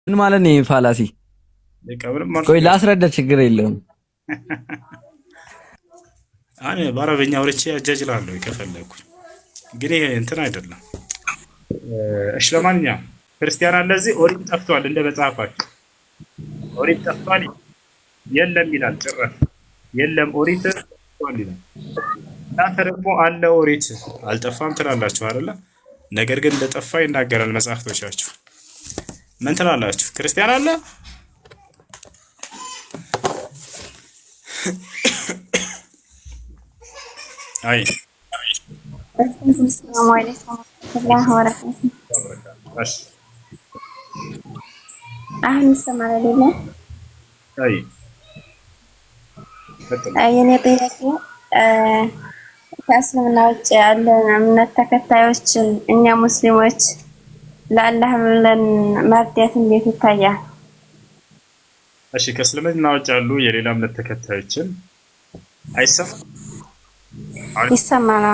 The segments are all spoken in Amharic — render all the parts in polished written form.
ምን ማለት ነው ፋላሲ? ቆይ ላስረዳ፣ ችግር የለውም። እኔ በአረበኛ ወርቼ አጃጅላለሁ ከፈለኩኝ፣ ግን ይሄ እንትን አይደለም። እሺ ለማንኛውም ክርስቲያን አለ እዚህ ኦሪት ጠፍቷል፣ እንደ መጽሐፋችሁ ኦሪት ጠፍቷል የለም ይላል። ጭራሽ የለም ኦሪት ጠፍቷል ይላል። እናንተ ደግሞ አለ ኦሪት አልጠፋም ትላላችሁ አይደለ? ነገር ግን እንደጠፋ ይናገራል መጽሐፍቶቻችሁ። ምን ትላላችሁ? ክርስቲያን አለ? አይ السلام عليكم ورحمة الله وبركاته. أهلا السمع لله. የኔ ጥያቄ ከእስልምና ውጭ ያለን እምነት ተከታዮችን እኛ ሙስሊሞች ለአላህ ብለን መርዳት እንዴት ይታያል? እሺ ከእስልምና ውጭ ያሉ የሌላ እምነት ተከታዮችን አይሰማም? ይሰማል።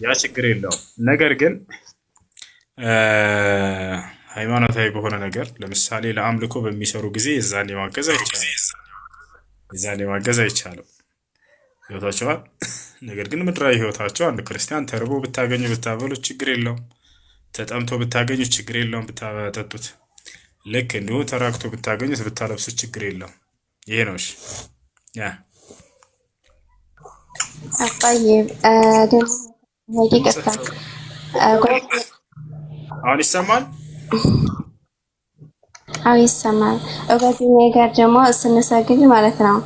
ያ ችግር የለውም። ነገር ግን ሃይማኖታዊ በሆነ ነገር ለምሳሌ ለአምልኮ በሚሰሩ ጊዜ የዛኔ ማገዝ አይቻልም። ህይወታቸዋል። ነገር ግን ምድራዊ ህይወታቸው አንድ ክርስቲያን ተርቦ ብታገኙ ብታበሉት ችግር የለውም። ተጠምቶ ብታገኙ ችግር የለውም፣ ብታጠጡት። ልክ እንዲሁ ተራክቶ ብታገኙት ብታለብሱት ችግር የለውም። ይሄ ነው። እሺ ያ አሁን ይሰማል? አዎ ይሰማል። ጓደኛዬ ጋር ደግሞ ስንሰግድ ማለት ነው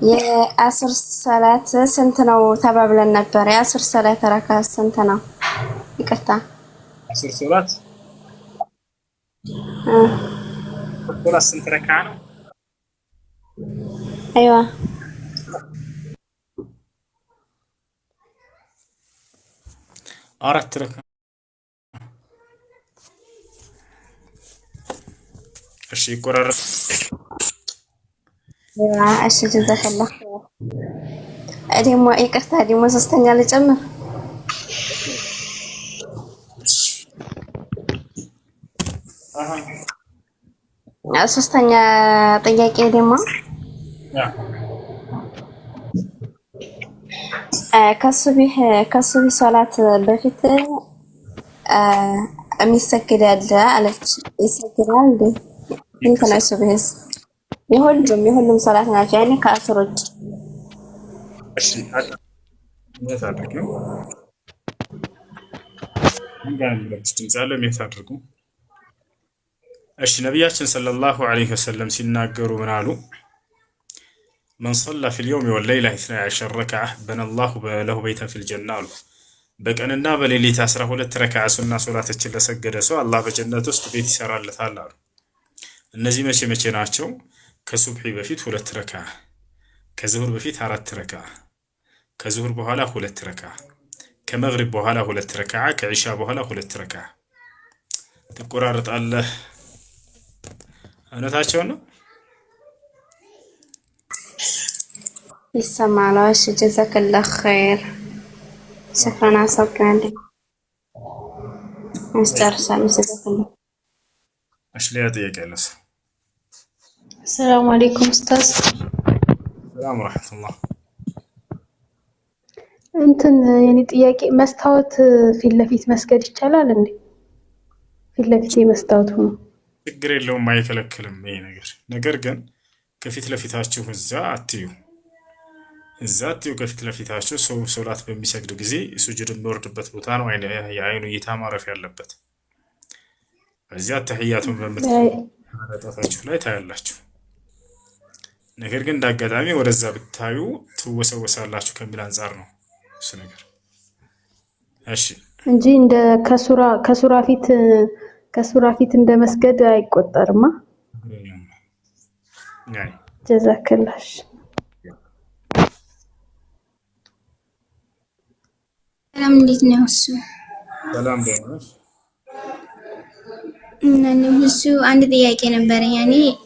የአስር ሰላት ስንት ነው ተባብለን ነበር። የአስር ሰላት ረካ ስንት ነው? ይቅርታ አስር ሰላት ስንት ረካ ነው? አይዋ አራት ረካ። እሺ ይቆራረጥ። እሺ ጀዛከላህ። ደግሞ ይቅርታ ደግሞ ሶስተኛ ልጨምር። ሶስተኛ ጥያቄ ደግሞ ከሱቢህ ሶላት በፊት የሚሰግድ አለ አለች። ይሰግዳል እንዴ? እንትን ነው ሱቢህስ? የሁሉም ሶላት ናቸው ያኔ ከአስር ውጭ። እሺ አድርጉ። እሺ ነቢያችን ሰለላሁ ዐለይሂ ወሰለም ሲናገሩ ምን አሉ? መን ሰላ ፊል የውም ወለይላ 12 ረክዓ በነላሁ ለሁ በይተን ፊል ጀና አሉ። በቀንና በሌሊት 12 ረክዓ ሱና ሶላቶችን ለሰገደ ሰው አላህ በጀነት ውስጥ ቤት ይሰራለታል አሉ። እነዚህ መቼ መቼ ናቸው? ከሱብሒ በፊት 2 ረክዓ፣ ከዙሁር በፊት 4 ረክዓ፣ ከዙሁር በኋላ 2 ረክዓ፣ ከመግሪብ በኋላ 2 ረክዓ፣ ከዒሻ በኋላ 2 ረክዓ። ትቆራርጣለህ። እውነታቸው ነው። ይሰማል። እሺ ጀዛከላህ ኸይር። شكرا አመሰግናለሁ። አስጨርሳለሁ። ጀዛከላህ። እሺ ሌላ ጥያቄ አለስ? ሰላም አለይኩም ኡስታዝ። ሰላም ወራህመቱላህ። እንትን የኔ ጥያቄ መስታወት ፊት ለፊት መስገድ ይቻላል እንዴ? ፊት ለፊት መስታወት ነው ችግር የለውም፣ አይከለክልም ይሄ ነገር ግን ከፊት ለፊታችሁ እዛ አትዩ ከፊት ለፊታችሁ ሰው ሶላት በሚሰግድ ጊዜ ሱጁድ የሚወርድበት ቦታ ነው የአይኑ እይታ ማረፍ ያለበት። እዚያ ተህያቱን በምትመጣጣችሁ ላይ ታያላችሁ። ነገር ግን እንዳጋጣሚ ወደዛ ብታዩ ትወሰወሳላችሁ ከሚል አንፃር ነው እሱ ነገር። እሺ እንጂ እንደ ከሱራ ፊት እንደ መስገድ አይቆጠርማ። ጀዛከላህ። ሰላም እንዴት ነው? ሰላም ደህና ብዙ አንድ ጥያቄ ነበረኝ።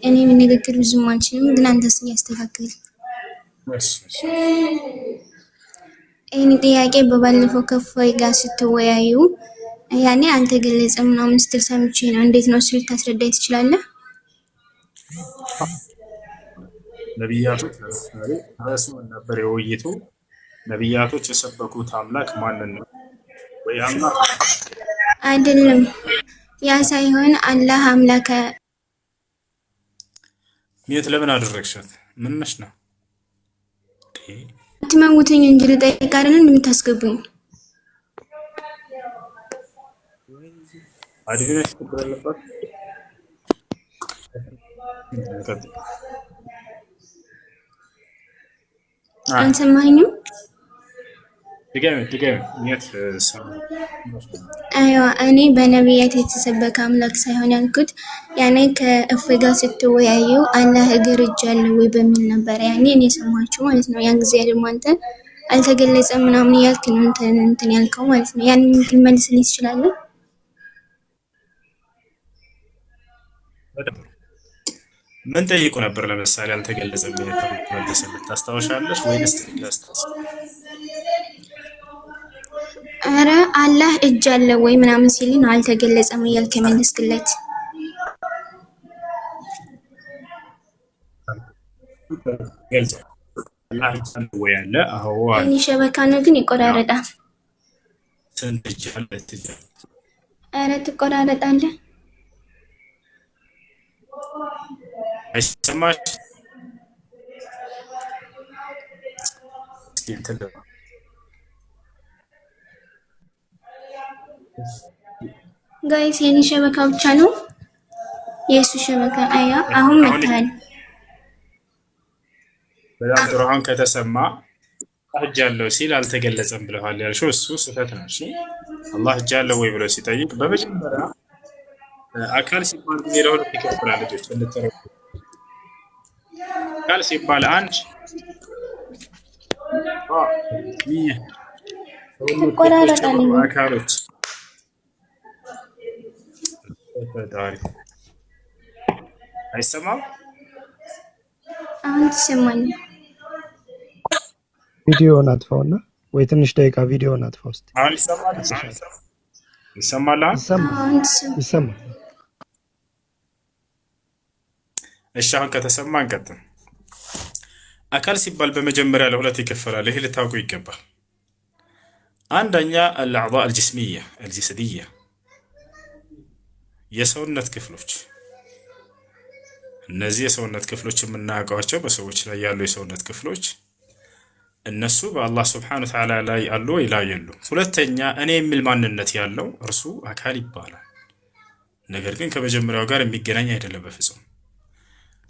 እኔ ንግግር ብዙም አልችልም፣ ግን አንተስ እያስተካከል ይህን ጥያቄ በባለፈው ከፎይ ጋር ስትወያዩ ያኔ አልተገለጸም ምናምን ስትል ሰምቼ ነው። እንዴት ነው እሱ ልታስረዳኝ ትችላለህ? ነቢያቶች ለምሳሌ ራሱ ነበር የውይይቱ ነቢያቶች የሰበኩት አምላክ ማንን ነው? ወይ አምላክ አይደለም፣ ያ ሳይሆን አላህ አምላከ ሚት ለምን አደረግሻት? ምን ነሽ ነው አትመውትኝ እንጂ ልጠይቅ አይደል እንደምታስገቡኝ? አድግነሽ ትበላለባት አንሰማኝም? ድገሚ ሚት አይዋ እኔ በነቢያት የተሰበከ አምላክ ሳይሆን ያልኩት ያኔ ከእፎይ ጋር ስትወያዩ አላህ እግር እጅ አለው ወይ በሚል ነበር ያኔ እኔ ሰማችሁ ማለት ነው። ያን ጊዜ ደግሞ አንተ አልተገለጸም ምናምን ያልክ ነው እንትን ያልከው ማለት ነው። ያን ልትመልስልኝ ትችላለህ? ምን ጠይቁ ነበር? ለምሳሌ አልተገለጸም መልስልህ ታስታውሻለሽ ወይንስ ትላስታውስ? አረ አላህ እጅ አለው ወይ ምናምን ሲል ነው አልተገለጸም እያልክ የመለስክለት። ገልጸ አላህ እጅ አለው ወይ አለ? አዎ አለ። እኔ ሸበካ ነው ግን ይቆራረጣል። ስንት እጅ አለ? እጅ አረ ትቆራረጣለህ። አይሰማሽ? ጋይስ የኔ ሸበካ ብቻ ነው የእሱ ሸበካ። አያ አሁን መጥቷል። በጣም ጥሩ። አሁን ከተሰማ እጅ አለው ሲል አልተገለጸም ብለዋል ያልሽው እሱ ስህተት ነው። እሺ አላህ እጅ አለው ወይ ብሎ ሲጠይቅ በመጀመሪያ አካል ሲባል ጊዜ ለሁለት ይከፈላል። ልጆች እንተረጉ። አካል ሲባል አንድ አካሎች አይሰማም? አሁን ትሰማኛለህ? ቪዲዮውን አጥፋውና ወይ ትንሽ ደቂቃ ቪዲዮውን አጥፋው እስቲ። አሁን ይሰማል? ይሰማል? ይሰማል። እሺ አሁን ከተሰማ እንቀጥል። አካል ሲባል በመጀመሪያ ለሁለት ይከፈላል። ይሄ ልታውቁ ይገባል። አንደኛ አልአዕضاء الجسمية الجسدية የሰውነት ክፍሎች። እነዚህ የሰውነት ክፍሎች የምናውቃቸው በሰዎች ላይ ያሉ የሰውነት ክፍሎች እነሱ በአላህ ስብሐነሁ ወተዓላ ላይ አሉ ወይ ላይ የሉም። ሁለተኛ እኔ የሚል ማንነት ያለው እርሱ አካል ይባላል። ነገር ግን ከመጀመሪያው ጋር የሚገናኝ አይደለም በፍጹም።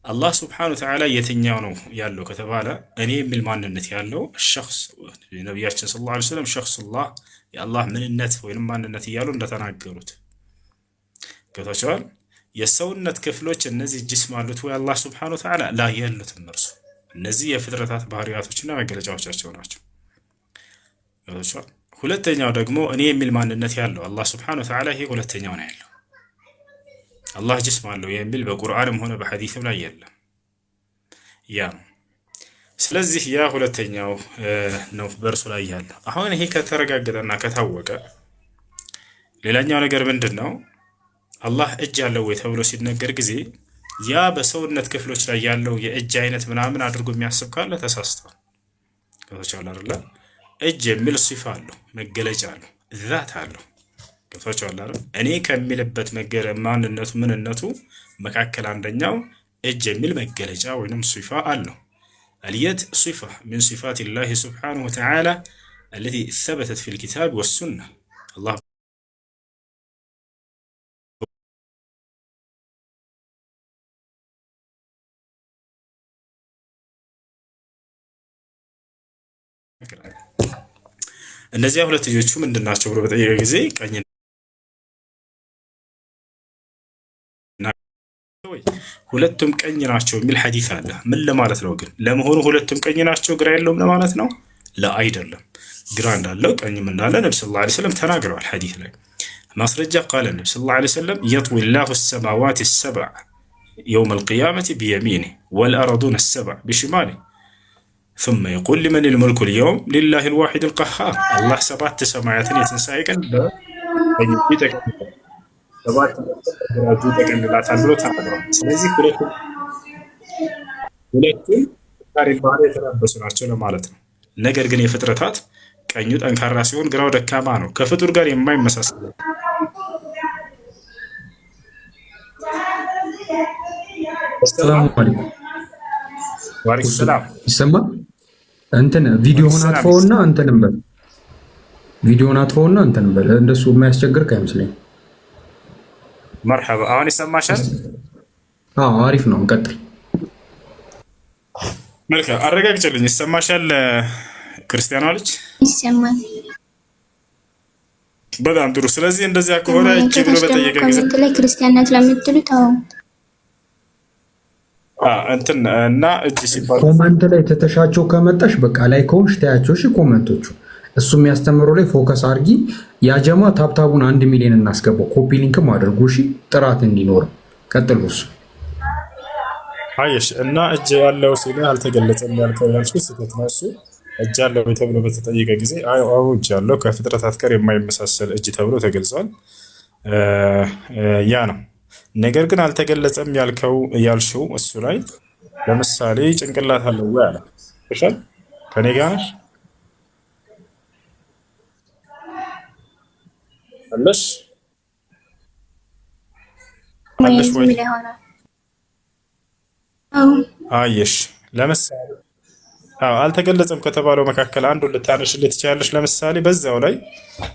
አላህ ስብሐነሁ ወተዓላ የትኛው ነው ያለው ከተባለ እኔ የሚል ማንነት ያለው ሸኽስ ነቢያችን ሰለላሁ ዐለይሂ ወሰለም ሸኽሱላህ የአላህ ምንነት ወይንም ማንነት እያሉ እንደተናገሩት ገብታችኋል። የሰውነት ክፍሎች እነዚህ ጅስም አሉት ወይ አላህ ስብሐነሁ ወተዓላ ላ የሉትም። እርሱ እነዚህ የፍጥረታት ባህሪያቶችና መገለጫዎቻቸው ናቸው። ገብታችኋል። ሁለተኛው ደግሞ እኔ የሚል ማንነት ያለው አላህ ስብሐነሁ ወተዓላ ይሄ ሁለተኛው ነው ያለው። አላህ ጅስም አለው የሚል በቁርአንም ሆነ በሐዲስም ላይ የለም። ያ ነው። ስለዚህ ያ ሁለተኛው ነው በእርሱ ላይ ያለው። አሁን ይሄ ከተረጋገጠና ከታወቀ ሌላኛው ነገር ምንድን ነው? አላህ እጅ አለው ወይ ተብሎ ሲነገር ጊዜ ያ በሰውነት ክፍሎች ላይ ያለው የእጅ አይነት ምናምን አድርጎ የሚያስብ ካለ ተሳስቷል። ገብቶሻል አይደል? እጅ የሚል ሲፋ አለው፣ መገለጫ አለው፣ ዛት አለው። ገብቶሻል አይደል? እኔ ከሚልበት ማንነቱ ምንነቱ መካከል አንደኛው እጅ የሚል መገለጫ ወይንም ሲፋ አለው። اليد صفة من صفات الله سبحانه وتعالى التي ثبتت في الكتاب والسنة. الله እነዚያ ሁለት ልጆቹ ምንድናቸው ብሎ በጠየቀ ጊዜ ቀኝ ሁለቱም ቀኝ ናቸው የሚል ሐዲስ አለ። ምን ለማለት ነው ግን? ለመሆኑ ሁለቱም ቀኝ ናቸው ግራ የለውም ለማለት ነው? አይደለም። ግራ እንዳለው ቀኝም እንዳለ ነብዩ ሰለላሁ ዐለይሂ ወሰለም ተናግረዋል ሐዲስ ላይ። ማስረጃ ቃለ ነብዩ ሰለላሁ ዐለይሂ ወሰለም يطوي الله السماوات السبع يوم القيامة بيمينه والأرضون السبع بشماله ثم يقول لمن الملك اليوم لله الواحد القهار الله سبات سماعات يتنسايقن በይተቀ ሰባት ራጁ ተቀልላታል ብሎ ተናግሯል። ስለዚህ ሁለቱም ታሪክ ባህሪ የተራበሱ ናቸው ለማለት ነው። ነገር ግን የፍጥረታት ቀኙ ጠንካራ ሲሆን ግራው ደካማ ነው። ከፍጡር ጋር የማይመሳሰል ሰላም አለይኩም ወአለይኩም ሰላም ይሰማል። እንትን ቪዲዮውን አጥፈውና እንትን በል ቪዲዮውን አጥፈውና እንትን በል እንደሱ የማያስቸግር አይመስለኝ። መርሐባ አሁን ይሰማሻል? አዎ አሪፍ ነው። እንቀጥል። መልካም አረጋግጭልኝ። ይሰማሻል ክርስቲያኗ ልጅ? ይሰማል። በጣም ጥሩ። ስለዚህ እንደዚያ ከሆነ እጅ ብሎ በጠየቀ ጊዜ ኮሜንት ላይ ክርስቲያን ናት ለምትሉት አዎ እንትን እና እጅ ሲባል ኮሜንት ላይ ተተሻቸው ከመጣሽ በቃ ላይ ከሆንሽ ታያቸው። እሺ ኮሜንቶቹ እሱ የሚያስተምሩ ላይ ፎከስ አድርጊ። ያጀማ ታብታቡን 1 ሚሊዮን እናስገባው። ኮፒ ሊንክም አድርጉ። እሺ ጥራት እንዲኖር ቀጥሉስ። አይሽ እና እጅ ያለው ሲል አልተገለጸም ያልከው ያልኩት ስህተት ነው። እሱ እጅ ያለው ተብሎ በተጠየቀ ጊዜ አዎ እጅ ያለው ከፍጥረታት ጋር የማይመሳሰል እጅ ተብሎ ተገልጿል። ያ ነው። ነገር ግን አልተገለጸም ያልሽው እሱ ላይ ለምሳሌ ጭንቅላት አለው ወይ አለ። እሺ ከኔ ጋር አለሽ ወይ? አየሽ ለምሳሌ አልተገለጸም ከተባለው መካከል አንዱ ልታነሽልኝ ትችያለሽ። ለምሳሌ በዛው ላይ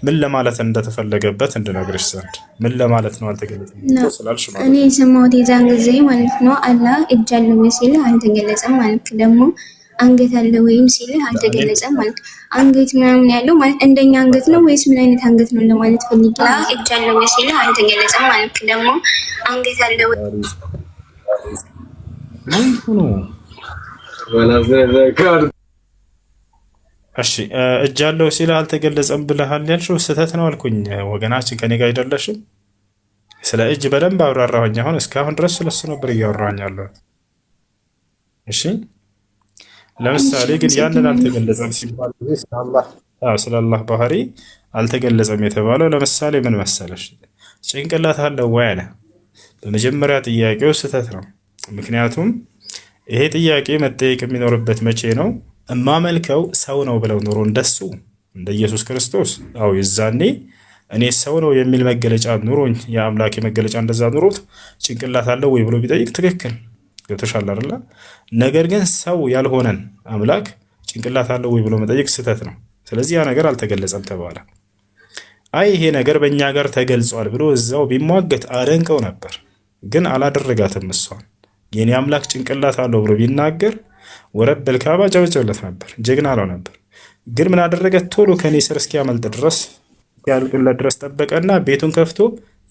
ምን ለማለት እንደተፈለገበት እንድነግርሽ ዘንድ ምን ለማለት ነው አልተገለጸም ስላልሽ ማለት እኔ የሰማሁት የዛን ጊዜ ማለት ነው አላህ እጅ አለው ሲል አልተገለጸም ማለት ደግሞ አንገት አለው ወይም ሲል አልተገለጸም ማለት አንገት ምናምን ያለው ማለት እንደኛ አንገት ነው ወይስ ምን አይነት አንገት ነው ለማለት ፈልጌ እጅ አለው ሲል አልተገለጸም ማለት ደግሞ አንገት አለው ነው። እሺ እጅ አለው ሲል አልተገለጸም ብለሃል ያልሽው ስህተት ነው አልኩኝ። ወገናችን ከኔ ጋር አይደለሽም። ስለ እጅ በደንብ አብራራሁኝ። አሁን እስካሁን ድረስ ስለሱ ነበር እያወራኝ ያለው። እሺ ለምሳሌ ግን ያንን አልተገለጸም ሲባል ስለ አላህ ባህሪ አልተገለጸም የተባለው ለምሳሌ ምን መሰለሽ? ጭንቅላት አለው ወይ አለ። በመጀመሪያ ጥያቄው ስህተት ነው። ምክንያቱም ይሄ ጥያቄ መጠየቅ የሚኖርበት መቼ ነው? እማመልከው ሰው ነው ብለው ኖሮ እንደሱ እንደ ኢየሱስ ክርስቶስ አው ይዛኔ እኔ ሰው ነው የሚል መገለጫ ኑሮኝ የአምላክ መገለጫ እንደዛ ኑሮት ጭንቅላት አለው ወይ ብሎ ቢጠይቅ ትክክል ገብቶሻል አይደል? ነገር ግን ሰው ያልሆነን አምላክ ጭንቅላት አለው ወይ ብሎ መጠየቅ ስህተት ነው። ስለዚህ ያ ነገር አልተገለጸም ተባለ። አይ ይሄ ነገር በእኛ ጋር ተገልጿል ብሎ እዛው ቢሟገት አደንቀው ነበር። ግን አላደረጋትም። እሷን የኔ አምላክ ጭንቅላት አለው ብሎ ቢናገር ወረበል ካባ ጨበጨብለት ነበር፣ ጀግና አለው ነበር። ግን ምን አደረገ? ቶሎ ከኔ ስር እስኪያመልጥ ድረስ ያልቅለት ድረስ ጠበቀና ቤቱን ከፍቶ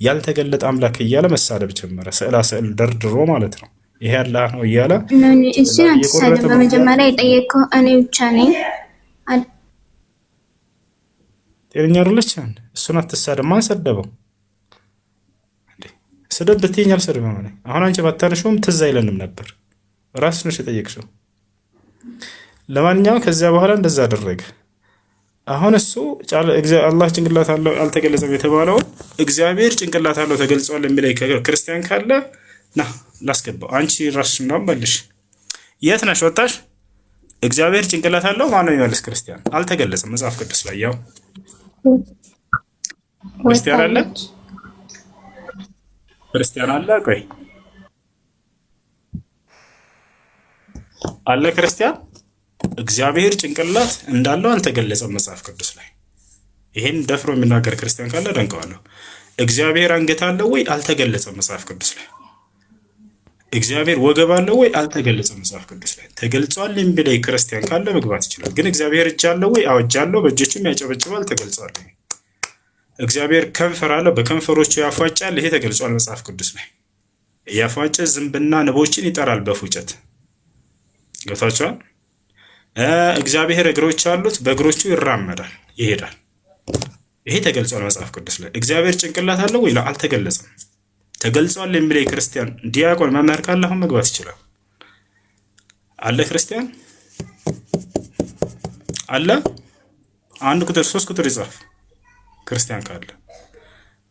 ያልተገለጠ አምላክ እያለ መሳደብ ጀመረ። ስዕላ ስዕል ደርድሮ ማለት ነው። ይሄ አላህ ነው እያለ እሱን አትሳደብ። በመጀመሪያ የጠየቀው እኔ ብቻ ነኝ። ጤነኛ አይደለች። እሱን አትሳደብ። ማን ሰደበው? ስደብ ብትይኝ አልሰድብም። አሁን አንቺ ባታነሺውም ትዝ አይለንም ነበር። ራስሽ ነሽ የጠየቅሽው። ለማንኛውም ከዚያ በኋላ እንደዛ አደረገ። አሁን እሱ አላህ ጭንቅላት አለው አልተገለጸም የተባለው እግዚአብሔር ጭንቅላት አለው ተገልጿል የሚለኝ ክርስቲያን ካለ ና ላስገባው። አንቺ ራስሽ ነው መልሽ። የት ነሽ? ወጣሽ? እግዚአብሔር ጭንቅላት አለው ማነው የሚመልስ? ክርስቲያን አልተገለጸም መጽሐፍ ቅዱስ ላይ። ያው ክርስቲያን አለ ክርስቲያን አለ። ቆይ አለ ክርስቲያን እግዚአብሔር ጭንቅላት እንዳለው አልተገለጸም መጽሐፍ ቅዱስ ላይ። ይሄን ደፍሮ የሚናገር ክርስቲያን ካለ ደንቀዋለሁ። እግዚአብሔር አንገት አለው ወይ? አልተገለጸም መጽሐፍ ቅዱስ ላይ። እግዚአብሔር ወገብ አለው ወይ? አልተገለጸም መጽሐፍ ቅዱስ ላይ። ተገልጿል የሚለኝ ክርስቲያን ካለ መግባት ይችላል። ግን እግዚአብሔር እጅ አለው ወይ? አዎ እጅ አለው፣ በእጆቹም ያጨበጭባል፣ ተገልጿል። እግዚአብሔር ከንፈር አለው፣ በከንፈሮቹ ያፏጫል፣ ይሄ ተገልጿል መጽሐፍ ቅዱስ ላይ። ያፏጨ ዝንብና ንቦችን ይጠራል በፉጨት ገብታችኋል። እግዚአብሔር እግሮች አሉት፣ በእግሮቹ ይራመዳል፣ ይሄዳል፣ ይሄ ተገልጿል መጽሐፍ ቅዱስ ላይ። እግዚአብሔር ጭንቅላት አለው ወይ? አልተገለጸም። ተገልጿል የሚለኝ ክርስቲያን ዲያቆን መምህር ካለ አሁን መግባት ይችላል። አለ ክርስቲያን አለ 1 ቁጥር 3 ቁጥር ይጻፍ ክርስቲያን ካለ።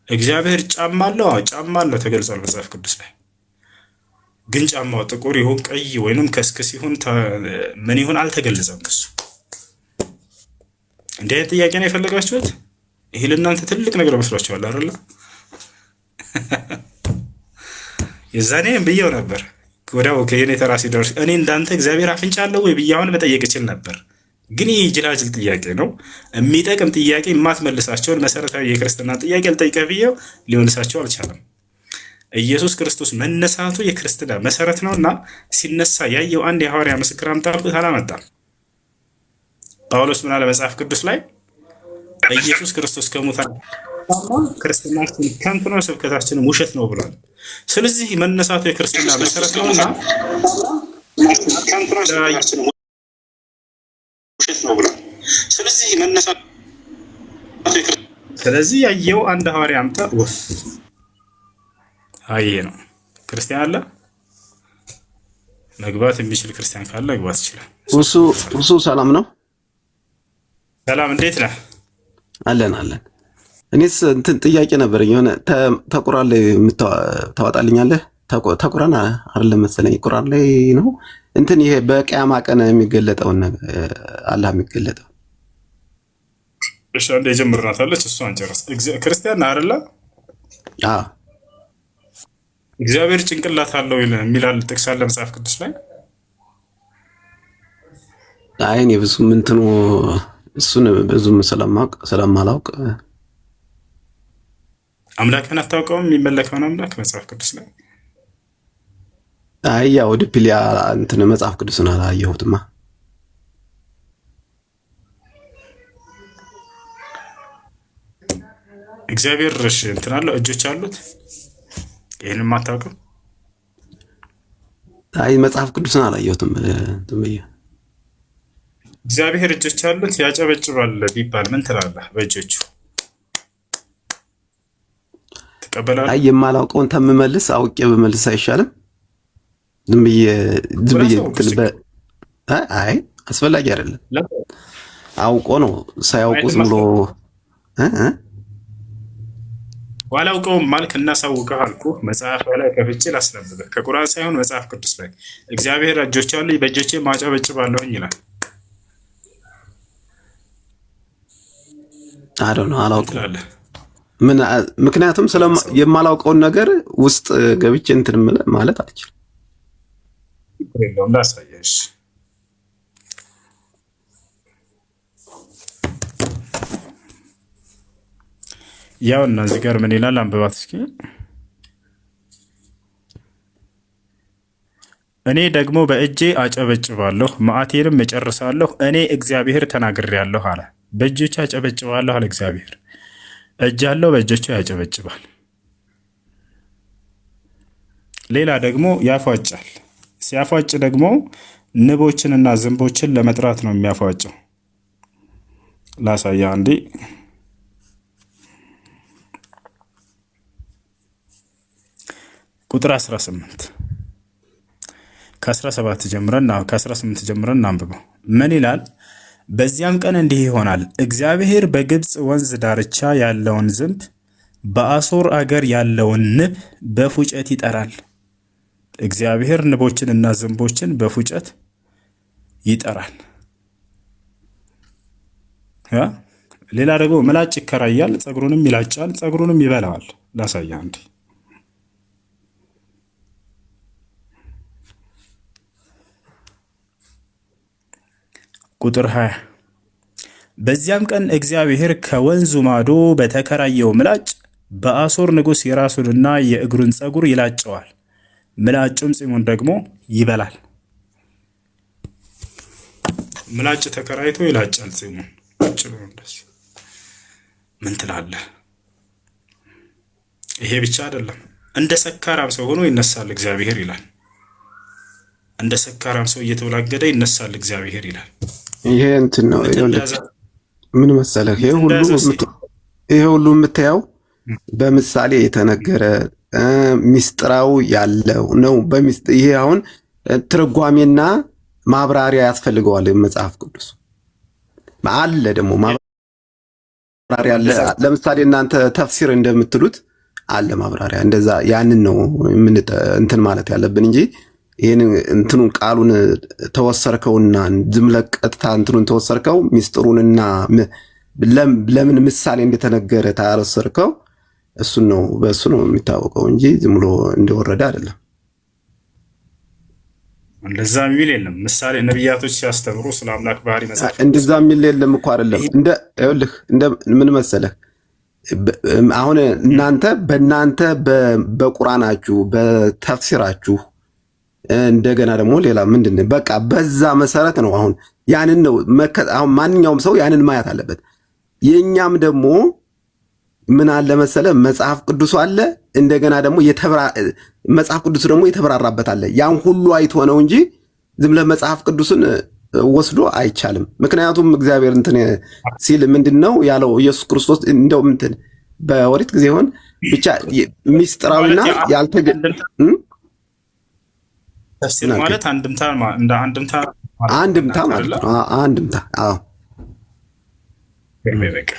እግዚአብሔር ጫማ አለው? አዎ ጫማ አለው ተገልጿል መጽሐፍ ቅዱስ ላይ። ግን ጫማው ጥቁር ይሁን ቀይ ወይንም ከስክስ ይሁን ምን ይሁን አልተገለጸም። እሱ እንዴ ጥያቄ ነው የፈለጋችሁት? ይሄ ለእናንተ ትልቅ ነገር መስሏችኋል አይደል? የዛኔ ብዬው ነበር ወዲያው ከየኔ ተራ ሲደርስ እኔ እንዳንተ እግዚአብሔር አፍንጫ አለው ወይ ብያውን መጠየቅ እችል ነበር። ግን ይህ ጅላጅል ጥያቄ ነው። የሚጠቅም ጥያቄ የማትመልሳቸውን መሰረታዊ የክርስትና ጥያቄ ልጠይቀህ ብዬው ሊመልሳቸው አልቻለም። ኢየሱስ ክርስቶስ መነሳቱ የክርስትና መሰረት ነውና ሲነሳ ያየው አንድ የሐዋርያ ምስክር አምጣልኩት አላመጣም። ጳውሎስ ምን አለ መጽሐፍ ቅዱስ ላይ? ኢየሱስ ክርስቶስ ከሙታን ክርስትናችን ከንቱ ነው፣ ስብከታችንም ውሸት ነው ብሏል። ስለዚህ መነሳቱ የክርስትና መሰረት ነውና ስለዚህ ያየው አንድ ሐዋርያ አምጣ ወፍ አየ ነው። ክርስቲያን አለ መግባት የሚችል ክርስቲያን ካለ መግባት ይችላል። እሱ ሰላም ነው። ሰላም እንዴት ነህ? አለን። እኔስ እንትን ጥያቄ ነበረኝ። የሆነ ተቁራን ላይ ታወጣልኛለህ? ተቁራን አይደለም መሰለኝ ቁራን ላይ ነው እንትን ይሄ በቂያማ ቀን የሚገለጠውን አላህ የሚገለጠው። እሺ አንዴ ጀምርናታለች እሷን ጨርስ። ክርስቲያን አይደለ? አዎ እግዚአብሔር ጭንቅላት አለው የሚላል ጥቅስ አለ መጽሐፍ ቅዱስ ላይ? አይ እኔ ብዙም እንትኑ እሱን ብዙም ስለማላውቅ አምላክን አታውቀውም? የሚመለከውን አምላክ መጽሐፍ ቅዱስ ላይ? አይ ያው ዲፕሊያ እንትን መጽሐፍ ቅዱስን አላየሁትማ። እግዚአብሔር እሺ እንትን አለው እጆች አሉት? ይሄንን ማታውቀው? አይ መጽሐፍ ቅዱስን አላየሁትም። እግዚአብሔር እጆች አሉት ያጨበጭባል ቢባል ምን ትላለህ? በእጆቹ ተቀበላለህ? አይ የማላውቀውን ተምመልስ አውቄ በመልስ አይሻልም? ዝም ብዬ አይ አስፈላጊ አይደለም። አውቆ ነው ሳያውቁ ዝም ብሎ ዋላውቀውም ማልክ እናሳውቀህ አልኩህ። መጽሐፍ ላይ ከፍቼ ላስነብብህ ከቁርአን ሳይሆን መጽሐፍ ቅዱስ ላይ እግዚአብሔር እጆች አሉኝ በእጆቼ ማጨበጭባለሁኝ ይላል። አላውቅም። ምክንያቱም የማላውቀውን ነገር ውስጥ ገብቼ እንትን ማለት አልችልም። ላሳየሽ ያው እና እዚህ ጋር ምን ይላል? አንብባት እስኪ። እኔ ደግሞ በእጄ አጨበጭባለሁ መዓቴንም እጨርሳለሁ፣ እኔ እግዚአብሔር ተናግሬያለሁ አለ። በእጆቹ አጨበጭባለሁ አለ እግዚአብሔር። እጅ አለው በእጆቹ ያጨበጭባል። ሌላ ደግሞ ያፏጫል። ሲያፏጭ ደግሞ ንቦችንና ዝንቦችን ለመጥራት ነው የሚያፏጨው። ላሳያ አንዴ። ቁጥር 18 ከ17 ጀምረን ከ18 ጀምረን እናንብበው። ምን ይላል? በዚያም ቀን እንዲህ ይሆናል፣ እግዚአብሔር በግብፅ ወንዝ ዳርቻ ያለውን ዝንብ፣ በአሦር አገር ያለውን ንብ በፉጨት ይጠራል። እግዚአብሔር ንቦችንና ዝንቦችን በፉጨት ይጠራል። ሌላ ደግሞ ምላጭ ይከራያል፣ ፀጉሩንም ይላጫል፣ ፀጉሩንም ይበላዋል። ላሳያ አንዴ። ቁጥር 20 በዚያም ቀን እግዚአብሔር ከወንዙ ማዶ በተከራየው ምላጭ በአሦር ንጉሥ የራሱንና የእግሩን ፀጉር ይላጨዋል፣ ምላጩም ፂሙን ደግሞ ይበላል። ምላጭ ተከራይቶ ይላጫል ፂሙን። ምን ትላለህ? ይሄ ብቻ አይደለም፣ እንደ ሰካራም ሰው ሆኖ ይነሳል እግዚአብሔር ይላል። እንደ ሰካራም ሰው እየተወላገደ ይነሳል እግዚአብሔር ይላል። ይሄ እንትን ነው። ምን መሰለህ? ይሄ ሁሉ የምታየው በምሳሌ የተነገረ ሚስጥራው ያለው ነው። ይሄ አሁን ትርጓሜና ማብራሪያ ያስፈልገዋል መጽሐፍ ቅዱስ አለ ደግሞ ማብራሪያ አለ። ለምሳሌ እናንተ ተፍሲር እንደምትሉት አለ ማብራሪያ። እንደዛ ያንን ነው እንትን ማለት ያለብን እንጂ ይሄን እንትኑን ቃሉን ተወሰርከውና ዝም ለቀጥታ እንትኑን ተወሰርከው ሚስጥሩንና ለምን ምሳሌ እንደተነገረ ታረሰርከው እሱን ነው በእሱ ነው የሚታወቀው እንጂ ዝም ብሎ እንደወረደ አይደለም። እንደዛ የሚል የለም። ምሳሌ ነብያቶች ሲያስተምሩ ስለ አምላክ ባህሪ መጽሐፍ እንደዛ የሚል የለም እኮ አይደለም። እንደ ምን መሰለህ አሁን በእናንተ በቁርአናችሁ በተፍሲራችሁ እንደገና ደግሞ ሌላ ምንድነው በቃ በዛ መሰረት ነው። አሁን ያንን ነው አሁን ማንኛውም ሰው ያንን ማየት አለበት። የኛም ደግሞ ምን አለ መሰለ መጽሐፍ ቅዱስ አለ፣ እንደገና ደግሞ መጽሐፍ ቅዱስ ደግሞ የተብራራበት አለ። ያን ሁሉ አይቶ ነው እንጂ ዝም ለመጽሐፍ ቅዱስን ወስዶ አይቻልም። ምክንያቱም እግዚአብሔር እንትን ሲል ምንድነው ያለው ኢየሱስ ክርስቶስ እንደው እንትን በወሪት ጊዜ ሆን ብቻ ሚስጥራዊና ተፍሲር ማለት አንድምታ እንደ አንድምታ ማለት ነው። አንድምታ አዎ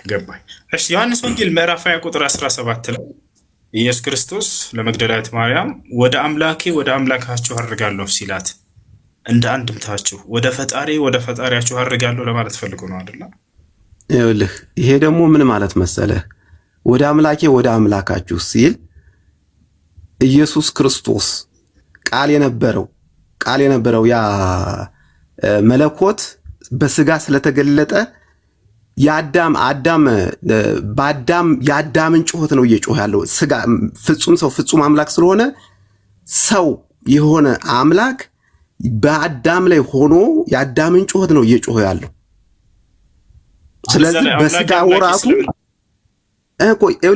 ገባኝ። እሺ ዮሐንስ ወንጌል ምዕራፍ 20 ቁጥር 17 ላይ ኢየሱስ ክርስቶስ ለመግደላዊት ማርያም ወደ አምላኬ ወደ አምላካችሁ አድርጋለሁ ሲላት እንደ አንድምታችሁ ወደ ፈጣሪያችሁ አድርጋለሁ ለማለት ፈልጎ ነው አይደል? ይኸውልህ ይሄ ደግሞ ምን ማለት መሰለህ ወደ አምላኬ ወደ አምላካችሁ ሲል ኢየሱስ ክርስቶስ ቃል የነበረው ያ መለኮት በስጋ ስለተገለጠ የአዳምን ጩኸት ነው እየጮኸ ያለው። ስጋ ፍጹም ሰው ፍጹም አምላክ ስለሆነ ሰው የሆነ አምላክ በአዳም ላይ ሆኖ የአዳምን ጩኸት ነው እየጮኸ ያለው። ስለዚህ በስጋ ወራቱ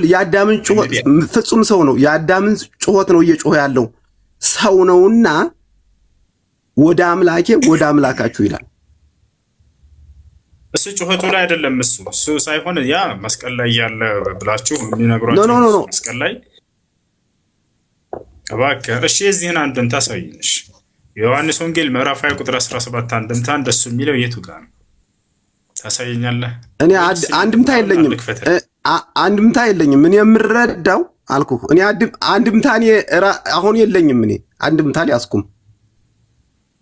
የአዳምን ጩኸት ፍጹም ሰው ነው የአዳምን ጩኸት ነው እየጮኸ ያለው ሰው ነውና ወደ አምላኬ ወደ አምላካችሁ ይላል። እሱ ጩኸቱ ላይ አይደለም። እሱ ሳይሆን ያ መስቀል ላይ ያለ ብላችሁ የሚነግሯችሁ መስቀል ላይ እባክህ። እሺ የዚህን አንድምታ አሳይንሽ። የዮሐንስ ወንጌል ምዕራፍ 20 ቁጥር 17 አንድምታ እንደሱ የሚለው የቱ ጋር ነው? ታሳየኛለህ? እኔ አንድምታ የለኝም። እኔ የምረዳው አልኩህ። እኔ አንድምታ አሁን የለኝም። እኔ አንድምታ ሊያስኩም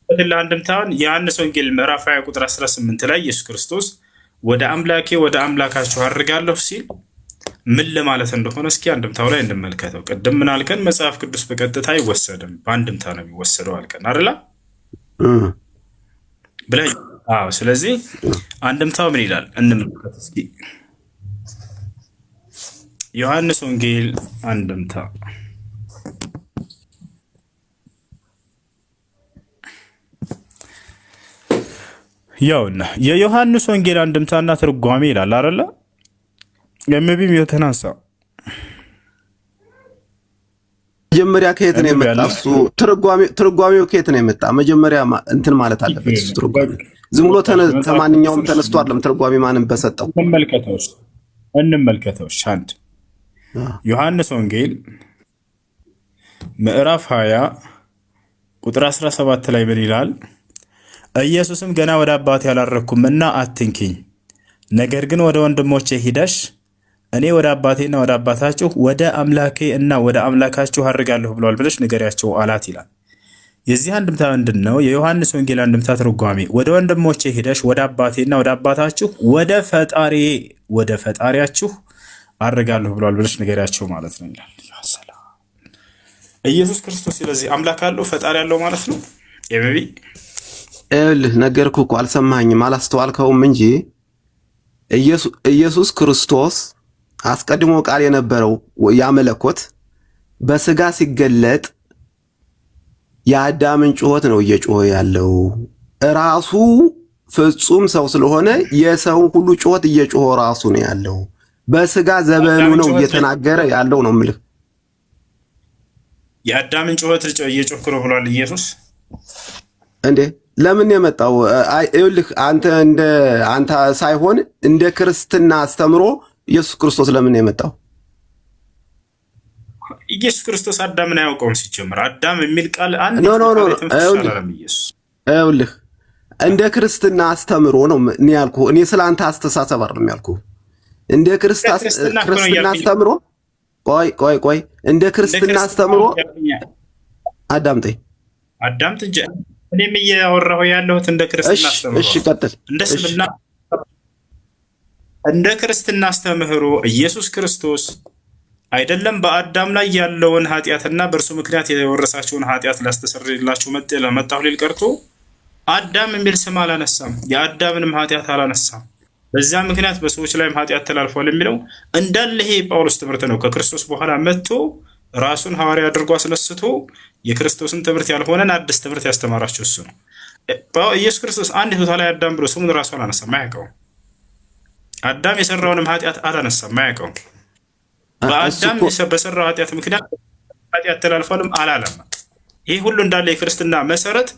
ለአንድምታውን የዮሐንስ ወንጌል ምዕራፍ 20 ቁጥር 18 ላይ ኢየሱስ ክርስቶስ ወደ አምላኬ ወደ አምላካችሁ አድርጋለሁ ሲል ምን ለማለት እንደሆነ እስኪ አንድምታው ላይ እንመልከተው። ቅድም ምን አልከን? መጽሐፍ ቅዱስ በቀጥታ አይወሰድም በአንድምታ ነው የሚወሰደው አልከን አይደል? ብለህ አዎ። ስለዚህ አንድምታው ምን ይላል እንመልከት እስኪ። ዮሐንስ ወንጌል አንድምታ ያውና የዮሐንስ ወንጌል አንድምታና ትርጓሜ ይላል አይደለ? የምቢም የተናሳ መጀመሪያ ከየት ነው የመጣ? እሱ ትርጓሜው ከየት ነው የመጣ? መጀመሪያ እንትን ማለት አለበት። እሱ ትርጓሜ ዝም ብሎ ተማንኛውም ተነስቶ አይደለም። ትርጓሜ ማንም በሰጠው እንመልከተው። አንድ ዮሐንስ ወንጌል ምዕራፍ 20 ቁጥር 17 ላይ ምን ይላል? ኢየሱስም ገና ወደ አባቴ አላረኩምና አትንኪኝ፣ ነገር ግን ወደ ወንድሞቼ ሂደሽ እኔ ወደ አባቴና ወደ አባታችሁ ወደ አምላኬ እና ወደ አምላካችሁ አድርጋለሁ ብለዋል ብለሽ ንገሪያቸው አላት ይላል። የዚህ አንድምታ ምንድን ነው? የዮሐንስ ወንጌል አንድምታ ትርጓሜ ወደ ወንድሞቼ ሂደሽ ወደ አባቴና ወደ አባታችሁ ወደ ፈጣሪያችሁ አድርጋለሁ ብለዋል ብለሽ ንገሪያቸው ማለት ነው ይላል። ኢየሱስ ክርስቶስ ስለዚህ አምላክ አለው ፈጣሪ አለው ማለት ነው። የበቢ ነገርኩህ እኮ አልሰማኝም፣ አላስተዋልከውም እንጂ ኢየሱስ ክርስቶስ አስቀድሞ ቃል የነበረው ያ መለኮት በስጋ ሲገለጥ የአዳምን ጩኸት ነው እየጮኸ ያለው። ራሱ ፍጹም ሰው ስለሆነ የሰው ሁሉ ጩኸት እየጮኸ ራሱ ነው ያለው። በስጋ ዘመኑ ነው እየተናገረ ያለው ነው የምልህ። የአዳምን ጩኸት እየጮኸ ነው ብሏል ኢየሱስ እንዴ? ለምን የመጣው? ይኸውልህ አንተ ሳይሆን እንደ ክርስትና አስተምሮ ኢየሱስ ክርስቶስ ለምን የመጣው? ኢየሱስ ክርስቶስ አዳምን አያውቀውም ሲጀምር። አዳም የሚል ቃል አንድ ይኸውልህ እንደ ክርስትና አስተምሮ ነው እኔ ያልኩህ። እኔ ስላንተ አስተሳሰብ አይደለም ያልኩህ። እንደ ክርስትና አስተምሮ ቆይ እንደ ክርስትና አስተምሮ አዳምጠኝ እንጂ እኔም እያወራሁ ያለሁት እንደ ክርስትና አስተምሮ። እሺ ቀጥል። እንደ ክርስትና አስተምህሮ ኢየሱስ ክርስቶስ አይደለም በአዳም ላይ ያለውን ኃጢአትና በእርሱ ምክንያት የወረሳቸውን ኃጢአት ሊያስተሰርይላችሁ መጣሁ ሊል ቀርቶ አዳም የሚል ስም አላነሳም። የአዳምንም ኃጢአት አላነሳም። በዚያ ምክንያት በሰዎች ላይም ኃጢአት ተላልፏል የሚለው እንዳለ ይሄ ጳውሎስ ትምህርት ነው። ከክርስቶስ በኋላ መጥቶ ራሱን ሐዋርያ አድርጎ አስነስቶ የክርስቶስን ትምህርት ያልሆነን አዲስ ትምህርት ያስተማራቸው እሱ ነው። ኢየሱስ ክርስቶስ አንድ ቦታ ላይ አዳም ብሎ ስሙን ራሱ አላነሳም፣ አያውቀውም። አዳም የሰራውንም ኃጢአት አላነሳም፣ አያውቀውም። በአዳም በሰራው ኃጢአት ምክንያት ኃጢአት ተላልፏልም አላለም። ይህ ሁሉ እንዳለ የክርስትና መሰረት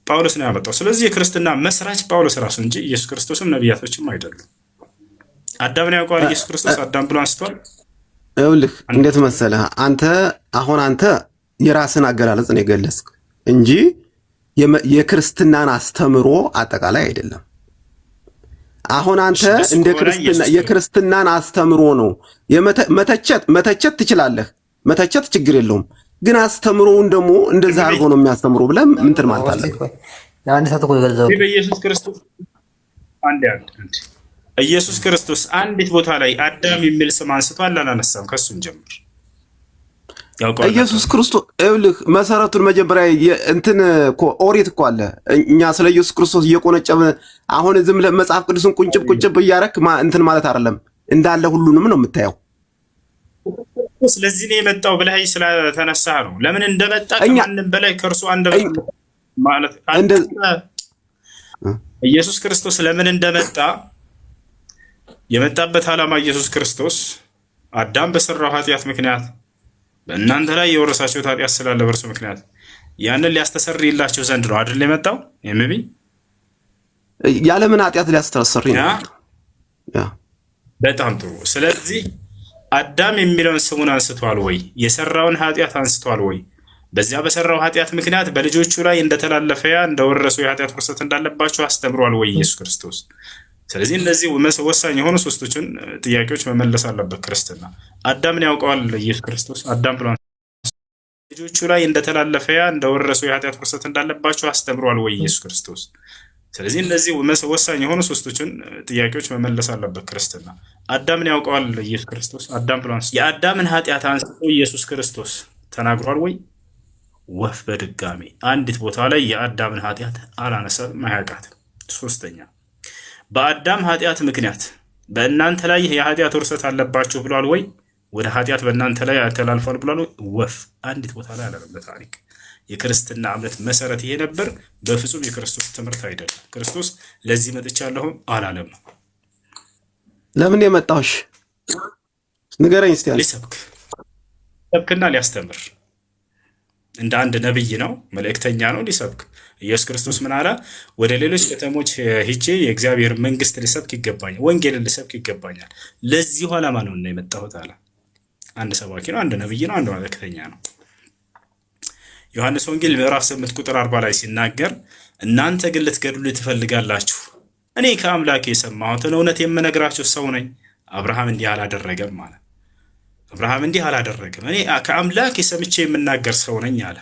ጳውሎስ ነው ያመጣው። ስለዚህ የክርስትና መስራች ጳውሎስ ራሱ እንጂ ኢየሱስ ክርስቶስም ነቢያቶችም አይደሉም። አዳምን ያውቀዋል ኢየሱስ ክርስቶስ አዳም ብሎ አንስቷል። ይኸውልህ እንዴት መሰለህ፣ አንተ የራስን አገላለጽ ነው የገለጽክ እንጂ የክርስትናን አስተምሮ አጠቃላይ አይደለም። አሁን አንተ እንደ የክርስትናን አስተምሮ ነው መተቸት ትችላለህ፣ መተቸት ችግር የለውም። ግን አስተምሮውን ደግሞ እንደዛ አድርጎ ነው የሚያስተምሩ ብለህ እንትን ማለት አለ። በኢየሱስ ክርስቶስ ኢየሱስ ክርስቶስ አንዲት ቦታ ላይ አዳም የሚል ስም አንስቷል አላነሳም? ከሱን ጀምር። ኢየሱስ ክርስቶስ ይኸውልህ መሰረቱን መጀመሪያ እንትን ኦሪት እኮ አለ። እኛ ስለ ኢየሱስ ክርስቶስ እየቆነጨብን አሁን ዝም መጽሐፍ ቅዱስን ቁንጭብ እያረክ እንትን ማለት አይደለም። እንዳለ ሁሉንም ነው የምታየው። ስለዚህ ነው የመጣው ብለህ ስለተነሳ ነው። ለምን እንደመጣ ከማንም በላይ ከእርሱ አንደበት ማለት ኢየሱስ ክርስቶስ ለምን እንደመጣ የመጣበት ዓላማ ኢየሱስ ክርስቶስ አዳም በሰራው ኃጢአት ምክንያት በእናንተ ላይ የወረሳችሁት ኃጢአት ስላለ በእርሱ ምክንያት ያንን ሊያስተሰርይላችሁ ዘንድ ነው አይደል የመጣው? የሚቢ ያለምን ኃጢአት ሊያስተሰርይ ነው። በጣም ጥሩ። ስለዚህ አዳም የሚለውን ስሙን አንስቷል ወይ? የሰራውን ኃጢአት አንስቷል ወይ? በዚያ በሰራው ኃጢአት ምክንያት በልጆቹ ላይ እንደተላለፈ እንደወረሱ የኃጢአት ውርሰት እንዳለባቸው አስተምሯል ወይ ኢየሱስ ክርስቶስ? ስለዚህ እነዚህ ወሳኝ የሆኑ ሶስቶችን ጥያቄዎች መመለስ አለበት ክርስትና። አዳምን ያውቀዋል ኢየሱስ ክርስቶስ? አዳም ብሎ ልጆቹ ላይ እንደተላለፈ እንደወረሱ የኃጢአት ውርሰት እንዳለባቸው አስተምሯል ወይ ኢየሱስ ክርስቶስ? ስለዚህ እነዚህ ወሳኝ የሆኑ ሶስቶችን ጥያቄዎች መመለስ አለበት ክርስትና። አዳምን ያውቀዋል ኢየሱስ ክርስቶስ? አዳም ብሎ የአዳምን ኃጢአት አንስቶ ኢየሱስ ክርስቶስ ተናግሯል ወይ? ወፍ በድጋሚ አንዲት ቦታ ላይ የአዳምን ኃጢአት አላነሳም፣ አያውቃትም። ሶስተኛ በአዳም ኃጢአት ምክንያት በእናንተ ላይ የኃጢአት ውርሰት አለባችሁ ብሏል ወይ? ወደ ኃጢአት በእናንተ ላይ ተላልፏል ብሏል ወይ? ወፍ አንዲት ቦታ ላይ አላለም። በታሪክ የክርስትና እምነት መሰረት ይሄ ነበር። በፍጹም የክርስቶስ ትምህርት አይደለም። ክርስቶስ ለዚህ መጥቻለሁ አላለም። ለምን የመጣውሽ ንገረኝ እስቲ። ሊሰብክና ሊያስተምር እንደ አንድ ነብይ ነው፣ መልእክተኛ ነው፣ ሊሰብክ። ኢየሱስ ክርስቶስ ምን አለ? ወደ ሌሎች ከተሞች ሂጄ የእግዚአብሔር መንግስት ልሰብክ ይገባኛል፣ ወንጌልን ልሰብክ ይገባኛል። ለዚሁ ዓላማ ነው እና የመጣሁት አለ። አንድ ሰባኪ ነው፣ አንድ ነብይ ነው፣ አንድ መልእክተኛ ነው። ዮሐንስ ወንጌል ምዕራፍ 8 ቁጥር 40 ላይ ሲናገር እናንተ ግን ልትገድሉ ትፈልጋላችሁ፣ እኔ ከአምላኬ የሰማሁትን እውነት የምነግራችሁ ሰው ነኝ። አብርሃም እንዲህ አላደረገም ማለት አብርሃም እንዲህ አላደረገም፣ እኔ ከአምላክ ሰምቼ የምናገር ሰው ነኝ አለ።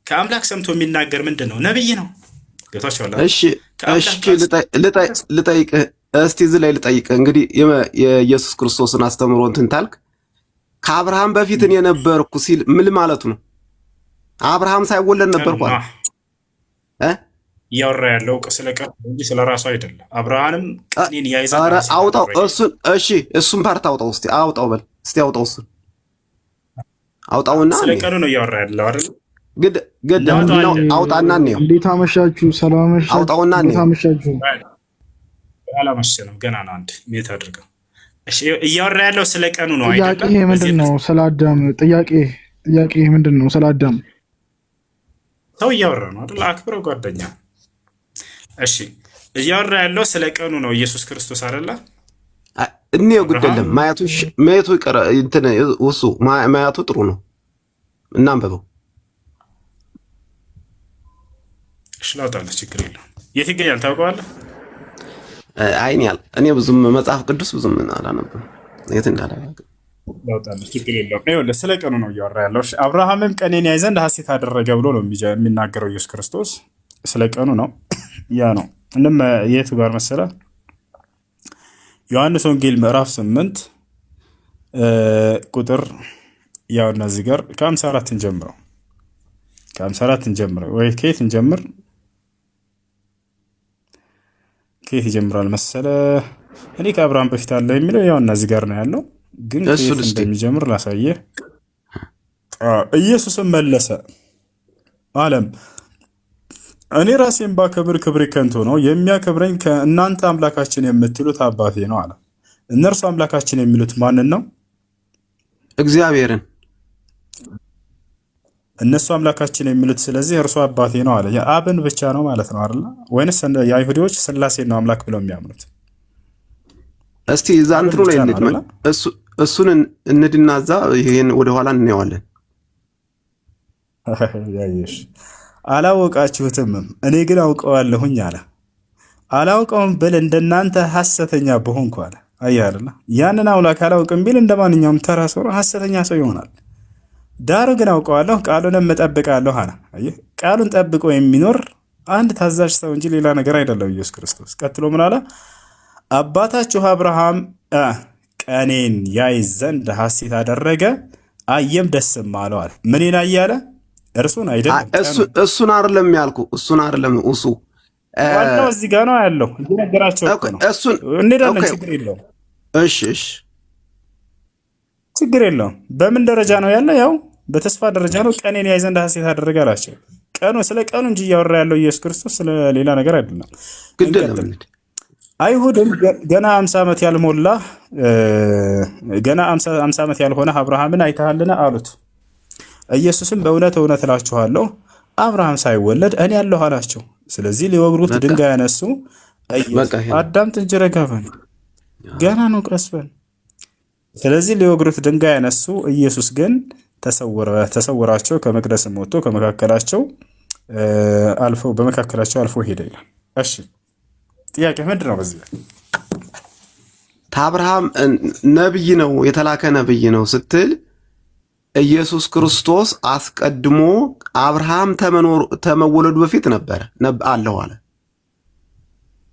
ከአምላክ ሰምቶ የሚናገር ምንድን ነው? ነብይ ነው። ገብቷችኋል? እሺ ልጠይቅህ እስቲ እዚህ ላይ ልጠይቅህ። እንግዲህ የኢየሱስ ክርስቶስን አስተምሮ እንትን ታልክ ከአብርሃም በፊት እኔ ነበርኩ ሲል ምን ማለቱ ነው? አብርሃም ሳይወለድ ነበርኩ አለ እያወራ ያለው ስለ ቀን እንጂ ስለ ራሱ አይደለም። አብርሃምም ቀኔን ያይዛል። አውጣው እሱን። እሺ እሱን ፓርት አውጣው እስቲ፣ አውጣው በል እስቲ፣ አውጣው እሱን አውጣውና ስለ ቀኑ ነው እያወራ ያለው አይደል? ግድ አውጣና ነው። እንዴት አመሻችሁ? ሰላም አመሻችሁ? አውጣውና ነው። እንዴት አመሻችሁ? አላመሸንም፣ ገና ነው። አንድ ሜት አድርገው። እሺ እያወራ ያለው ስለ ቀኑ ነው አይደል? ጥያቄ ምንድን ነው? ስለ አዳም ጥያቄ ምንድን ነው? ስለ አዳም ሰው እያወራ ነው አይደል? አክብረው ጓደኛ። እሺ እያወራ ያለው ስለ ቀኑ ነው ኢየሱስ ክርስቶስ አይደለ? እኔው ግደለም ማየቱ ይቀር እንትን እሱ ማየቱ ጥሩ ነው። እናንበበው። እሺ ላውጣልህ፣ ችግር የለውም። የት ይገኛል ታውቀዋለህ? አይኛል እኔ ብዙም መጽሐፍ ቅዱስ ብዙም አላነብም። የት እንዳላደረገ ያውጣልህ ችግር የለውም። ይኸውልህ ስለ ቀኑ ነው እያወራ ያለው። አብርሃምም ቀኔን ያይ ዘንድ ሐሴት አደረገ ብሎ ነው የሚናገረው ኢየሱስ ክርስቶስ። ስለ ቀኑ ነው። ያ ነው እንም የቱ ጋር መሰለ? ዮሐንስ ወንጌል ምዕራፍ 8 ቁጥር ያው እነዚህ ጋር ከ54 እንጀምረው። ከ54 እንጀምረው ወይ ከየት እንጀምር? ከየት ይጀምራል መሰለ? እኔ ከአብርሃም በፊት አለ የሚለው ያው እነዚህ ጋር ነው ያለው፣ ግን ከየት እንደሚጀምር ላሳየህ። ኢየሱስም መለሰ አለም እኔ ራሴን ባከብር ክብሬ ከንቱ ነው፣ የሚያከብረኝ ከእናንተ አምላካችን የምትሉት አባቴ ነው አለ። እነርሱ አምላካችን የሚሉት ማንን ነው? እግዚአብሔርን። እነሱ አምላካችን የሚሉት ስለዚህ እርሱ አባቴ ነው አለ። የአብን ብቻ ነው ማለት ነው አይደል? ወይንስ የአይሁዶች ስላሴን ነው አምላክ ብለው የሚያምኑት? እስቲ እዛ እንትኑ ላይ እሱን እንድና እዛ ይሄን ወደ ኋላ እናየዋለን። ያየሽ አላወቃችሁትም፣ እኔ ግን አውቀዋለሁኝ አለ። አላውቀውም ብል እንደናንተ ሐሰተኛ በሆንኩ አለ። አያለና ያንን አምላክ አላውቅም ቢል እንደማንኛውም ተራ ሰው ሐሰተኛ ሰው ይሆናል። ዳሩ ግን አውቀዋለሁ፣ ቃሉንም እጠብቃለሁ አለ። አየህ፣ ቃሉን ጠብቆ የሚኖር አንድ ታዛዥ ሰው እንጂ ሌላ ነገር አይደለም ኢየሱስ ክርስቶስ። ቀጥሎ ምን አለ? አባታችሁ አብርሃም ቀኔን ያይ ዘንድ ሐሴት አደረገ፣ አየም ደስም አለው አለ። ምንን አያለ? እርሱን አይደለም፣ እሱን አይደለም ያልኩ፣ እሱን አይደለም። እሱ ዋናው እዚህ ጋር ነው ያለው። እየነገራቸው ነው። እሱን እንሄዳለን፣ ችግር የለውም። እሺ እሺ፣ ችግር የለውም። በምን ደረጃ ነው ያለ? ያው በተስፋ ደረጃ ነው። ቀኔን ያይ ዘንድ ሐሴት አደረገ አላቸው። ቀኑ ስለ ቀኑ እንጂ እያወራ ያለው ኢየሱስ ክርስቶስ ስለ ሌላ ነገር አይደለም። አይሁድም ገና 50 ዓመት ያልሞላ ገና 50 ዓመት ያልሆነ አብርሃምን አይተሃልን አሉት። ኢየሱስም በእውነት እውነት እላችኋለሁ አብርሃም ሳይወለድ እኔ ያለሁ አላቸው። ስለዚህ ሊወግሩት ድንጋይ ያነሱ። አዳምጥ እንጂ ረጋ በል፣ ገና ነው፣ ቀስ በል። ስለዚህ ሊወግሩት ድንጋይ ያነሱ። ኢየሱስ ግን ተሰወራቸው፣ ከመቅደስም ወጥቶ ከመካከላቸው አልፎ ሄደ ይላል። እሺ ጥያቄ ምንድን ነው? በዚህ ከአብርሃም ነብይ ነው የተላከ ነብይ ነው ስትል ኢየሱስ ክርስቶስ አስቀድሞ አብርሃም ተመወለዱ በፊት ነበረ አለሁ አለ።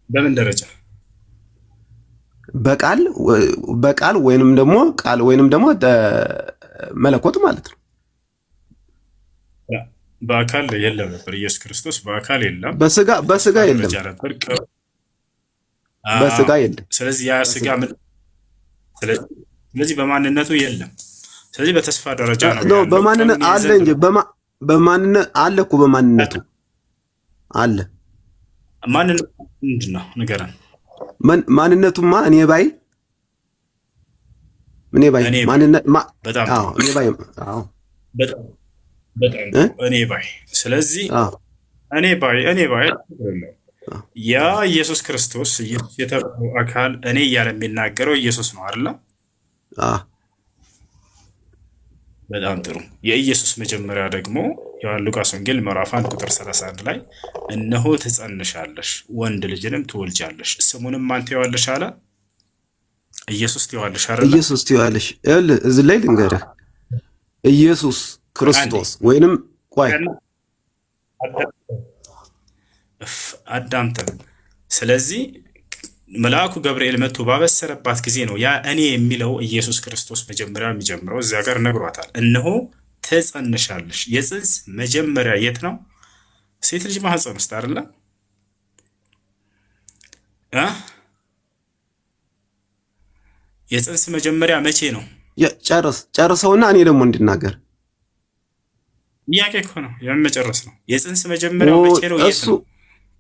በምን ደረጃ? በቃል ወይንም ደግሞ ቃል ወይንም ደግሞ መለኮት ማለት ነው። በአካል የለም ነበር ኢየሱስ ክርስቶስ፣ በአካል የለም። በስጋ የለም፣ በስጋ የለም። ስለዚህ ያ ስጋ ስለዚህ በማንነቱ የለም። ስለዚህ በተስፋ ደረጃ ነው። በማንነት አለ እንጂ በማንነት አለ እኮ በማንነቱ አለ። ማንነቱ ምንድን ነው ንገረን። ማንነቱማ እኔ ባይ ማንነት በጣም እኔ ባይ በጣም እኔ ባይ። ስለዚህ እኔ ባይ ያ ኢየሱስ ክርስቶስ የተባለው አካል እኔ እያለ የሚናገረው ኢየሱስ ነው አይደል? በጣም ጥሩ። የኢየሱስ መጀመሪያ ደግሞ ሉቃስ ወንጌል ምዕራፍ 1 ቁጥር 31 ላይ እነሆ ትጸንሻለሽ፣ ወንድ ልጅንም ትወልጃለሽ፣ ስሙንም ማን ትይዋለሽ አለ? ኢየሱስ ትይዋለሽ አይደል? ኢየሱስ ትይዋለሽ። እዚህ ላይ ልንገርህ፣ ኢየሱስ ክርስቶስ ወይንም ቆይ አዳምጠን። ስለዚህ መልአኩ ገብርኤል መጥቶ ባበሰረባት ጊዜ ነው ያ እኔ የሚለው ኢየሱስ ክርስቶስ መጀመሪያ የሚጀምረው። እዚያ ጋር ነግሯታል። እነሆ ትጸንሻለሽ። የጽንስ መጀመሪያ የት ነው? ሴት ልጅ ማህፀን ውስጥ አይደለ? የጽንስ መጀመሪያ መቼ ነው? ጨርሰውና እኔ ደግሞ እንድናገር ጥያቄ እኮ ነው። የመጨረስ ነው። የጽንስ መጀመሪያ መቼ ነው? የት ነው?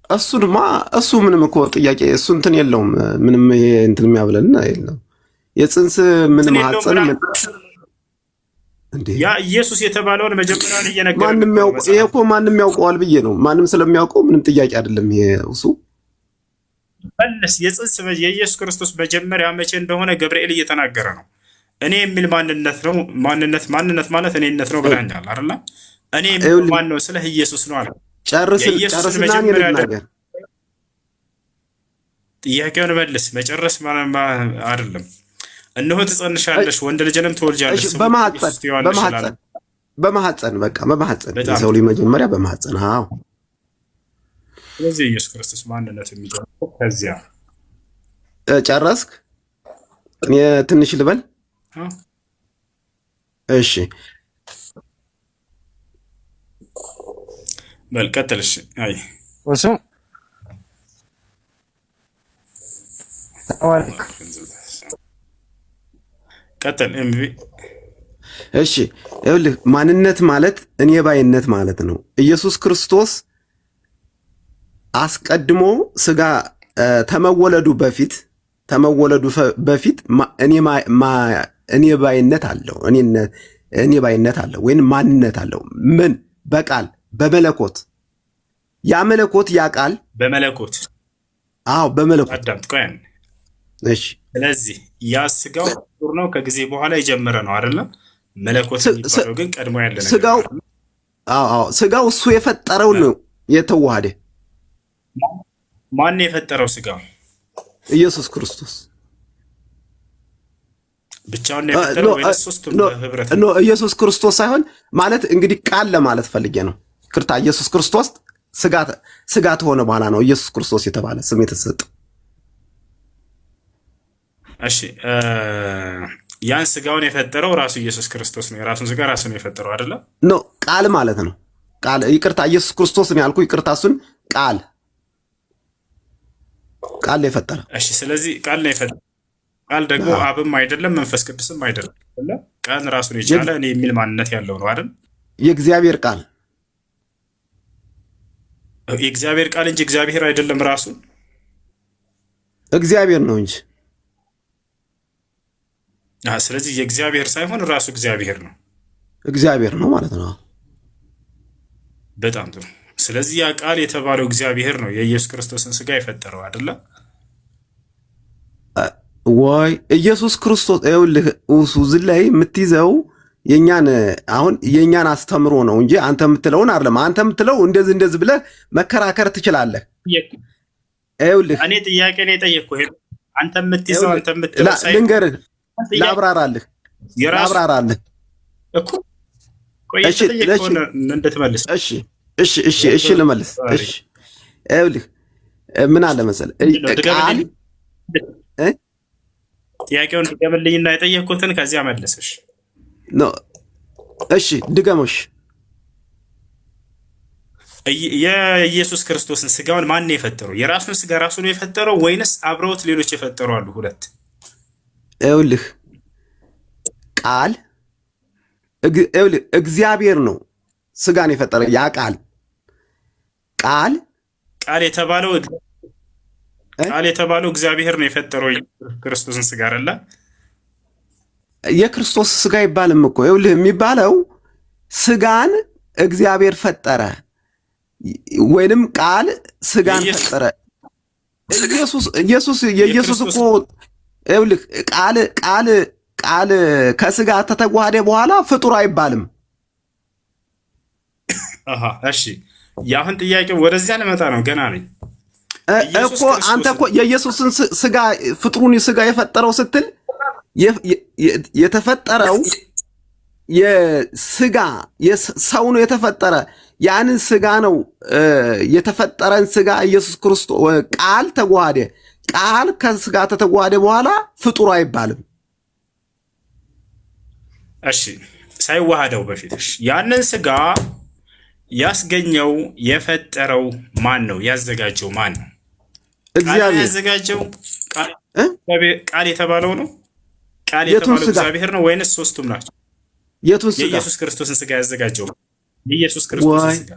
እሱንማ እሱ ምንም እኮ ጥያቄ እሱ እንትን የለውም። ምንም ይሄ እንትን የሚያብለን የለውም። የጽንስ ምን ማህፀን እንዴ? ያ ኢየሱስ የተባለውን መጀመሪያውን እየነገረ ማንም ያውቀው ይሄ እኮ ማንም ያውቀዋል ብዬ ነው። ማንም ስለሚያውቀው ምንም ጥያቄ አይደለም። ይሄ እሱ በለስ የጽንስ የኢየሱስ ክርስቶስ መጀመሪያ መቼ እንደሆነ ገብርኤል እየተናገረ ነው። እኔ የሚል ማንነት ነው። ማንነት ማለት እኔነት ነው ብለኛል አይደል? እኔ የሚል ማን ነው? ስለ ኢየሱስ ነው አለ። ጨርስና ጥያቄውን መልስ። መጨረስ አይደለም። እነሆ ትጸንሻለሽ፣ ወንድ ልጅንም ትወልጃለሽ። በማህፀን በቃ በማህፀን የሰው ልጅ መጀመሪያ በማህፀን። አዎ ስለዚህ ኢየሱስ ክርስቶስ ማንነት የሚጀምረው ከዚያ። ጨረስክ? እኔ ትንሽ ልበል። እሺ በል ቀጥል። እሺ አይ ወሱ ቀጥል ኤምቢ። እሺ ይኸውልህ ማንነት ማለት እኔ ባይነት ማለት ነው። ኢየሱስ ክርስቶስ አስቀድሞ ስጋ ተመወለዱ በፊት እኔ ባይነት አለው። እኔ ባይነት አለው ወይም ማንነት አለው። ምን? በቃል በመለኮት ያ መለኮት ያ ቃል በመለኮት አዎ በመለኮት አዳምጥ። ቆይ እሺ። ስለዚህ ያ ስጋው ፍጡር ነው፣ ከጊዜ በኋላ የጀመረ ነው አይደለ? መለኮት የሚባለው ግን ቀድሞ ያለ ነገር ስጋው አዎ ስጋው እሱ የፈጠረው ነው የተዋሃደ። ማን የፈጠረው ስጋው? ኢየሱስ ክርስቶስ ብቻውን የፈጠረው ወይስ ሶስቱም በህብረት? ኖ ኢየሱስ ክርስቶስ ሳይሆን ማለት እንግዲህ ቃል ለማለት ፈልጌ ነው። ይቅርታ ኢየሱስ ክርስቶስ ስጋ ሆነ በኋላ ነው ኢየሱስ ክርስቶስ የተባለ ስም የተሰጠው። እሺ ያን ስጋውን የፈጠረው ራሱ ኢየሱስ ክርስቶስ ነው። የራሱን ስጋ ራሱ ነው የፈጠረው አይደለ? ኖ ቃል ማለት ነው። ቃል ይቅርታ ኢየሱስ ክርስቶስ ነው ያልኩ። ይቅርታ እሱን ቃል የፈጠረ። እሺ ስለዚህ ቃል ነው የፈጠረ። ቃል ደግሞ አብም አይደለም መንፈስ ቅዱስም አይደለም። ቃል ራሱን የቻለ እኔ የሚል ማንነት ያለው ነው አይደል? የእግዚአብሔር ቃል የእግዚአብሔር ቃል እንጂ እግዚአብሔር አይደለም። ራሱ እግዚአብሔር ነው እንጂ። ስለዚህ የእግዚአብሔር ሳይሆን ራሱ እግዚአብሔር ነው። እግዚአብሔር ነው ማለት ነው። በጣም ጥሩ። ስለዚህ ያ ቃል የተባለው እግዚአብሔር ነው የኢየሱስ ክርስቶስን ስጋ የፈጠረው አይደለ ወይ? ኢየሱስ ክርስቶስ ይኸውልህ ዝላይ የምትይዘው የኛን አስተምሮ ነው እንጂ አንተ የምትለውን አይደለም። አንተ የምትለው እንደዚህ ብለህ መከራከር ትችላለህ። ይኸውልህ እኔ ጥያቄ ነው የጠየቅኩህ። አንተ የምትይዘው አንተ የምትለው ልንገርህ፣ ላብራራልህ እኮ ቆይ እንድትመልስ። እሺ ልመልስ። እሺ ይኸውልህ ምን አለ መሰለህ ቃል ጥያቄውን ድገምልኝና የጠየቅኩትን ከዚያ መለስሽ። እሺ ድገሞሽ። የኢየሱስ ክርስቶስን ስጋውን ማን ነው የፈጠረው? የራሱን ስጋ ራሱ ነው የፈጠረው ወይንስ አብረውት ሌሎች የፈጠሩ አሉ? ሁለት። ይኸውልህ ቃል እግዚአብሔር ነው ስጋን የፈጠረ። ያ ቃል የተባለው እግዚአብሔር ነው የፈጠረው ክርስቶስን ስጋ አይደለ? የክርስቶስ ስጋ ይባልም እኮ ይኸውልህ የሚባለው ስጋን እግዚአብሔር ፈጠረ ወይንም ቃል ስጋን ፈጠረ። የኢየሱስ እኮ ይኸውልህ ቃል ከስጋ ተተዋሃደ በኋላ ፍጡር አይባልም። እሺ የአሁን ጥያቄው ወደዚያ ለመጣ ነው። ገና ነኝ እኮ አንተ እኮ የኢየሱስን ስጋ ፍጡሩን ስጋ የፈጠረው ስትል የተፈጠረው የስጋ ሰው ነው የተፈጠረ። ያንን ስጋ ነው የተፈጠረን ስጋ ኢየሱስ ክርስቶስ ቃል ተዋሃደ። ቃል ከስጋ ተተዋሃደ በኋላ ፍጡር አይባልም። እሺ ሳይዋሃደው በፊት ያንን ስጋ ያስገኘው የፈጠረው ማን ነው? ያዘጋጀው ማን ነው? እግዚአብሔር ያዘጋጀው ቃል የተባለው ነው። ቃል የተባለው እግዚአብሔር ነው ወይንስ ሶስቱም ናቸው? የቱን ስጋ? የኢየሱስ ክርስቶስን ስጋ ያዘጋጀው የኢየሱስ ክርስቶስን ስጋ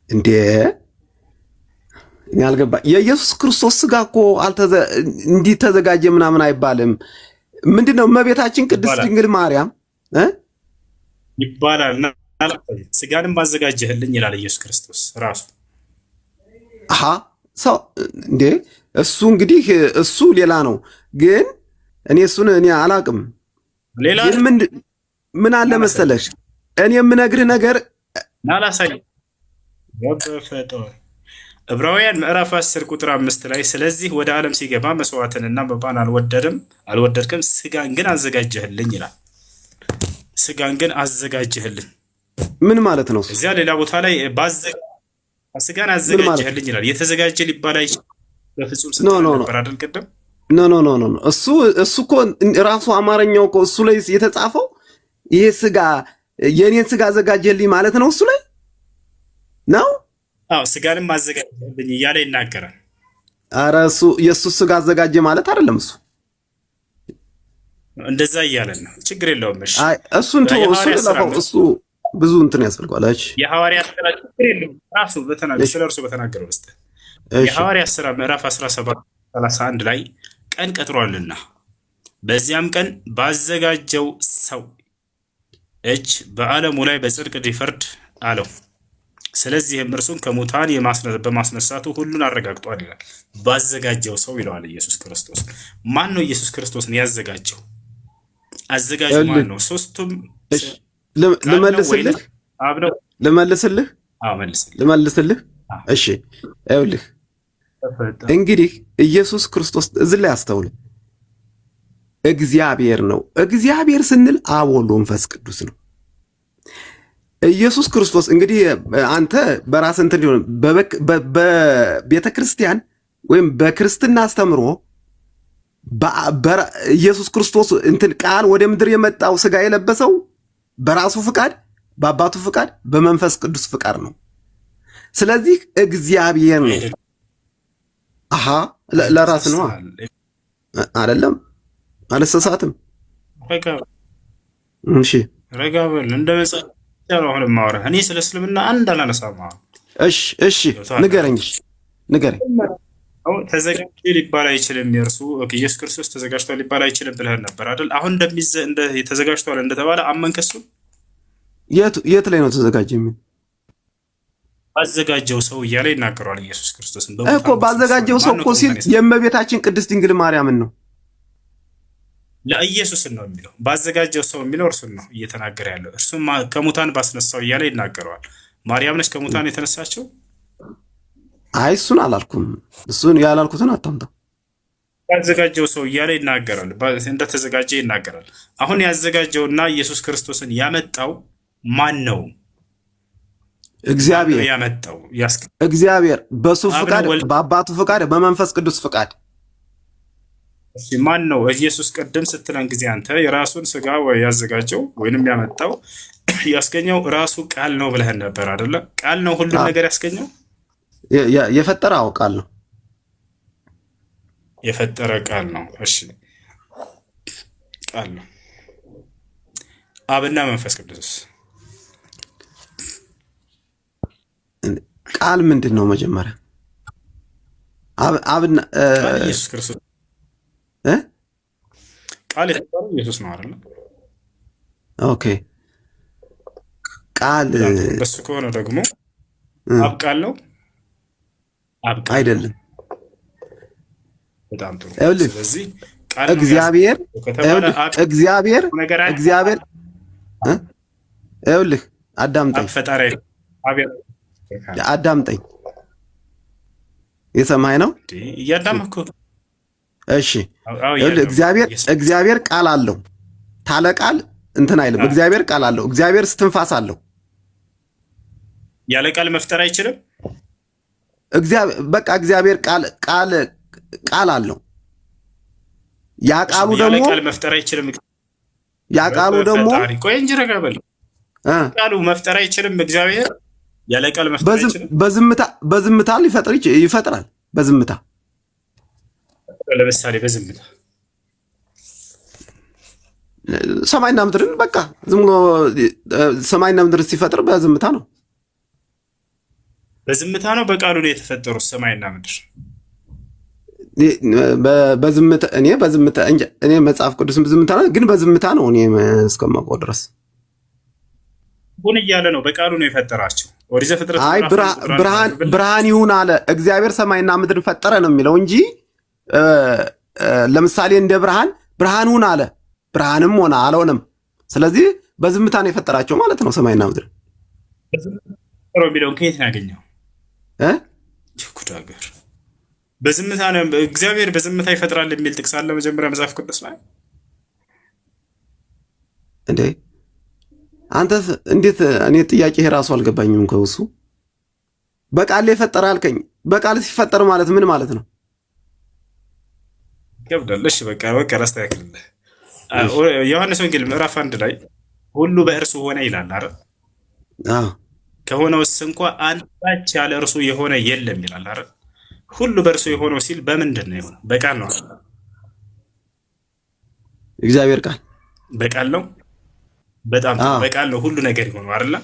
እንዴ? ያልገባ የኢየሱስ ክርስቶስ ስጋ እኮ እንዲህ ተዘጋጀ ምናምን አይባልም። ምንድነው እመቤታችን ቅድስት ድንግል ማርያም ይባላል። ስጋንም ባዘጋጀህልኝ ይላል ኢየሱስ ክርስቶስ ራሱ። ሰው እንዴ እሱ እንግዲህ እሱ ሌላ ነው፣ ግን እሱን አላቅም። ግን ምን አለ መሰለሽ እኔ የምነግርህ ነገር ዕብራውያን ምዕራፍ 10 ቁጥር 5 ላይ ስለዚህ ወደ ዓለም ሲገባ መስዋዕትንና መባን አልወደድክም፣ ስጋን ግን አዘጋጀህልኝ ይላል። ስጋን ግን አዘጋጀህልኝ ምን ማለት ነው? እዚያ ሌላ ቦታ ላይ ስጋን አዘጋጀህልኝ ይላል። የተዘጋጀ ሊባል አይችልም በፍጹም ነበር አይደል? ቅድም ኖ እሱ እኮ ራሱ አማርኛው እኮ እሱ ላይ የተጻፈው ይሄ ስጋ የኔን ስጋ አዘጋጀህልኝ ማለት ነው። እሱ ላይ ነው። አዎ ስጋንም አዘጋጀህልኝ እያለ ይናገራል። ኧረ እሱ የእሱ ስጋ አዘጋጀ ማለት አይደለም። እሱ እንደዛ እያለን ነው። ችግር የለውም። እሺ እሱን እሱ ብዙ እንትን ያስፈልጋል። እሺ የሐዋርያት ሥራ ችግር የለውም። ራሱ ስለእርሱ በተናገረው ውስጥ የሐዋርያት ሥራ ምዕራፍ 17:31 ላይ ቀን ቀጥሯልና በዚያም ቀን ባዘጋጀው ሰው እጅ በዓለሙ ላይ በጽድቅ ሊፈርድ አለው። ስለዚህም እርሱን ከሙታን በማስነሳቱ ሁሉን አረጋግጧል ይላል። ባዘጋጀው ሰው ይለዋል ኢየሱስ ክርስቶስ። ማን ነው ኢየሱስ ክርስቶስን ያዘጋጀው? አዘጋጁ ማን ነው? ሶስቱም ልመልስልህ። እሺ ይኸውልህ እንግዲህ ኢየሱስ ክርስቶስ እዚህ ላይ አስተውል። እግዚአብሔር ነው። እግዚአብሔር ስንል አብ ወልድ መንፈስ ቅዱስ ነው። ኢየሱስ ክርስቶስ እንግዲህ አንተ በራስ እንትን ሊሆን በቤተ ክርስቲያን ወይም በክርስትና አስተምሮ ኢየሱስ ክርስቶስ እንትን ቃል ወደ ምድር የመጣው ስጋ የለበሰው በራሱ ፍቃድ፣ በአባቱ ፍቃድ፣ በመንፈስ ቅዱስ ፍቃድ ነው። ስለዚህ እግዚአብሔር ነው። አሃ ለራስ ነው አይደለም? አልተሳሳትም። እሺ ረጋ በል እንደ መጽሐፍ ነው አሁን የማወራህ። እኔ ስለ እስልምና አንድ አላነሳም። እሺ ንገረኝ። ተዘጋጅ ሊባል አይችልም። የእርሱ ኢየሱስ ክርስቶስ ተዘጋጅቷል ሊባል አይችልም ብለህ ነበር አይደል? አሁን ተዘጋጅቷል እንደተባለ አመንክ? እሱን የት ላይ ነው ተዘጋጀ የሚል? ባዘጋጀው ሰው እያለ ይናገረዋል ኢየሱስ ክርስቶስን እኮ። ባዘጋጀው ሰው እኮ ሲል የእመቤታችን ቅድስት ድንግል ማርያምን ነው፣ ለኢየሱስን ነው የሚለው። ባዘጋጀው ሰው የሚለው እርሱን ነው እየተናገረ ያለው። እርሱም ከሙታን ባስነሳው እያለ ይናገረዋል። ማርያም ነች ከሙታን የተነሳችው? አይ እሱን አላልኩም። እሱን ያላልኩትን አታምጣ። ያዘጋጀው ሰው እያለ ይናገራል። እንደተዘጋጀ ይናገራል። አሁን ያዘጋጀውና ኢየሱስ ክርስቶስን ያመጣው ማን ነው? እግዚአብሔር ያመጣው። እግዚአብሔር በሱ ፍቃድ፣ በአባቱ ፍቃድ፣ በመንፈስ ቅዱስ ፍቃድ። እሺ ማን ነው? ኢየሱስ ቅድም ስትለን ጊዜ አንተ የራሱን ስጋ ያዘጋጀው ወይንም ያመጣው ያስገኘው ራሱ ቃል ነው ብለህን ነበር አይደለ? ቃል ነው ሁሉም ነገር ያስገኘው። የፈጠረ ቃል ነው። የፈጠረ ቃል ነው። እሺ ቃል ነው። አብና መንፈስ ቅዱስ ቃል ምንድን ነው? መጀመሪያ አብና ኢየሱስ ክርስቶስ ቃል የተባለው ኢየሱስ ነው አይደል? ኦኬ ቃል በሱ ከሆነ ደግሞ አብ ቃል ነው አይደለም? በጣም ጥሩ። ስለዚህ እግዚአብሔር ይኸውልህ አዳምጠኝ። የሰማኸኝ ነው? እያዳመጥኩ። እሺ እግዚአብሔር ቃል አለው። ታለ ቃል እንትን አይልም። እግዚአብሔር ቃል አለው። እግዚአብሔር ስትንፋስ አለው። ያለ ቃል መፍጠር አይችልም። እግዚአብሔር ቃል አለው። ያ ቃሉ ደግሞ ቃል መፍጠር አይችልም። ያ ቃሉ ደግሞ ቆይ እንጂ ረጋ በል። ቃሉ መፍጠር አይችልም። እግዚአብሔር ያለ ቃል መፍጠር አይችልም። በዝምታ ይፈጥራል። በዝምታ ለምሳሌ በዝምታ ሰማይና ምድርን በቃ ዝም ብሎ ሰማይና ምድር ሲፈጥር በዝምታ ነው። በዝምታ ነው። በቃሉ ነው የተፈጠሩት ሰማይና ምድር። እኔ መጽሐፍ ቅዱስም በዝምታ ነው፣ ግን በዝምታ ነው እኔ እስከማውቀው ድረስ ሁን እያለ ነው። በቃሉ ነው የፈጠራቸው። ኦሪት ዘፍጥረት ብርሃን ይሁን አለ እግዚአብሔር ሰማይና ምድር ፈጠረ ነው የሚለው እንጂ ለምሳሌ እንደ ብርሃን ሁን አለ፣ ብርሃንም ሆነ አልሆነም። ስለዚህ በዝምታ ነው የፈጠራቸው ማለት ነው ሰማይና ምድር። የሚለውን ከየት ነው ያገኘው? ጉድ ሀገር በዝምታ ነው እግዚአብሔር በዝምታ ይፈጥራል የሚል ጥቅስ አለ መጀመሪያ መጽሐፍ ቅዱስ ላይ እንዴ? አንተ እንዴት እኔ ጥያቄ ራሱ አልገባኝም። ከውሱ በቃል የፈጠረ አልከኝ። በቃል ሲፈጠር ማለት ምን ማለት ነው? ይገብዳልሽ በቃ አስተካክልልህ። ዮሐንስ ወንጌል ምዕራፍ 1 ላይ ሁሉ በእርሱ ሆነ ይላል አይደል? ከሆነውስ እንኳ አንዳች ያለ እርሱ የሆነ የለም ይላል አይደል? ሁሉ በእርሱ የሆነው ሲል በምንድን ነው የሆነው? በቃል ነው። እግዚአብሔር ቃል በቃል ነው። በጣም በቃል ነው ሁሉ ነገር የሆነው አይደል?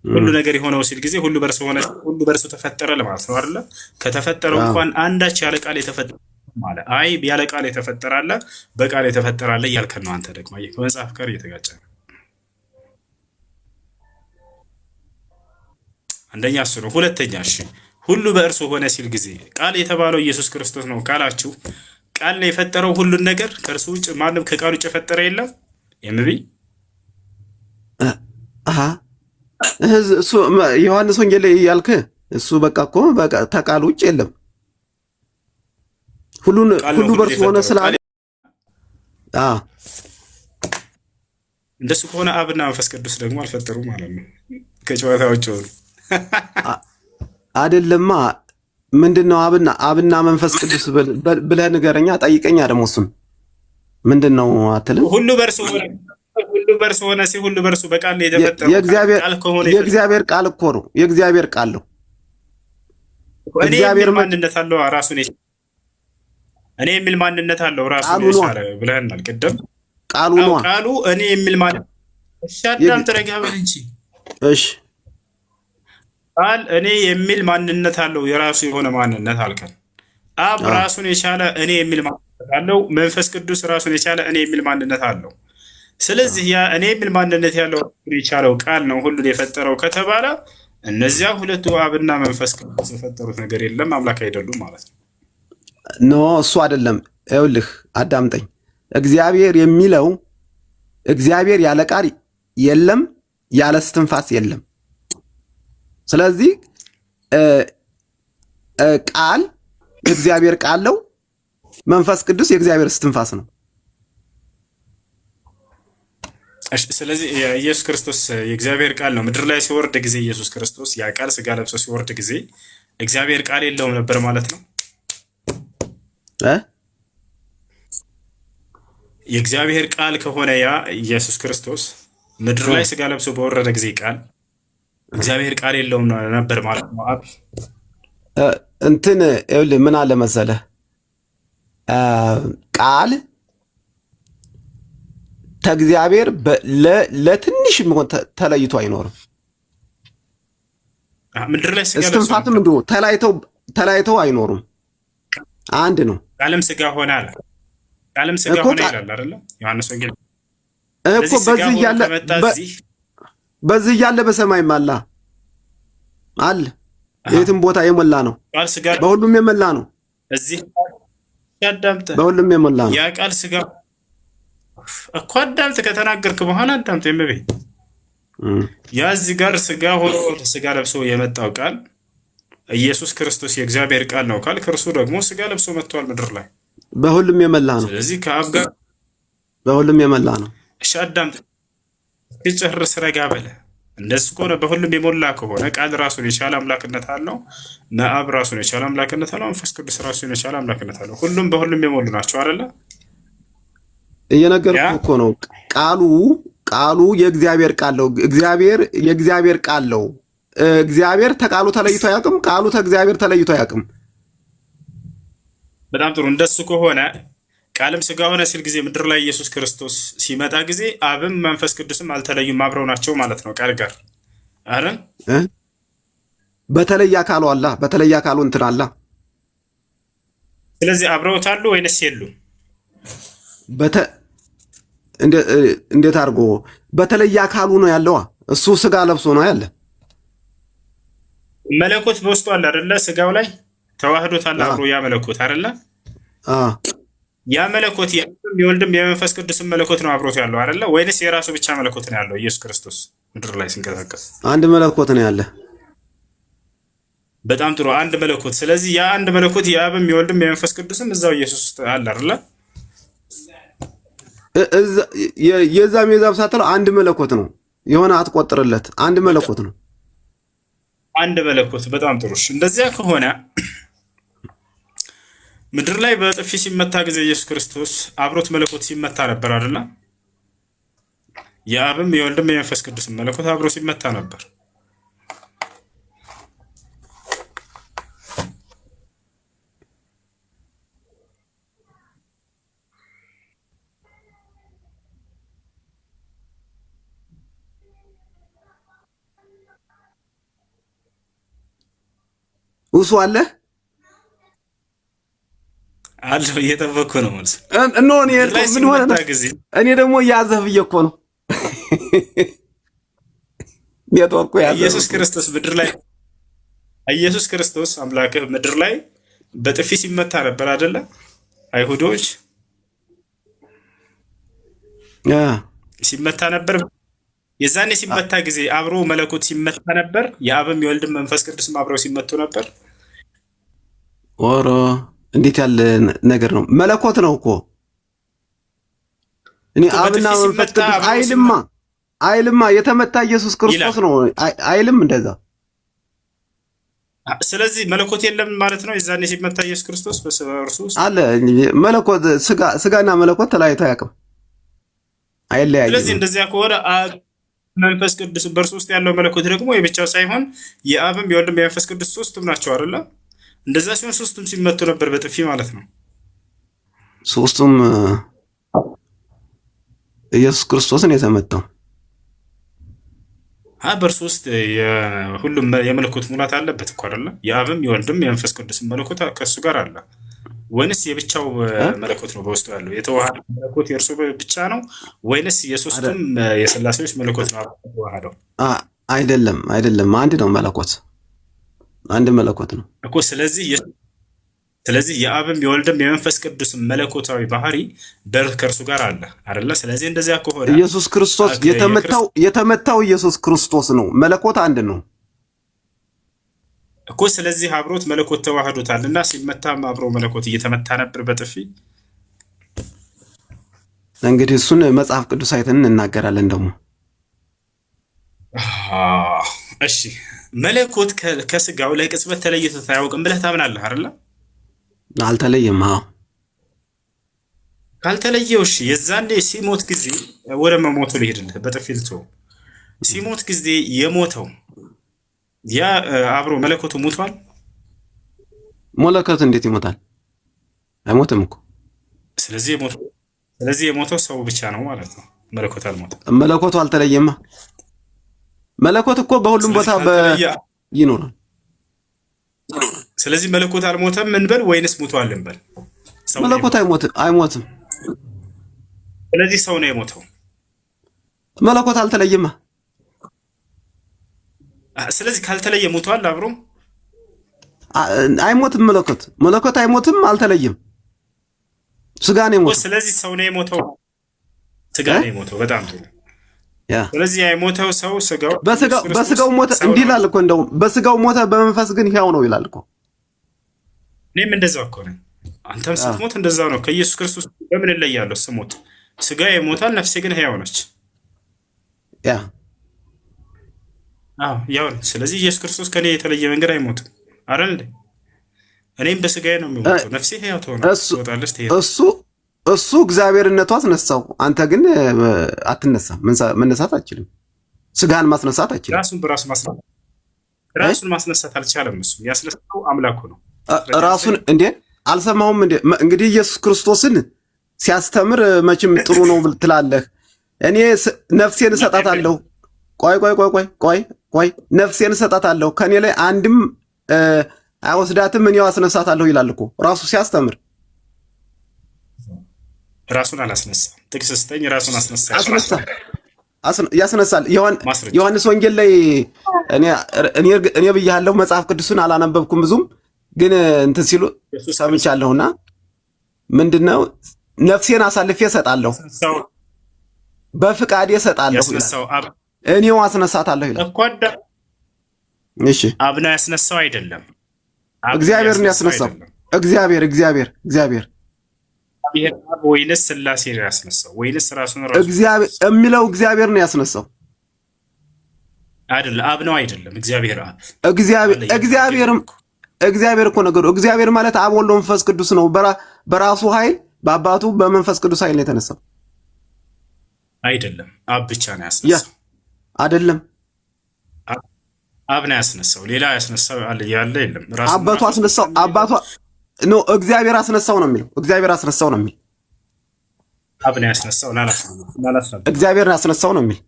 ሁሉ ነገር የሆነው ሲል ጊዜ ሁሉ በእርሱ ሆነ፣ ሁሉ በእርሱ ተፈጠረ ለማለት ነው አይደል? ከተፈጠረው እንኳን አንዳች ያለ ቃል የተፈጠረ ማለት አይ ያለ ቃል የተፈጠረ አለ፣ በቃል የተፈጠረ አለ እያልከን ነው አንተ። ደግሞ ከመጽሐፍ ጋር እየተጋጨ ነው። አንደኛ እሱ ነው። ሁለተኛ እሺ ሁሉ በእርሱ ሆነ ሲል ጊዜ ቃል የተባለው ኢየሱስ ክርስቶስ ነው ካላችሁ ቃል ነው የፈጠረው ሁሉን ነገር። ከእርሱ ውጭ ማንም ከቃል ውጭ የፈጠረ የለም። የምብይ እሱ ዮሐንስ ወንጌል ያልክ እሱ በቃ እኮ በቃ ተቃል ውጭ የለም። ሁሉ በእርሱ ሆነ ስላለ እንደሱ ከሆነ አብና መንፈስ ቅዱስ ደግሞ አልፈጠሩም ማለት ነው። ከጨዋታ ውጭ ሆኑ አይደለማ። ምንድነው አብና መንፈስ ቅዱስ ብለህ ንገረኛ፣ ጠይቀኛ። ደግሞ እሱን ምንድነው አትልም? ሁሉ በእርሱ ሆነ ሲል ሁሉ በእርሱ በቃል ነው የተፈጠረው። የእግዚአብሔር ቃል እኮ ነው። የእግዚአብሔር ቃል ነው። እግዚአብሔር ማንነት አለው ራሱን እኔ የሚል ማንነት አለው ራሱን የቻለ ብለህናል ቅድም። ቃሉ እኔ የሚል ማንነት ሻዳም ተረጋበል እንጂ እሺ ቃል እኔ የሚል ማንነት አለው፣ የራሱ የሆነ ማንነት አልከን። አብ ራሱን የቻለ እኔ የሚል ማንነት አለው። መንፈስ ቅዱስ ራሱን የቻለ እኔ የሚል ማንነት አለው። ስለዚህ ያ እኔ የሚል ማንነት ያለው የቻለው ቃል ነው ሁሉን የፈጠረው ከተባለ እነዚያ ሁለቱ አብና መንፈስ ቅዱስ የፈጠሩት ነገር የለም፣ አምላክ አይደሉም ማለት ነው። ኖ እሱ አይደለም። ይኸውልህ አዳምጠኝ። እግዚአብሔር የሚለው እግዚአብሔር ያለ ቃል የለም፣ ያለ እስትንፋስ የለም። ስለዚህ ቃል የእግዚአብሔር ቃል ነው፣ መንፈስ ቅዱስ የእግዚአብሔር እስትንፋስ ነው። ስለዚህ ኢየሱስ ክርስቶስ የእግዚአብሔር ቃል ነው። ምድር ላይ ሲወርድ ጊዜ ኢየሱስ ክርስቶስ ያ ቃል ስጋ ለብሶ ሲወርድ ጊዜ እግዚአብሔር ቃል የለውም ነበር ማለት ነው። የእግዚአብሔር ቃል ከሆነ ያ ኢየሱስ ክርስቶስ ምድር ላይ ስጋ ለብሶ በወረደ ጊዜ ቃል እግዚአብሔር ቃል የለውም ነበር ማለት ነው። አብ እንትን ይኸውልህ ምን አለ መሰለህ፣ ቃል ከእግዚአብሔር ለትንሽ ሆን ተለይቶ አይኖርም። ምድር ላይ ስጋ ለብሶ እስትንፋስም እንዲሁ ተለያይተው አይኖሩም። አንድ ነው። ቃልም ስጋ ሆነ አለ። ቃልም ስጋ ሆነ ይላል አይደል ዮሐንስ ወንጌል እኮ። በዚህ እያለ በሰማይም አለ። የትም ቦታ የሞላ ነው። በሁሉም የሞላ ነው። እዚህ ያዳምጥ፣ በሁሉም የሞላ ነው። ያ ቃል ስጋ እኮ አዳምጥ። ከተናገርክ በኋላ አዳምጥ። የምቤት ያ እዚህ ጋር ስጋ ሆኖ ስጋ ለብሶ የመጣው ቃል ኢየሱስ ክርስቶስ የእግዚአብሔር ቃል ነው ካል ከእርሱ ደግሞ ስጋ ለብሶ መጥቷል ምድር ላይ። በሁሉም የመላ ነው። ስለዚህ ከአብ ጋር በሁሉም የመላ ነው። እሺ አዳምጥ፣ እስኪጨርስ ረጋ በለህ። እንደሱ ከሆነ በሁሉም የሞላ ከሆነ ቃል ራሱን የቻለ አምላክነት አለው፣ አብ ራሱን የቻለ አምላክነት አለው፣ መንፈስ ቅዱስ ራሱን የቻለ አምላክነት አለው። ሁሉም በሁሉም የሞሉ ናቸው አይደለ? እየነገርኩህ እኮ ነው። ቃሉ የእግዚአብሔር ቃል ነው። እግዚአብሔር የእግዚአብሔር ቃል ነው። እግዚአብሔር ተቃሉ ተለይቶ አያውቅም። ቃሉ ከእግዚአብሔር ተለይቶ አያውቅም። በጣም ጥሩ። እንደሱ ከሆነ ቃልም ስጋ ሆነ ሲል ጊዜ ምድር ላይ ኢየሱስ ክርስቶስ ሲመጣ ጊዜ አብም መንፈስ ቅዱስም አልተለዩም፣ አብረው ናቸው ማለት ነው ቃል ጋር አይደል? በተለየ አካሉ አላ በተለየ አካሉ እንትን አላ። ስለዚህ አብረውታሉ ወይንስ የሉም? እንዴት አድርጎ በተለየ አካሉ ነው ያለዋ። እሱ ስጋ ለብሶ ነው ያለ። መለኮት በውስጡ አለ አይደለ? ስጋው ላይ ተዋህዶታል አብሮ ያ መለኮት አይደለ? ያ መለኮት የወልድም የመንፈስ ቅዱስም መለኮት ነው አብሮት ያለው አይደለ? ወይንስ የራሱ ብቻ መለኮት ነው ያለው? ኢየሱስ ክርስቶስ ምድር ላይ ሲንቀሳቀስ አንድ መለኮት ነው ያለ። በጣም ጥሩ አንድ መለኮት። ስለዚህ ያ አንድ መለኮት የአብም የወልድም የመንፈስ ቅዱስም እዛው ኢየሱስ ውስጥ አለ አይደል? የዛም የዛም ሳትለው አንድ መለኮት ነው። የሆነ አትቆጥርለት፣ አንድ መለኮት ነው። አንድ መለኮት። በጣም ጥሩ። እንደዚያ ከሆነ ምድር ላይ በጥፊ ሲመታ ጊዜ ኢየሱስ ክርስቶስ አብሮት መለኮት ሲመታ ነበር አይደል? የአብም የወልድም የመንፈስ ቅዱስም መለኮት አብሮ ሲመታ ነበር። ውሱ አለ አለው እየጠበኩ ነው ማለት እኖ ምን ሆነ? እኔ ደግሞ ያዘህ ብዬ እኮ ነው። ኔትወርኩ ያዘህ። ኢየሱስ ክርስቶስ አምላክህ ምድር ላይ በጥፊ ሲመታ ነበር አይደለ? አይሁዶች ሲመታ ነበር። የዛኔ ሲመታ ጊዜ አብሮ መለኮት ሲመታ ነበር። የአብም የወልድም መንፈስ ቅዱስም አብረው ሲመቱ ነበር። ኦሮ እንዴት ያለ ነገር ነው! መለኮት ነው እኮ እኔ አብና መንፈስ ቅዱስ አይልማ የተመታ ኢየሱስ ክርስቶስ ነው አይልም እንደዛ። ስለዚህ መለኮት የለም ማለት ነው። የዛኔ ሲመታ ኢየሱስ ክርስቶስ በእርሱ አለ። መለኮት ስጋና መለኮት ተለያይተው አያውቅም፣ አይለያይም። ስለዚህ እንደዚያ ከሆነ መንፈስ ቅዱስ በእርሱ ውስጥ ያለው መለኮት ደግሞ የብቻው ሳይሆን የአብም የወልድም የመንፈስ ቅዱስ ሶስቱም ናቸው አይደለ? እንደዛ ሲሆን ሶስቱም ሲመቱ ነበር በጥፊ ማለት ነው። ሶስቱም ኢየሱስ ክርስቶስን የተመታው በእርሱ ውስጥ ሁሉም የመለኮት ሙላት አለበት እኮ አይደለ? የአብም የወልድም የመንፈስ ቅዱስ መለኮት ከእሱ ጋር አለ። ወይንስ የብቻው መለኮት ነው በውስጡ ያለው? የተዋሃደ መለኮት የእርሱ ብቻ ነው ወይንስ የሶስቱም የሥላሴዎች መለኮት ነው የተዋሃደው? አይደለም፣ አንድ ነው መለኮት፣ አንድ መለኮት ነው እኮ። ስለዚህ የአብም የወልድም የመንፈስ ቅዱስ መለኮታዊ ባህሪ ከእርሱ ጋር አለ አይደለ? ስለዚህ እንደዚያ ከሆነ ኢየሱስ ክርስቶስ የተመታው ኢየሱስ ክርስቶስ ነው። መለኮት አንድ ነው እኮ። ስለዚህ አብሮት መለኮት ተዋህዶታልና ሲመታም አብሮ መለኮት እየተመታ ነበር በጥፊ። እንግዲህ እሱን መጽሐፍ ቅዱስ አይተን እናገራለን ደግሞ። እሺ መለኮት ከስጋው ለቅጽበት ተለይቶ አያውቅም ብለህ ታምናለህ አይደለ? አልተለየም። ካልተለየው እሺ፣ የዛኔ ሲሞት ጊዜ ወደ መሞቱ ልሄድልህ በጥፊ ልትሆ ሲሞት ጊዜ የሞተው ያ አብሮ መለኮቱ ሞቷል። መለኮት እንዴት ይሞታል? አይሞትም እኮ። ስለዚህ የሞተው ሰው ብቻ ነው ማለት ነው። መለኮት አልሞተም። መለኮቱ አልተለየማ። መለኮት እኮ በሁሉም ቦታ ይኖራል። ስለዚህ መለኮት አልሞተም እንበል ወይንስ ሞቷል እንበል? መለኮት አይሞትም። ስለዚህ ሰው ነው የሞተው። መለኮት አልተለየማ። ስለዚህ ካልተለየ ሞቷል አብሮ አይሞትም። መለኮት አይሞትም፣ አልተለየም። ስጋ ነው የሞተው። ስለዚህ ሰው ነው የሞተው። ስጋ ነው የሞተው። በጣም ጥሩ። ስለዚህ የሞተው ሰው በስጋው ሞተ እንዲህ ይላል እኮ። እንደውም በስጋው ሞተ በመንፈስ ግን ሕያው ነው ይላል እኮ። እኔም እንደዛው እኮ ነኝ። አንተም ስትሞት እንደዛው ነው። ከኢየሱስ ክርስቶስ በምን እለያለሁ? ስሞት ስጋ ይሞታል፣ ነፍሴ ግን ሕያው ነች። ያው ነው። ስለዚህ ኢየሱስ ክርስቶስ ከኔ የተለየ መንገድ አይሞትም አይደል እንዴ? እኔም በስጋዬ ነው የሚሞተው፣ ነፍሴ ሕያው ትሆናለች። እሱ እግዚአብሔርነቱ አስነሳው። አንተ ግን አትነሳም፣ መነሳት አትችልም። ስጋን ማስነሳት አትችልም። ራሱን ማስነሳት አልቻለም። እሱ ያስነሳው አምላኩ ነው። ራሱን እንዴ አልሰማሁም እንዴ? እንግዲህ ኢየሱስ ክርስቶስን ሲያስተምር መቼም ጥሩ ነው ትላለህ። እኔ ነፍሴን እሰጣታለሁ። ቆይ ነፍሴን እሰጣታለሁ፣ ከኔ ላይ አንድም አይወስዳትም፣ እኔው አስነሳታለሁ ይላል እኮ ራሱ ሲያስተምር። ራሱን አላስነሳም። ጥቅስ ስጠኝ። ራሱን ያስነሳል። ዮሐንስ ወንጌል ላይ እኔ ብያለሁ። መጽሐፍ ቅዱስን አላነበብኩም ብዙም፣ ግን እንትን ሲሉ ሰምቻለሁና ምንድነው ነፍሴን አሳልፌ እሰጣለሁ፣ በፍቃዴ እሰጣለሁ ይላል። እኔው አስነሳታለሁ ይላል። እሺ አብ ነው ያስነሳው አይደለም። እግዚአብሔር ነው ያስነሳው። እግዚአብሔር አብ ወይንስ ሥላሴ ነው ያስነሳው? ወይንስ ራሱን እግዚአብሔር የሚለው እግዚአብሔር ነው ያስነሳው አይደለም። አብ ነው አይደለም። እግዚአብሔር አብ እግዚአብሔር እኮ ነገሩ እግዚአብሔር ማለት አብ ወልድ መንፈስ ቅዱስ ነው። በራሱ ኃይል በአባቱ በመንፈስ ቅዱስ ኃይል ነው የተነሳው አይደለም። አብ ብቻ ነው ያስነሳው አይደለም። አብ ነው ያስነሳው። ሌላ ያስነሳው ያለ የለም። አባቱ አስነሳው። አባቱ ነው እግዚአብሔር አስነሳው ነው የሚለው። እግዚአብሔር አስነሳው ነው የሚል። አብ ነው ያስነሳው እግዚአብሔር አስነሳው ነው የሚል።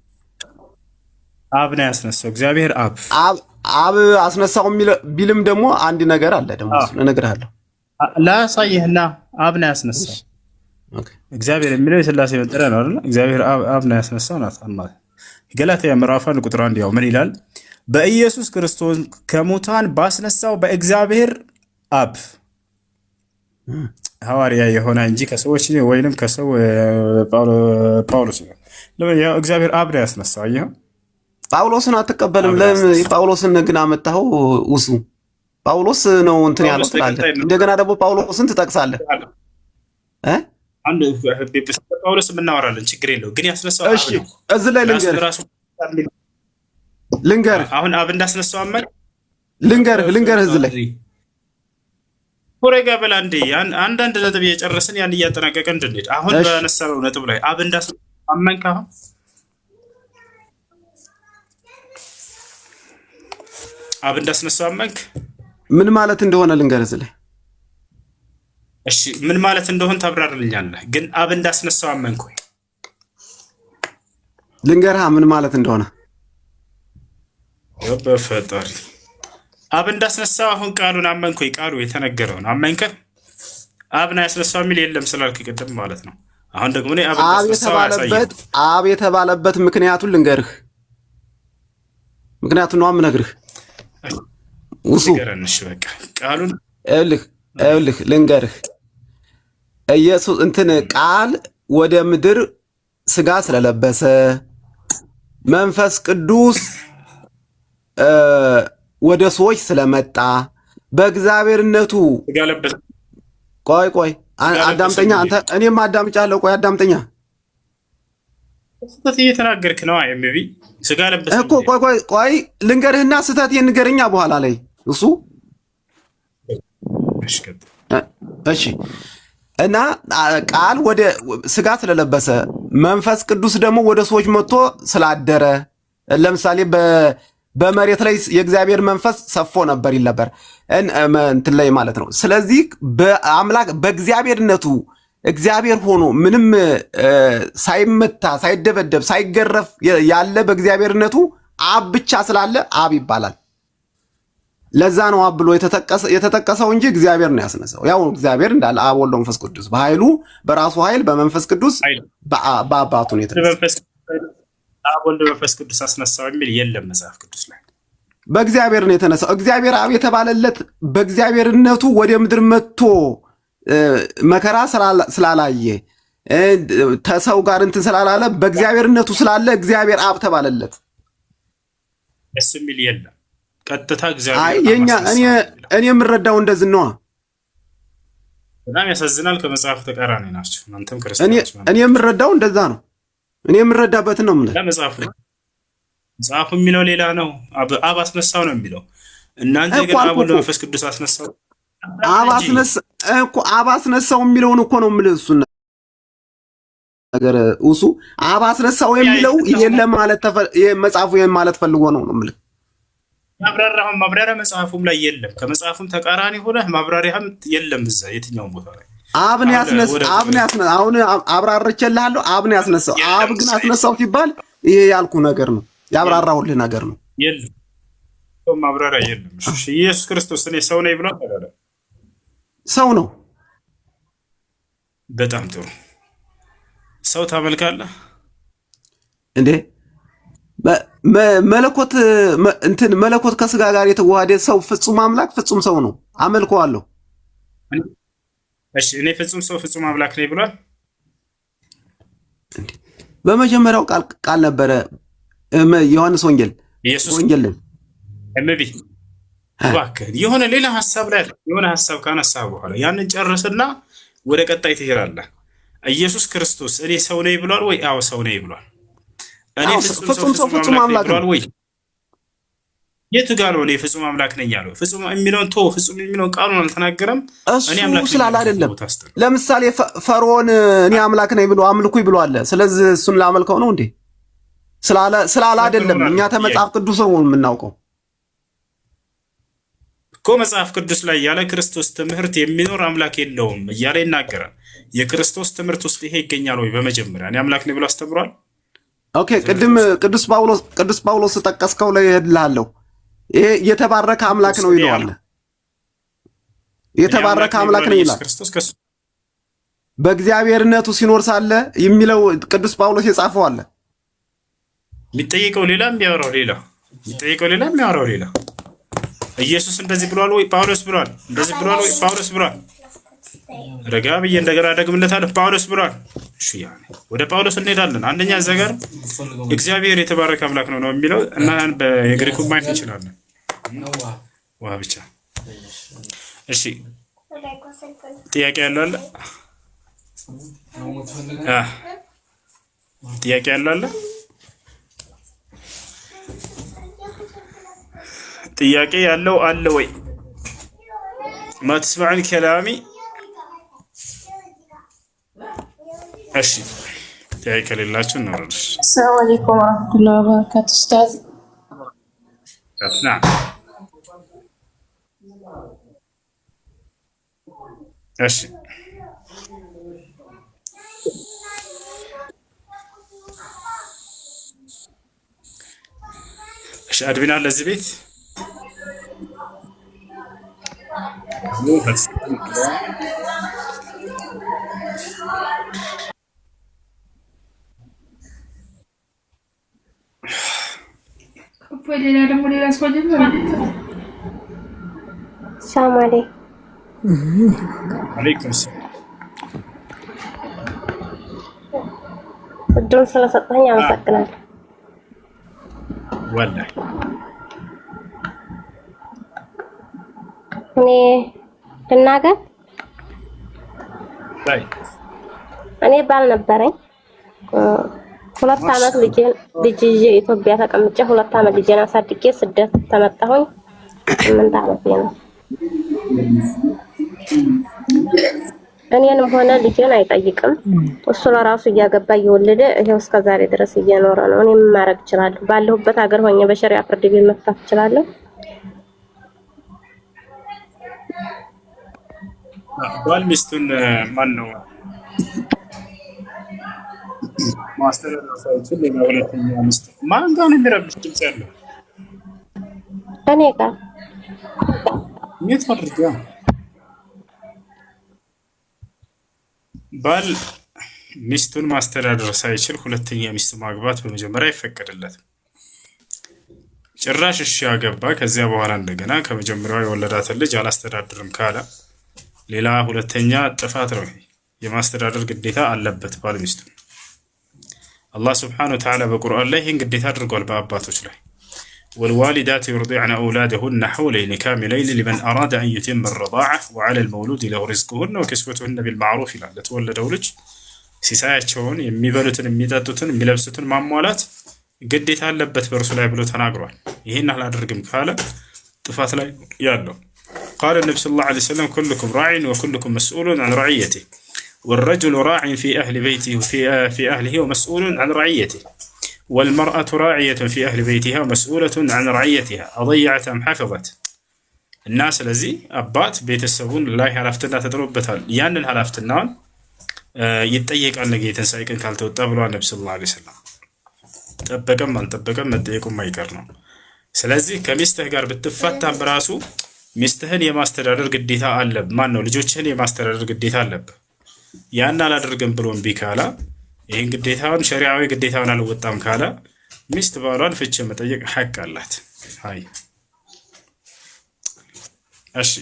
አብ ነው ያስነሳው። እግዚአብሔር አብ አስነሳው ቢልም ደግሞ አንድ ነገር አለ ደግሞ እነግርሃለሁ። ላሳይህና አብ ነው ያስነሳው። እግዚአብሔር የሚለው የሥላሴ መጠሪያ ነው አይደል? እግዚአብሔር አብ ነው ያስነሳው ናት ማለት ገላትያ ምዕራፍ 1 ቁጥር 1 ያው ምን ይላል? በኢየሱስ ክርስቶስ ከሙታን ባስነሳው በእግዚአብሔር አብ ሐዋርያ የሆነ እንጂ ከሰዎች ወይንም ከሰው ጳውሎስ ነው። ለምን ያው እግዚአብሔር አብ ነው ያስነሳው። አየኸው? ጳውሎስን አትቀበልም። ለምን የጳውሎስን ግን አመጣኸው? ውሱ ጳውሎስ ነው እንትን ያለው ትላለህ። እንደገና ደግሞ ጳውሎስን ትጠቅሳለህ። አንድ ጳውሎስ እናወራለን፣ ችግር የለው ግን ያስነሳው። እሺ እዚህ ላይ ልንገርህ አሁን አብ እንዳስነሳው አመን ልንገርህ እዚህ ላይ ሆሬጋ በላ እንዴ አንዳንድ ነጥብ እየጨረስን ያን እያጠናቀቀ እንድንሄድ አሁን በነሰረው ነጥብ ላይ አብ እንዳስነሳው አመንክ። አሁን አብ እንዳስነሳው አመንክ። ምን ማለት እንደሆነ ልንገርህ እዚህ ላይ። እሺ ምን ማለት እንደሆነ ታብራርልኛለህ። ግን አብ እንዳስነሳው አመንክ ወይ? ልንገርህ ምን ማለት እንደሆነ በፈጣሪ አብ እንዳስነሳው አሁን ቃሉን አመንክ ወይ? ቃሉ የተነገረውን አመንከ? አብ ነው ያስነሳው የሚል የለም ስላልክ ቅድም ማለት ነው። አሁን ደግሞ እኔ አብ የተባለበት ምክንያቱን ልንገርህ። ምክንያቱን ነው የምነግርህ። ውሱ በቃ ቃሉን እልህ ልንገርህ። ኢየሱስ እንትን ቃል ወደ ምድር ስጋ ስለለበሰ መንፈስ ቅዱስ ወደ ሰዎች ስለመጣ በእግዚአብሔርነቱ ቆይ አዳምጠኛ አንተ። እኔም አዳምጫለሁ። ቆይ አዳምጠኛ ስህተት እየተናገርክ ነው። አይምቢ ስጋ ለበሰ እኮ ቆይ ልንገርህና ስህተት የንገርኛ በኋላ ላይ እሱ እሺ። እና ቃል ወደ ስጋ ስለለበሰ መንፈስ ቅዱስ ደግሞ ወደ ሰዎች መጥቶ ስላደረ ለምሳሌ በመሬት ላይ የእግዚአብሔር መንፈስ ሰፎ ነበር ይል ነበር እንትን ላይ ማለት ነው። ስለዚህ በአምላክ በእግዚአብሔርነቱ እግዚአብሔር ሆኖ ምንም ሳይመታ ሳይደበደብ ሳይገረፍ ያለ በእግዚአብሔርነቱ አብ ብቻ ስላለ አብ ይባላል። ለዛ ነው አብ ብሎ የተጠቀሰው እንጂ እግዚአብሔር ነው ያስነሳው። ያው እግዚአብሔር እንዳለ አብ ወልድ መንፈስ ቅዱስ በኃይሉ በራሱ ኃይል በመንፈስ ቅዱስ በአባቱ ነው የተነሳው። አብ ወልድ መንፈስ ቅዱስ አስነሳው የሚል የለም መጽሐፍ ቅዱስ ላይ። በእግዚአብሔር ነው የተነሳው። እግዚአብሔር አብ የተባለለት በእግዚአብሔርነቱ ወደ ምድር መጥቶ መከራ ስላላየ ተሰው ጋር እንትን ስላላለ በእግዚአብሔርነቱ ስላለ እግዚአብሔር አብ ተባለለት። እሱ የሚል የለም። ቀጥታ እግዚአብሔር እኔ የምረዳው እንደዚህ ነው። በጣም ያሳዝናል። ከመጽሐፍ ተቃራኒ ናቸው። እናንተም ክርስቲያኖች እኔ የምረዳው እንደዛ ነው። እኔ የምረዳበትን ነው የምልህ። መጽሐፉ የሚለው ሌላ ነው። አብ አስነሳው ነው የሚለው። እናንተ ግን አብ ወልድ መንፈስ ቅዱስ አስነሳው አብ አስነሳው የሚለውን እኮ ነው የምልህ። እሱን ነገር እሱ አብ አስነሳው የሚለው የለም ማለት መጽሐፉ ማለት ፈልጎ ነው የምልህ። ማብራሪያ መጽሐፉም ላይ የለም። ከመጽሐፉም ተቃራኒ ሆነ ማብራሪያም የለም እዛ የትኛውም ቦታ ላይ። አብን ያስነሳው አሁን አብራርቼልሃለሁ። አብን ያስነሳው አብ ግን አስነሳው ሲባል ይሄ ያልኩ ነገር ነው ያብራራሁልህ ነገር ነው። የለም ማብራሪያ የለም። እሺ ኢየሱስ ክርስቶስ እኔ ሰው ነኝ ብሎ ተባለ። ሰው ነው። በጣም ጥሩ። ሰው ታመልካለህ እንዴ? መለኮት ከስጋ ጋር የተዋሃደ ሰው ፍጹም አምላክ ፍጹም ሰው ነው። አመልከዋለሁ። እሺ እኔ ፍጹም ሰው ፍጹም አምላክ ነኝ ብሏል። በመጀመሪያው ቃል ነበረ። ዮሐንስ ወንጌል እምቢ እባክህን የሆነ ሌላ ሀሳብ ላይ የሆነ ሀሳብ ካነሳ በኋላ ያንን ጨርስና ወደ ቀጣይ ትሄዳለህ። ኢየሱስ ክርስቶስ እኔ ሰው ነኝ ብሏል ወይ? አዎ ሰው ነኝ ብሏል። እኔ ፍጹም ሰው ፍጹም አምላክ ብሏል ወይ? የቱ ጋር ነው እኔ ፍጹም አምላክ ነኝ ያለው? ፍጹም የሚለውን ፍጹም የሚለውን ቃሉን አልተናገረም። እኔ አምላክ ስላለ አይደለም። ለምሳሌ ፈርዖን እኔ አምላክ ነኝ ብሎ አምልኩኝ ብሎ አለ። ስለዚህ እሱን ላመልከው ነው እንዴ? ስላለ አይደለም። እኛ ተመጽሐፍ ቅዱስ ነው የምናውቀው እኮ መጽሐፍ ቅዱስ ላይ ያለ ክርስቶስ ትምህርት የሚኖር አምላክ የለውም እያለ ይናገራል። የክርስቶስ ትምህርት ውስጥ ይሄ ይገኛል ወይ? በመጀመሪያ እኔ አምላክ ነኝ ብሎ አስተምሯል። ኦኬ፣ ቅድም ቅዱስ ጳውሎስ ተጠቀስከው ላይ እሄድልሃለሁ። ይሄ የተባረከ አምላክ ነው ይለዋል። የተባረከ አምላክ ነው ይላል። በእግዚአብሔርነቱ ሲኖር ሳለ የሚለው ቅዱስ ጳውሎስ የጻፈው አለ። የሚጠይቀው ሌላ የሚያወራው ሌላ፣ የሚጠይቀው ሌላ የሚያወራው ሌላ። ኢየሱስ እንደዚህ ብሏል ወይ? ጳውሎስ ብሏል። እንደዚህ ብሏል ወይ? ጳውሎስ ብሏል። ረጋ ብዬ እንደገና ደግምለታለሁ። ጳውሎስ ብሏል። እሺ ያኔ ወደ ጳውሎስ እንሄዳለን። አንደኛ እዛ ጋር እግዚአብሔር የተባረከ አምላክ ነው የሚለው እና በግሪኩ ማየት እንችላለን። ውሃ ብቻ። እሺ ጥያቄ ያለው አለ? ጥያቄ ያለው አለ? ጥያቄ ያለው አለ ወይ? ማትስማዕን ከላሚ እሺ ጥያቄ ከሌላችሁ እንወርድ። ሰላም አለይኩም ወራህመቱላሂ ወበረካቱ። ኡስታዝ ናም እሺ እሺ አድሚና ለዚህ ቤት ሰላም አለይኩም ሰላም። እድሉን ስለሰጠኸኝ አመሰግናለሁ። ወላሂ እኔ ልናገር እኔ ባል ነበረኝ 2 ዓመት ልጅ ይዤ ኢትዮጵያ ተቀምጬ 2 ዓመት ልጄን አሳድጌ ስደት ተመጣሁኝ። 8 ዓመት ነው። እኔንም ሆነ ልጄን አይጠይቅም። እሱ ለራሱ እያገባ እየወለደ ይሄው እስከዛሬ ድረስ እየኖረ ነው። እኔ ምን ማድረግ እችላለሁ? ባለሁበት ሀገር ሆኜ በሸሪዓ ፍርድ ቤት መፍታት እችላለሁ? ባል ሚስቱን ማን ነው ማስተዳደር ሳይችል ሌላ ሁለተኛ ሚስት ማን ጋር ነው የሚረብሽ ድምፅ ያለው? እኔ ጋር የት አድርጋ? ባል ሚስቱን ማስተዳደር ሳይችል ሁለተኛ ሚስት ማግባት በመጀመሪያ አይፈቀድለትም። ጭራሽ እሺ ያገባ ከዚያ በኋላ እንደገና ከመጀመሪያው የወለዳትን ልጅ አላስተዳድርም ካለ ሌላ ሁለተኛ ጥፋት ነው። የማስተዳደር ግዴታ አለበት ባል ሚስቱን። አላህ ስብሓነሁ ወተዓላ በቁርአን ላይ ይህን ግዴታ አድርጓል በአባቶች ላይ። ወልዋሊዳቱ ዩርዲዕነ አውላደሁነ ሐውለይኒ ካሚለይኒ ሊመን አራደ አን ዩቲመ ረዳዐ ወዐለል መውሉድ ለሁ ሪዝቁሁነ ወኪስወቱሁነ ቢልማዕሩፍ ይላል። ለተወለደው ልጅ ሲሳያቸውን የሚበሉትን፣ የሚጠጡትን፣ የሚለብሱትን ማሟላት ግዴታ አለበት በእርሱ ላይ ብሎ ተናግሯል። ይህን አላደርግም ካለ ጥፋት ላይ ያለው ቃለ ነቢ ሰለላሁ ዐለይሂ ወሰለም ኩልኩም ራዒን ወኩልኩም መስኡሉን ዐን ረዕየቲህ ወረጁሉ ራዒን ፊ አህሊ በይቲሂ ፊ አህሊሂ ወመስኡሉን ዐን ረዕየቲህ ወልመርአቱ ራዕየቱን ፊ አህሊ በይቲሃ መስኡለቱን ዐን ረዕየቲሃ አضየዐት አም ሐፊዘት። እና ስለዚህ አባት ቤተሰቡን ላይ ኃላፊነት ተጥሎበታል። ያንን ኃላፊነቱን ይጠየቃል ነገ የትንሣኤ ቀን ካልተወጣ ብለዋል ነቢ ሰለላሁ ዐለይሂ ወሰለም። ጠበቀም አልጠበቀም መጠየቁም አይቀር ነው። ስለዚህ ከሚስትህ ጋር ብትፋታም በራሱ ሚስትህን የማስተዳደር ግዴታ አለብህ። ማን ነው ልጆችህን የማስተዳደር ግዴታ አለብህ። ያን አላደርግም ብሎ እምቢ ካለ ይህን ግዴታውን ሸሪዓዊ ግዴታውን አልወጣም ካለ ሚስት ባሏን ፍቺ መጠየቅ ሐቅ አላት። አይ እሺ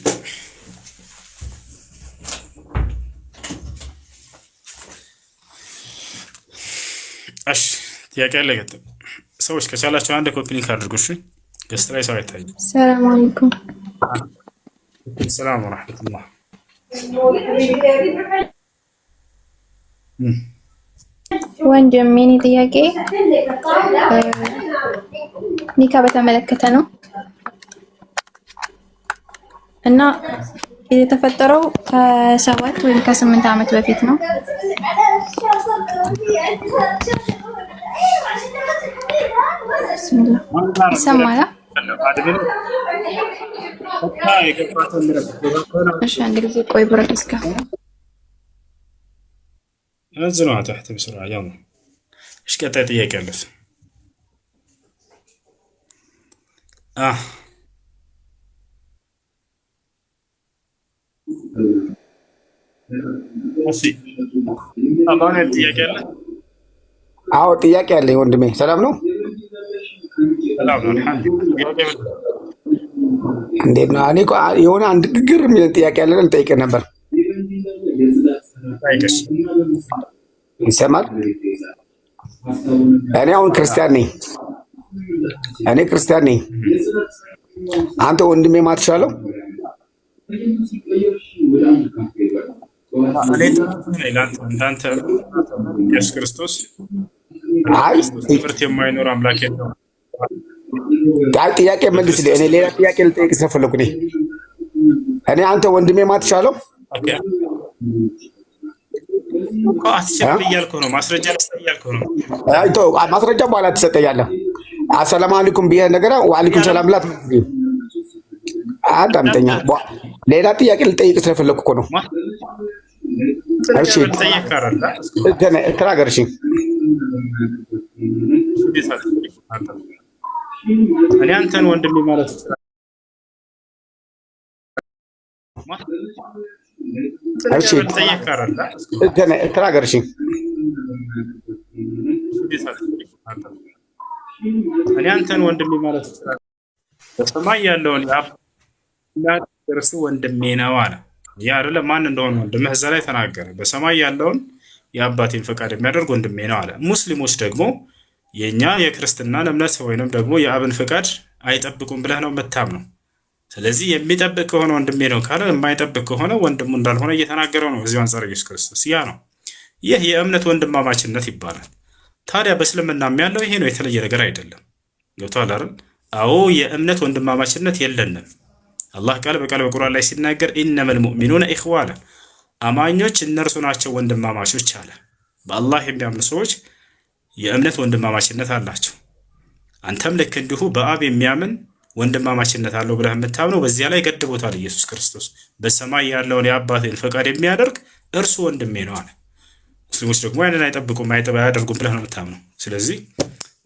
እሺ ጥያቄ አለ። ሰዎች ከቻላችሁ አንድ ኮፒ ሊንክ አድርጉ። እሺ ገስት ላይ ሰው አይታይም። ሰላም አለይኩም። ሰላም ወራህመቱላህ። ወንድም የኔ ጥያቄ ኒካ በተመለከተ ነው እና የተፈጠረው ከ7 ወይም ከ8 ዓመት በፊት ነው። ይሰማል? እሺ አንድ ጊዜ ቆይ ብረት እስከ أنزلوا تحت بسرعة يلا. إيش قطعت إياك يا እሺ አባን ጥያቄ አለ? አዎ ጥያቄ አለኝ ወንድሜ። ሰላም ነው? ሰላም ነው አልሐምዱሊላህ። እንዴት ነው? እኔ እኮ የሆነ አንድ ግግር የሚል ጥያቄ አለ ልጠይቅህ ነበር። ይሰማል? እኔ አሁን ክርስቲያን ነኝ። አንተ ወንድሜ ማትሻለው? ኢየሱስ ክርስቶስ ትምህርት የማይኖር አምላክ የለውም። ጥያቄ መልስልኝ። እኔ ሌላ ጥያቄ ልጠይቅ ስለፈለኩ እኔ አንተ ወንድሜ ማትሻለው? አትችልም እያልኩህ ነው። ማስረጃ ልስጥህ እያልኩህ ነው። ማስረጃ በኋላ ትሰጠኛለህ። አሰላሙ አለይኩም ብዬ ነገር ወአለይኩም ሰላም ብላት አዳምጠኛ። ሌላ ጥያቄ ልጠይቅ ስለፈለኩ እኮ ነው። እሺ ተናገር። እሺ እኔ አንተን ወንድሜ ማለት እሺ ተናገር። እሺ እኔ አንተን ወንድሜ ማለት በሰማይ ያለውን እርሱ ወንድሜ ነው አለ። ያ አይደለም ማን እንደሆነ ወንድምህ እዛ ላይ ተናገረ። በሰማይ ያለውን የአባቴን ፈቃድ የሚያደርግ ወንድሜ ነው አለ። ሙስሊሞች ደግሞ የኛ የክርስትናን እምነት ወይንም ደግሞ የአብን ፈቃድ አይጠብቁም ብለህ ነው የምታምነው። ስለዚህ የሚጠብቅ ከሆነ ወንድሜ ነው ካለ የማይጠብቅ ከሆነ ወንድሙ እንዳልሆነ እየተናገረው ነው እዚሁ አንጻር ኢየሱስ ክርስቶስ። ያ ነው ይህ የእምነት ወንድማማችነት ይባላል። ታዲያ በእስልምናም ያለው ይሄ ነው፣ የተለየ ነገር አይደለም። ገብቶሃል አይደል? አዎ የእምነት ወንድማማችነት የለንም። አላህ ቃል በቃል በቁርአን ላይ ሲናገር ኢነመል ሙእሚኑነ ኢኽዋ አለ። አማኞች እነርሱ ናቸው ወንድማማቾች አለ። በአላህ የሚያምኑ ሰዎች የእምነት ወንድማማችነት አላቸው። አንተም ልክ እንዲሁ በአብ የሚያምን ወንድማማችነት አለው ብለህ የምታምነው በዚያ ላይ ገድቦታል ኢየሱስ ክርስቶስ። በሰማይ ያለውን የአባቴን ፈቃድ የሚያደርግ እርሱ ወንድሜ ነው አለ። ሙስሊሞች ደግሞ ያንን አይጠብቁም አያደርጉም ብለህ ነው የምታምነው። ስለዚህ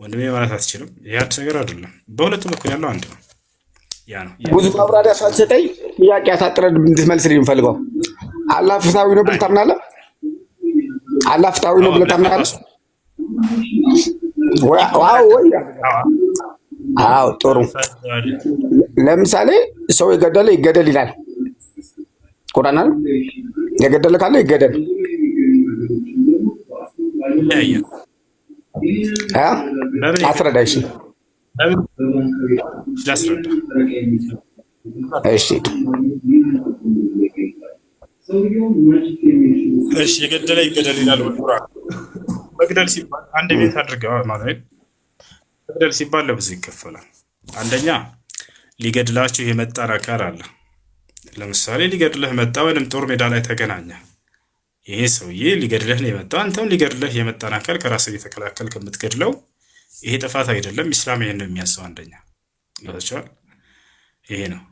ወንድሜ ማለት አትችልም። ይህ አዲስ ነገር አይደለም። በሁለቱም በኩል ያለው አንድ ነው። ያ ነው። ብዙ ማብራሪያ ሳትሰጠኝ ጥያቄ አሳጥረን እንድትመልስልኝ የምፈልገው አላህ ፍትሃዊ ነው ብለህ ታምናለህ? አላህ ፍትሃዊ ነው ብለህ ታምናለህ? አዎ ጥሩ። ለምሳሌ ሰው የገደለ ይገደል ይላል ቁርአን አይደል? የገደለ ካለ ይገደል። አስረዳ። እሺ እሺ የገደለ ይገደል ይላል ቁርአን። መግደል ሲባል አንድ ቤት አድርገው ማለት መግደል ሲባል ለብዙ ይከፈላል። አንደኛ ሊገድላችሁ የመጣን አካል አለ። ለምሳሌ ሊገድልህ መጣ ወይንም ጦር ሜዳ ላይ ተገናኘ። ይሄ ሰውዬ ሊገድልህ ነው የመጣው። አንተም ሊገድልህ የመጣን አካል ከራስህ እየተከላከልክ የምትገድለው ይሄ ጥፋት አይደለም። ኢስላም ይሄን ነው የሚያዘው። አንደኛ ይወጣቻል። ይሄ ነው።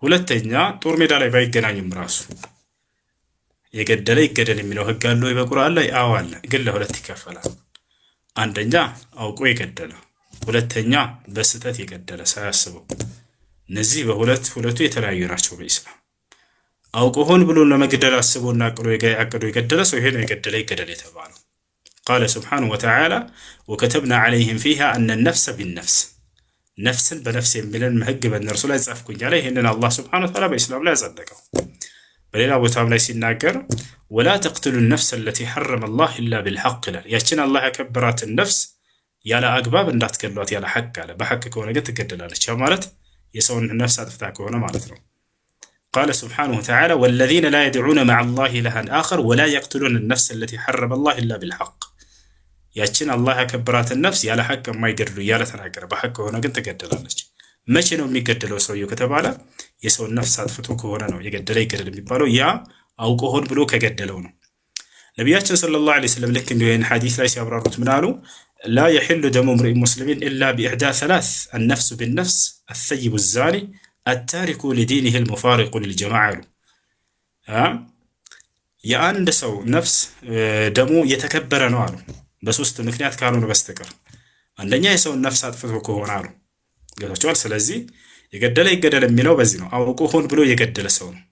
ሁለተኛ ጦር ሜዳ ላይ ባይገናኝም ራሱ የገደለ ይገደል የሚለው ህግ አለ ወይ በቁርአን ላይ? አዎ አለ። ግን ለሁለት ይከፈላል። አንደኛ አውቆ የገደለ፣ ሁለተኛ በስህተት የገደለ ሳያስበው። እነዚህ ሁለቱ የተለያዩ ናቸው በኢስላም። አውቆ ሆን ብሎ ለመግደል አስቦና አቅዶ የገደለ ሰው ይሄ ነው የገደለ ይገደል የተባለው። ቃለ ሱብሓነሁ ወተዓላ ወከተብና ዐለይሂም ፊሃ አነ ነፍሰ ቢነፍስ፣ ነፍስን በነፍስ የሚልን ህግ በእነርሱ ላይ ጻፍኩኝ አለ። ይህንን አላህ ሱብሓነሁ ወተዓላ በኢስላም ላይ ያጸደቀው። በሌላ ቦታም ላይ ሲናገር ወላ ተቅትሉ ነፍስ አለቲ ሐረመ አላህ ኢላ ቢልሐቅ ይላል። ያችን አላህ ያከበራትን ነፍስ ያለ አግባብ እንዳትገሏት ያለ ሐቅ አለ። በሐቅ ከሆነ ግን ትገደላለች። ያ ማለት የሰውን ነፍስ አጥፍታ ከሆነ ማለት ነው። ቃለ ሱብሓነሁ ወተዓላ ወለዚነ ላ የድዑነ መዐ ላሂ ኢላሀን አኸር ወላ የቅቱሉነ ነፍሰ አለቲ ሐረመ ላህ ኢላ ቢልሐቅ። ያችን አላህ ያከበራትን ነፍስ ያለ ሐቅ የማይገድሉ እያለ ተናገረ። በሐቅ ከሆነ ግን ትገደላለች። መቼ ነው የሚገደለው ሰውየው ከተባለ የሰውን ነፍስ አጥፍቶ ከሆነ ነው የገደለ ይገደል የሚባለው። ያ አውቆ ሆን ብሎ ከገደለው ነው። ነቢያችን ሰለላሁ ዐለይሂ ወሰለም ልክ እንዲሁ ይህን ሐዲስ ላይ ሲያብራሩት ምን አሉ? ላ የሒሉ ደሙ ምርኢን ሙስሊሚን ኢላ ቢኢሕዳ ሰላስ አነፍሱ ቢነፍስ አሰይቡ ዛኒ አታሪኩ ሊዲኒህ ልሙፋሪቁ ልልጀማዓ አሉ። የአንድ ሰው ነፍስ ደሙ የተከበረ ነው አሉ በሶስት ምክንያት ካልሆነ በስተቀር። አንደኛ የሰውን ነፍስ አጥፍቶ ከሆነ አሉ። ገብታችኋል? ስለዚህ የገደለ ይገደል የሚለው በዚህ ነው። አውቆ ሆን ብሎ የገደለ ሰው ነው።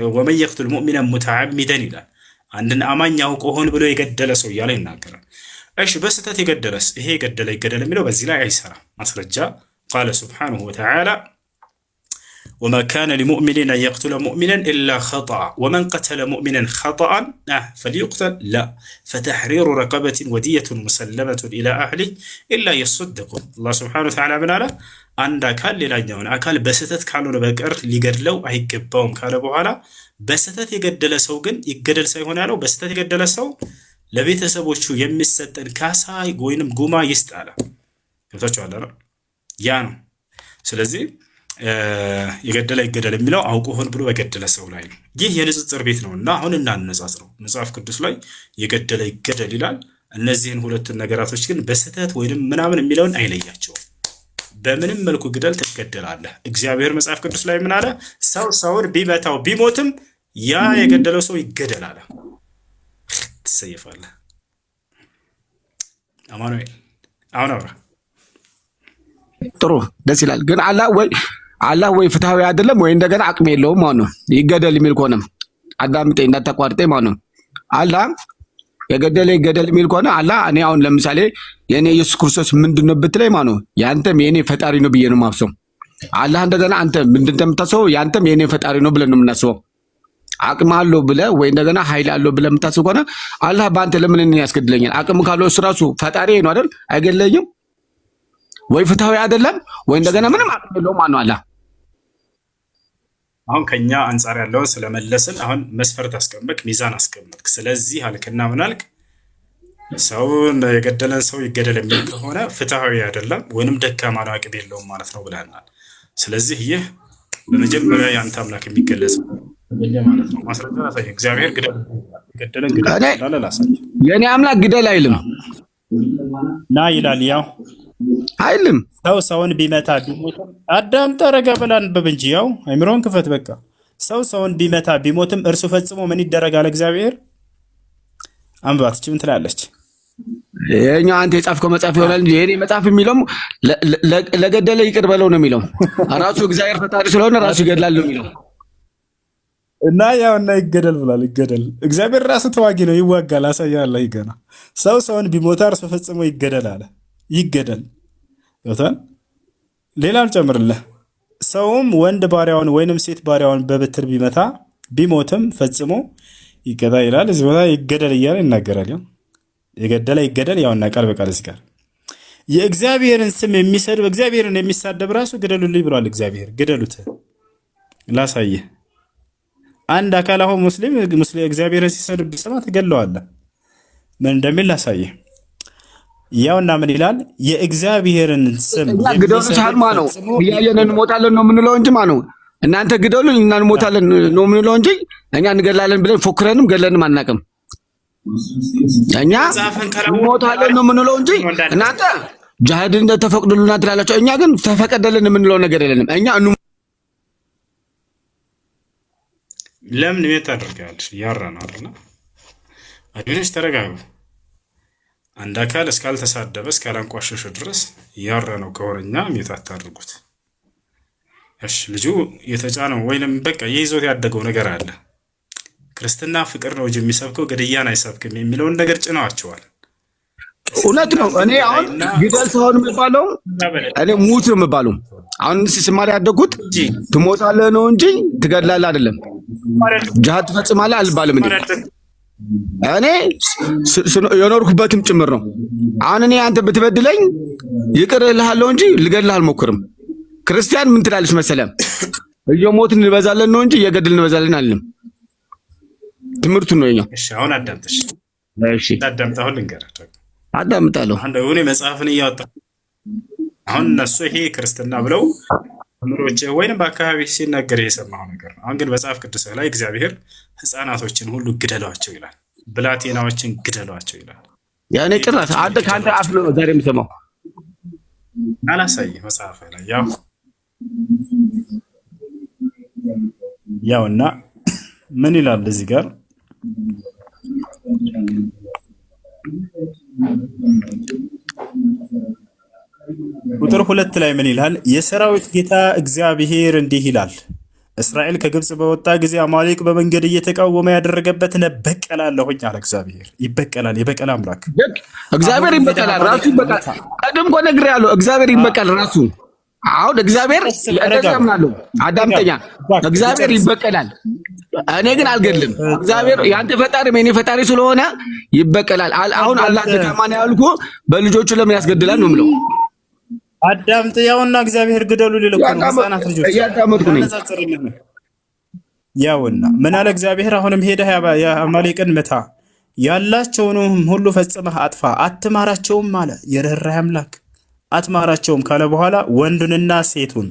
ወመን የቅቱል ሙእሚነን ሙተዓሚደን ይላል። አንድን አማኝ አውቆ ሆን ብሎ የገደለ ሰው እያለ ይናገራል። እሺ በስተት የገደለስ? ይሄ የገደለ ይገደል የሚለው በዚህ ላይ አይሰራም። ማስረጃ ቃለ ሱብሓነሁ ወተዓላ ወማ ካነ ሊሙእሚኒን አን የቅቱለ ሙእሚነን ኢላ ኸጠአ ወመን ቀተለ ሙእሚነን ኸጠአን ፈልዩቅተል ላ ፈተሕሪሩ ረቀበትን ወዲየቱን ሙሰለመቱን ኢላ አህሊህ ኢላ የሰደቁን። አላህ ሱብሓነሁ ወተዓላ ምን አለ? አንድ አካል ሌላኛውን አካል በስተት ካልሆነ በቀር ሊገድለው አይገባውም ካለ በኋላ በስተት የገደለ ሰው ግን ይገደል ሳይሆን ያለው በስተት የገደለ ሰው ለቤተሰቦቹ የሚሰጠን ካሳ ወይንም ጉማ ይስጥ አለ። ገብታችኋል? ያ ነው። ስለዚህ የገደለ ይገደል የሚለው አውቆ ሆን ብሎ በገደለ ሰው ላይ ነው። ይህ የንጽጽር ቤት ነው እና አሁን እናነጻጽረው። መጽሐፍ ቅዱስ ላይ የገደለ ይገደል ይላል። እነዚህን ሁለቱን ነገራቶች ግን በስተት ወይንም ምናምን የሚለውን አይለያቸውም። በምንም መልኩ ግደል ትገደላለህ። እግዚአብሔር መጽሐፍ ቅዱስ ላይ ምን አለ? ሰው ሰውን ቢመታው ቢሞትም ያ የገደለው ሰው ይገደል አለ። ትሰየፋለህ። አማኑኤል አሁን አውራ። ጥሩ ደስ ይላል። ግን አላህ ወይ ፍትሃዊ አይደለም ወይ እንደገና አቅም የለውም ማለት ነው። ይገደል የሚል ከሆነ አዳምጠኝ እንዳታቋርጠኝ ማለት ነው። አላህ የገደለ ይገደል የሚል ከሆነ አላህ እኔ አሁን ለምሳሌ የኔ ኢየሱስ ክርስቶስ ምንድነው ብትለኝ ማለት ነው ያንተም የኔ ፈጣሪ ነው ብዬ ነው የማስበው። አላህ እንደገና አንተ ምንድን እንደምታስበው ያንተም የኔ ፈጣሪ ነው ብለን ነው የምናስበው። አቅም አለው ብለህ ወይ እንደገና ኃይል አለው ብለህ የምታስብ ከሆነ አላህ በአንተ ለምን እኔን ያስገድለኛል? አቅም ካለው እሱ ራሱ ፈጣሪ ነው አይደል? አይገድለኝም ወይ? ፍትሃዊ አይደለም ወይ? እንደገና ምንም አቅም የለውም ማለት ነው አላህ። አሁን ከኛ አንጻር ያለውን ስለመለስን አሁን መስፈርት አስቀመጥክ፣ ሚዛን አስቀመጥክ። ስለዚህ አልክና ምን አልክ? ሰውን የገደለን ሰው ይገደል የሚል ከሆነ ፍትሃዊ አይደለም ወይንም ደካማ ነው አቅም የለውም ማለት ነው ብለናል። ስለዚህ ይህ በመጀመሪያ የአንተ አምላክ የሚገለጽ ማለት ነው። ማስረጃ ላሳየህ። እግዚአብሔር ገደለን ግደል እንዳለ ላሳየህ። የኔ አምላክ ግደል አይልም ና ይላል። ያው አይልም። ሰው ሰውን ቢመታ ቢሞትም አዳምጥ፣ ረጋ ብለህ አንብብ እንጂ ያው አይምሮን ክፈት። በቃ ሰው ሰውን ቢመታ ቢሞትም እርሱ ፈጽሞ ምን ይደረጋል? እግዚአብሔር አንብባት። ምን ትላለች? የኛው አንተ የጻፍከው መጽሐፍ ይሆናል እንጂ የኔ መጽሐፍ የሚለው ለገደለ ይቅር በለው ነው የሚለው። ራሱ እግዚአብሔር ፈጣሪ ስለሆነ ራሱ ይገድላል ነው የሚለው። እና ያው እና ይገደል ብሏል። ይገደል። እግዚአብሔር ራሱ ተዋጊ ነው፣ ይዋጋል። አሳያለሁ። ይገና ሰው ሰውን ቢሞታ እርሱ ፈጽሞ ይገደል አለ። ይገደል ይወታል። ሌላ አልጨምርልህ። ሰውም ወንድ ባሪያውን ወይንም ሴት ባሪያውን በበትር ቢመታ ቢሞትም ፈጽሞ ይቀጣ ይላል። እዚህ ቦታ ይገደል እያለ ይናገራል። ያው የገደለ ይገደል ያውና ቃል በቃል እዚህ ጋር የእግዚአብሔርን ስም የሚሰድብ እግዚአብሔርን የሚሳደብ ራሱ ግደሉልኝ ብሏል። እግዚአብሔር ግደሉት። ላሳየህ። አንድ አካል አሁን ሙስሊም እግዚአብሔርን ሲሰድብ ቢሰማ ትገለዋለህ። ምን እንደሚል ላሳየህ። ያውና ምን ይላል? የእግዚአብሔርን ስም ግደሉ ሳልማ ነው እያየን እንሞታለን ነው የምንለው እንጂ ማለት ነው። እናንተ ግደሉን እና እንሞታለን ነው የምንለው እንጂ እኛ እንገላለን ብለን ፎክረንም ገለንም አናውቅም። እኛ እንሞታለን ነው የምንለው እንጂ እናንተ ጃሃድ እንደተፈቅዶልናል ትላላችሁ። እኛ ግን ተፈቀደልን የምንለው ነገር የለንም። እኛ ለምን ቤት ታደርጋለሽ? ያራና አይደል? አዲስ ተረጋጉ። አንድ አካል እስካልተሳደበ እስካላንቋሸሸ ድረስ ያረነው ከሆነኛ ሜት አታድርጉት። እሺ ልጁ የተጫነው ወይንም በቃ የይዞት ያደገው ነገር አለ። ክርስትና ፍቅር ነው እንጂ የሚሰብከው ግድያን አይሰብክም የሚለውን ነገር ጭነዋቸዋል። እውነት ነው። እኔ አሁን ግደል ሰውን የሚባለው እኔ ሙት ነው የሚባለው። አሁን ሲስማር ያደግኩት ትሞታለህ ነው እንጂ ትገድላለህ አይደለም። ጅሃድ ትፈጽማለህ አልባልም። እኔ የኖርኩበትም ጭምር ነው። አሁን እኔ አንተ ብትበድለኝ ይቅር እልሃለሁ እንጂ ልገድልህ አልሞክርም። ክርስቲያን ምን ትላለች መሰለም? እየሞትን እንበዛለን ነው እንጂ እየገድልን እንበዛለን አልልም። ትምህርቱ ነው የኛው። እሺ አሁን አዳምጥሽ። እሺ አዳምጣው ልንገርህ። አዳምጣለሁ። አንተ የሆነ መጽሐፍን እያወጣ አሁን እነሱ ይሄ ክርስትና ብለው ምሮጭ ወይንም በአካባቢ ሲናገር የሰማው ነገር ነው። አሁን ግን መጽሐፍ ቅዱስ ላይ እግዚአብሔር ሕፃናቶችን ሁሉ ግደሏቸው ይላል፣ ብላቴናዎችን ግደሏቸው ይላል። ያኔ ጭራሽ አንተ ካንተ አፍ ነው ዛሬ የምሰማው። አላሳይህ መጽሐፍ ላይ ያውና ምን ይላል እዚህ ጋር ቁጥር 2 ላይ ምን ይላል? የሰራዊት ጌታ እግዚአብሔር እንዲህ ይላል፣ እስራኤል ከግብጽ በወጣ ጊዜ አማሌቅ በመንገድ እየተቃወመ ያደረገበትን እበቀላለሁኝ አለ እግዚአብሔር። ይበቀላል፣ የበቀል አምላክ እግዚአብሔር ይበቀላል፣ ራሱ ይበቀላል። ቀደም እኮ ነግሬሃለሁ፣ እግዚአብሔር ይበቀል ራሱ። አሁን እግዚአብሔር ያደረጋምናለሁ፣ አዳምጠኛ። እግዚአብሔር ይበቀላል፣ እኔ ግን አልገድልም። እግዚአብሔር ያንተ ፈጣሪ የኔ ፈጣሪ ስለሆነ ይበቀላል። አሁን አላህ ተካማና ያልኩ በልጆቹ ለምን ያስገድላል ነው የምለው። አዳምጥ። ያውና እግዚአብሔር ግደሉ ሊልኩ ነው ህፃናት ልጆች እያዳመጥኩ ነኝ። ያውና ምን አለ እግዚአብሔር? አሁንም ሄደህ የአማሌቅን ምታ፣ ያላቸውንም ሁሉ ፈጽመህ አጥፋ፣ አትማራቸውም አለ የርህራሄ አምላክ። አትማራቸውም ካለ በኋላ ወንዱንና ሴቱን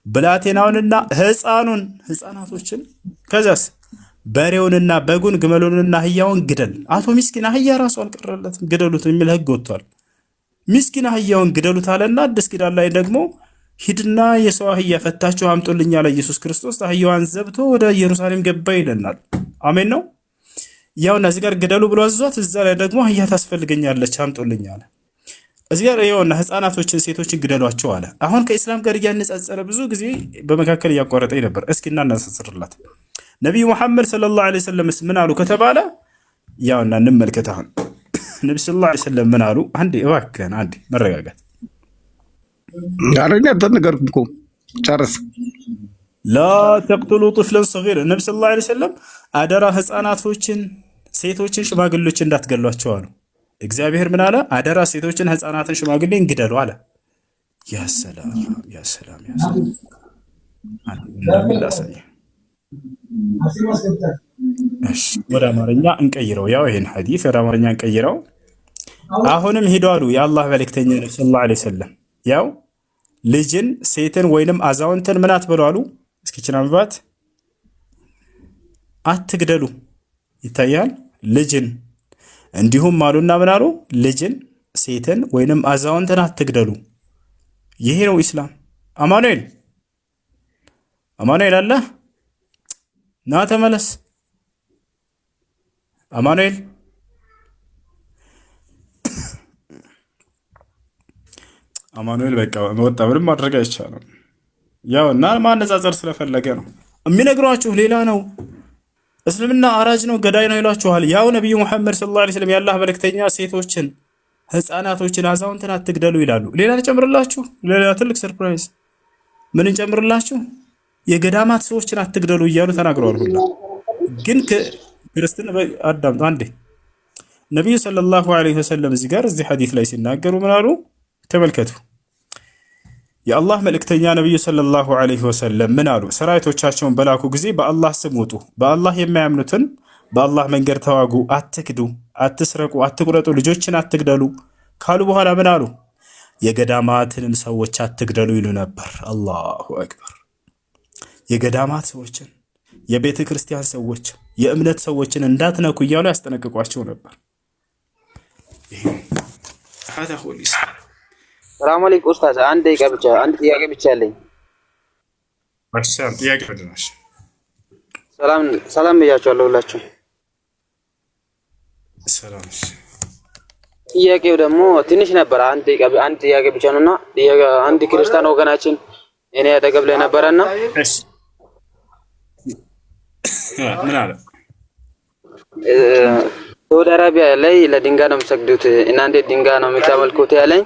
ብላቴናውንና ህፃኑን ህፃናቶችን ከዛስ በሬውንና በጉን ግመሉንና አህያውን ግደል። አቶ ምስኪን አህያ ራሱ አልቀረለትም ግደሉት የሚል ህግ ወጥቷል። ምስኪን አህያውን ግደሉት አለና አዲስ ኪዳን ላይ ደግሞ ሂድና የሰው አህያ ፈታችሁ አምጡልኝ አለ ኢየሱስ ክርስቶስ። አህያዋን ዘብቶ ወደ ኢየሩሳሌም ገባ ይለናል። አሜን ነው። ያውና እዚህ ጋር ግደሉ ብሎ አዟት፣ እዛ ላይ ደግሞ አህያ ታስፈልገኛለች አምጡልኝ አለ። እዚህ ጋር ያውና ህፃናቶችን ሴቶችን ግደሏቸው አለ። አሁን ከኢስላም ጋር እያነጻጸረ ብዙ ጊዜ በመካከል እያቋረጠኝ ነበር። እስኪ እናነጻጽርላት። ነብዩ መሐመድ ሰለላሁ ዐለይሂ ወሰለም ምን አሉ ከተባለ ያውና እንመልከት። አሁን ነብዩ ሰለላሁ ዐለይሂ ወሰለም ምን አሉ? አንዴ እባክህን አንዴ መረጋጋት። አረኛ ተነገርኩ እኮ ጨርስ። ላ ተቅቱሉ ጥፍለን ሰጊር። ነብዩ ሰለላሁ ዐለይሂ ወሰለም አደራ ህፃናቶችን፣ ሴቶችን፣ ሽማግሌዎችን እንዳትገሏቸው አሉ። እግዚአብሔር ምን አለ? አደራ ሴቶችን፣ ህፃናትን፣ ሽማግሌን ግደሉ አለ። ያ ሰላም ያ ሰላም ያ ሰላም። ወደ አማርኛ እንቀይረው። ያው ይሄን ሐዲስ ወደ አማርኛ እንቀይረው። አሁንም ሂዱ አሉ የአላህ መልእክተኛ ነብዩ ሰለላሁ ዐለይሂ ወሰለም፣ ያው ልጅን፣ ሴትን ወይንም አዛውንትን ምን አትበሉ አሉ። እስኪ ችናምባት አትግደሉ። ይታያል። ልጅን እንዲሁም አሉና ምን አሉ? ልጅን፣ ሴትን ወይንም አዛውንትን አትግደሉ። ይሄ ነው ኢስላም። አማኑኤል አማኑኤል አለ ና ተመለስ። አማኑኤል አማኑኤል በቃ ወጣ። ምንም ማድረግ አይቻልም። ያው እና ማነጻጸር ስለፈለገ ነው የሚነግሯችሁ። ሌላ ነው። እስልምና አራጅ ነው፣ ገዳይ ነው ይሏችኋል። ያው ነብዩ መሐመድ ሰለላሁ ዐለይሂ ወሰለም የአላህ መልእክተኛ ሴቶችን፣ ህፃናቶችን፣ አዛውንትን አትግደሉ ይላሉ። ሌላ ልጨምርላችሁ፣ ሌላ ትልቅ ሰርፕራይዝ። ምን እንጨምርላችሁ? የገዳማት ሰዎችን አትግደሉ እያሉ ተናግረዋል። ሁላ ግን ክርስትና አዳምጡ አንዴ። ነብዩ ሰለላሁ ዐለይሂ ወሰለም እዚህ ጋር እዚህ ሐዲስ ላይ ሲናገሩ ምን አሉ? ተመልከቱ። የአላህ መልእክተኛ ነብዩ ሰለላሁ ዐለይሂ ወሰለም ምን አሉ? ሰራዊቶቻቸውን በላኩ ጊዜ በአላህ ስም ውጡ፣ በአላህ የማያምኑትን በአላህ መንገድ ተዋጉ፣ አትክዱ፣ አትስረቁ፣ አትቁረጡ፣ ልጆችን አትግደሉ ካሉ በኋላ ምን አሉ? የገዳማትንም ሰዎች አትግደሉ ይሉ ነበር። አላሁ አክበር። የገዳማት ሰዎችን፣ የቤተ ክርስቲያን ሰዎች፣ የእምነት ሰዎችን እንዳትነኩ እያሉ ያስጠነቅቋቸው ነበር። ሰላም አለይኩም ኡስታዝ፣ አንድ ጥያቄ ብቻ አለኝ። ጥያቄ ፈድናሽ። ሰላም ብያችኋለሁ ሁላችሁ። ሰላም። ጥያቄው ደግሞ ትንሽ ነበር። አንድ ጥያቄ ብቻ ነውና አንድ ክርስቲያን ወገናችን እኔ አጠገብ ላይ ነበረና ምን አለ? ሳውዲ አረቢያ ላይ ለድንጋይ ነው የሚሰግዱት፣ እናንተ ድንጋይ ነው የምታመልኩት ያለኝ፣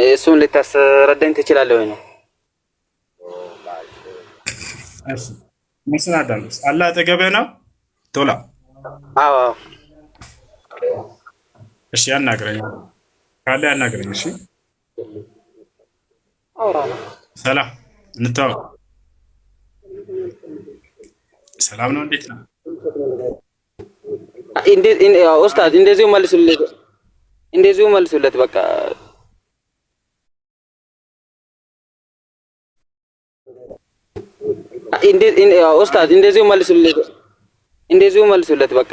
እሱን ልታስረዳኝ ትችላለህ ወይ ነው? መስናዳም አላህ አጠገብህ ነው። ቶላ አዎ እሺ ያናግረኝ ካለ ያናግረኝ። እሺ ሰላም እንታወቅ። ሰላም ነው፣ እንዴት ነው? ኡስታዝ እንደዚሁ መልሱለት በቃ ኡስታዝ እንደዚሁ መልሱለት በቃ